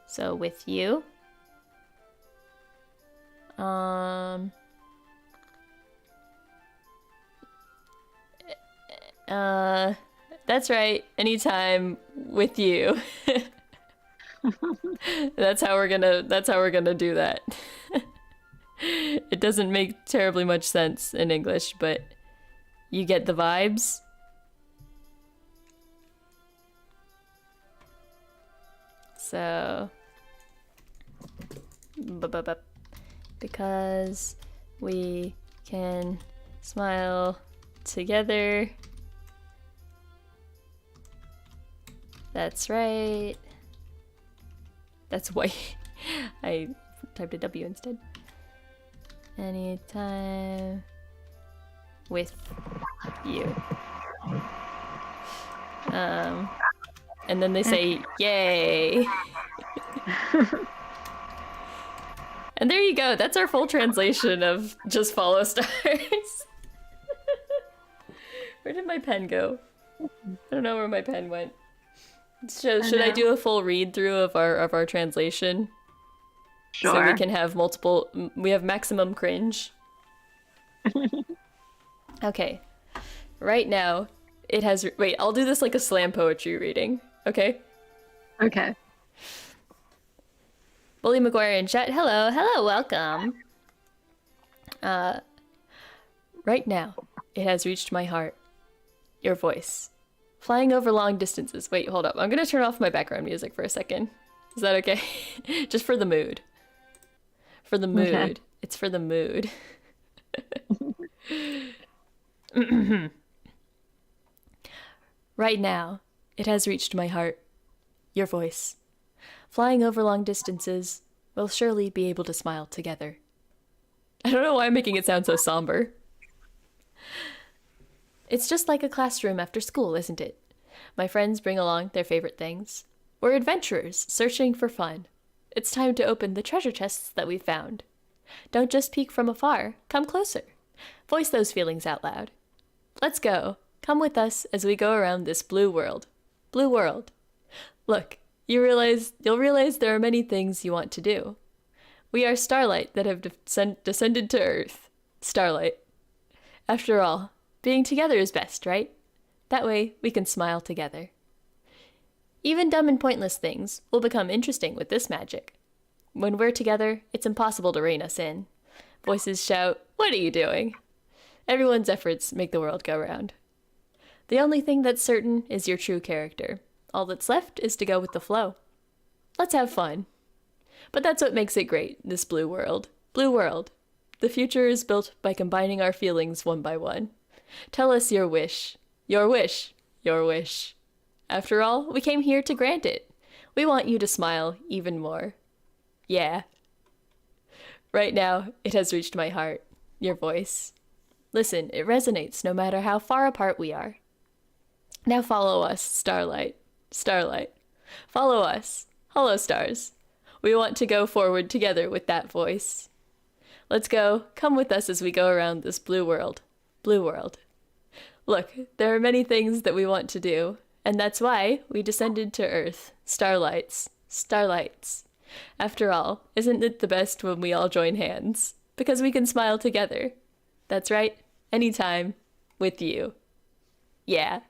So with you. That's right. Anytime with you. That's how we're gonna do that. It doesn't make terribly much sense in English, but you get the vibes. So because we can smile together. That's right. That's why I typed a W instead. Anytime with you. And then they say, yay. And there you go. That's our full translation of just follow stars. Where did my pen go? I don't know where my pen went. Should I do a full read through of our translation? Sure. So we can have multiple. We have maximum cringe. Okay. Right now, it has. Wait, I'll do this like a slam poetry reading. Okay. Okay. Bully McGuire in chat. Hello, welcome. Right now, it has reached my heart. Your voice, Flying over long distances. Wait, hold up. I'm gonna turn off my background music for a second. Is that okay? Just for the mood. For the mood. Okay. It's for the mood. Right now, it has reached my heart. Your voice. Flying over long distances, we'll surely be able to smile together. I don't know why I'm making it sound so somber. It's just like a classroom after school, isn't it? My friends bring along their favorite things. We're adventurers, searching for fun. It's time to open the treasure chests that we've found. Don't just peek from afar, come closer. Voice those feelings out loud. Let's go. Come with us as we go around this blue world. Blue world. Look, you'll realize there are many things you want to do. We are starlight that have descended to Earth. Starlight. After all, being together is best, right? That way, we can smile together. Even dumb and pointless things will become interesting with this magic. When we're together, it's impossible to rein us in. Voices shout, "What are you doing?" Everyone's efforts make the world go round. The only thing that's certain is your true character. All that's left is to go with the flow. Let's have fun. But that's what makes it great, this blue world. Blue world. The future is built by combining our feelings one by one. Tell us your wish. Your wish. Your wish. After all, we came here to grant it. We want you to smile even more. Yeah. Right now, it has reached my heart. Your voice. Listen, it resonates no matter how far apart we are. Now follow us, Starlight. Starlight. Follow us, Holostars. We want to go forward together with that voice. Let's go. Come with us as we go around this blue world. Blue world. Look, there are many things that we want to do, and that's why we descended to Earth. Starlights. Starlights. After all, isn't it the best when we all join hands? Because we can smile together. That's right. Anytime. With you. Yeah.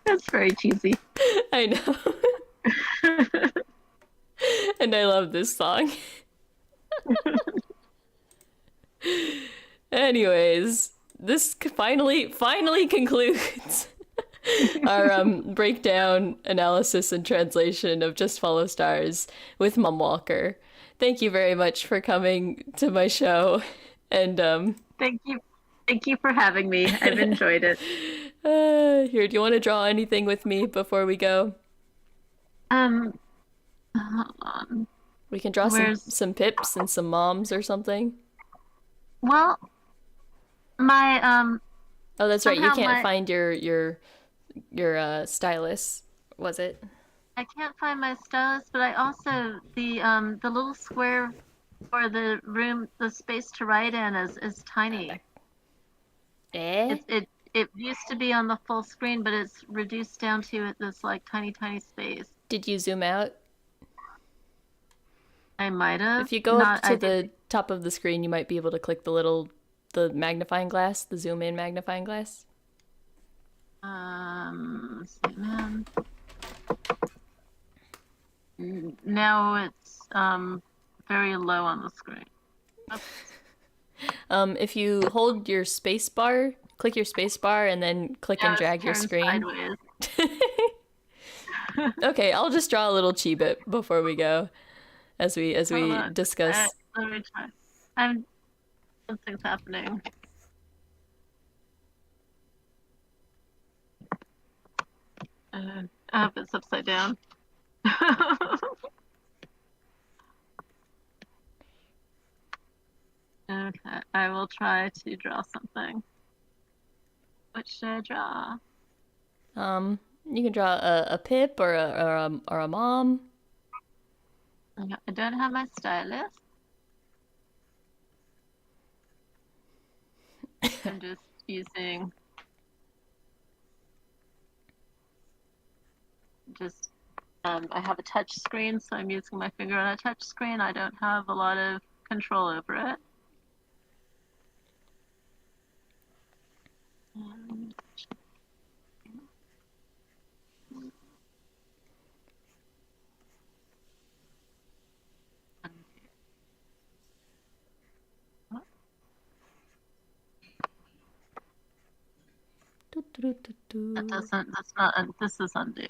That's very cheesy. I know. And I love this song. Anyways, this finally concludes our breakdown, analysis, and translation of Just Follow Stars with Mum Walker. Thank you very much for coming to my show, and Thank you for having me. I've enjoyed it. Here, do you want to draw anything with me before we go? Hold on. We can draw some pips and some moms or something. Well, my Oh, that's right. You somehow can't my find your stylus, was it? I can't find my stylus, but I also the little square for the room, the space to write in is tiny. Eh? It used to be on the full screen, but it's reduced down to this like tiny space. Did you zoom out? I might have. If you go up to the top of the screen, you might be able to click the magnifying glass, the zoom in magnifying glass. Zoom in. Now it's very low on the screen. Oops. If you hold your space bar, click your space bar, and then click and drag your screen. Sideways. Okay, I'll just draw a little chi-bit before we go, as we discuss. Let me try. Something's happening. I hope it's upside down. Okay, I will try to draw something. What should I draw? You can draw a pip or a mom. I don't have my stylus. I'm just using I have a touch screen, so I'm using my finger on a touch screen. I don't have a lot of control over it. That doesn't. That's not. This is undo.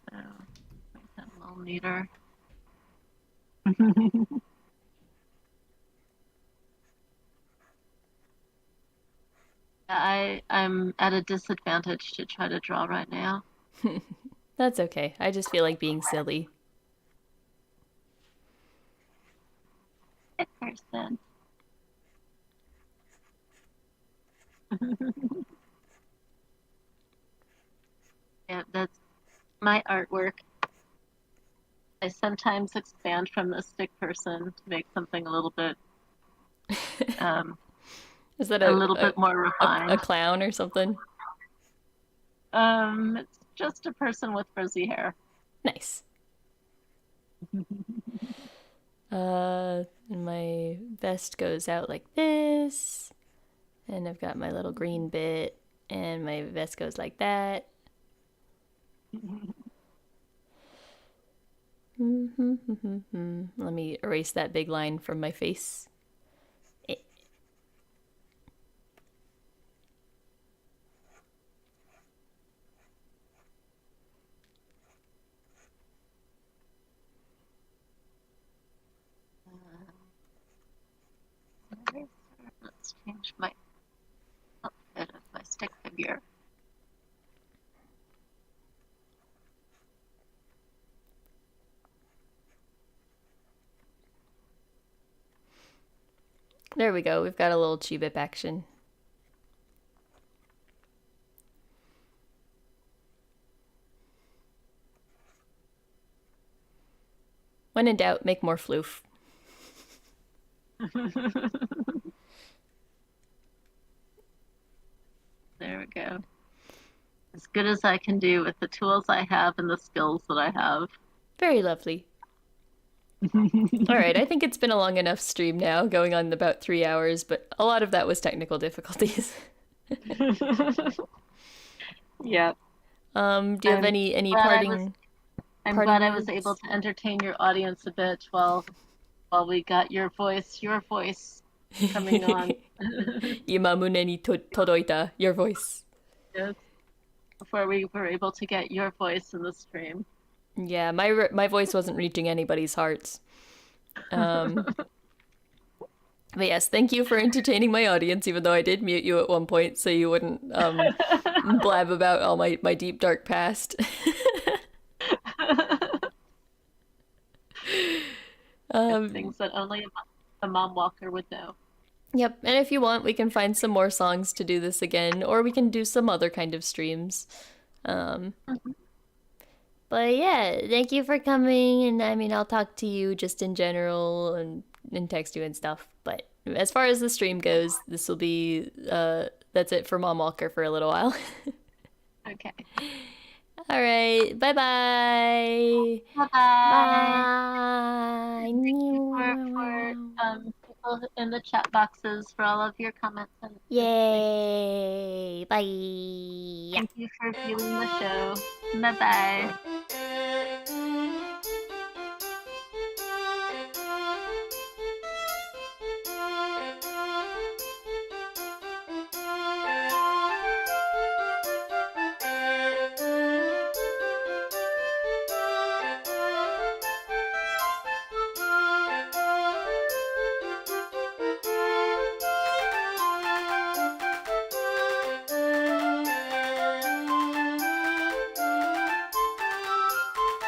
So make that a little neater. I'm at a disadvantage to try to draw right now. That's okay. I just feel like being silly. Good person. Yeah, that's my artwork. I sometimes expand from the stick person to make something a little bit Is that a little bit more refined. A clown or something? It's just a person with frizzy hair. Nice. My vest goes out like this, and I've got my little green bit, and my vest goes like that. Let me erase that big line from my face. Let's change my outfit of my stick figure. There we go. We've got a little Chibip action. When in doubt, make more floof. There we go. As good as I can do with the tools I have and the skills that I have. Very lovely. All right, I think it's been a long enough stream now, going on about 3 hours, but a lot of that was technical difficulties. Yep. Do you have any parting? I'm glad I was able to entertain your audience a bit while we got your voice coming on. Imamune ni toroita, your voice. Yes. Before we were able to get your voice in the stream. Yeah, my voice wasn't reaching anybody's hearts. But yes, thank you for entertaining my audience, even though I did mute you at one point so you wouldn't blab about all my deep dark past. Things that only a mom walker would know. Yep, and if you want, we can find some more songs to do this again, or we can do some other kind of streams. But yeah, thank you for coming, and I mean, I'll talk to you just in general and text you and stuff. But as far as the stream goes, this will be, that's it for Mom Walker for a little while. Okay. All right, bye-bye. Bye-bye. Thank you for people in the chat boxes for all of your comments. Yay! Bye! Thank you for viewing the show. Bye-bye.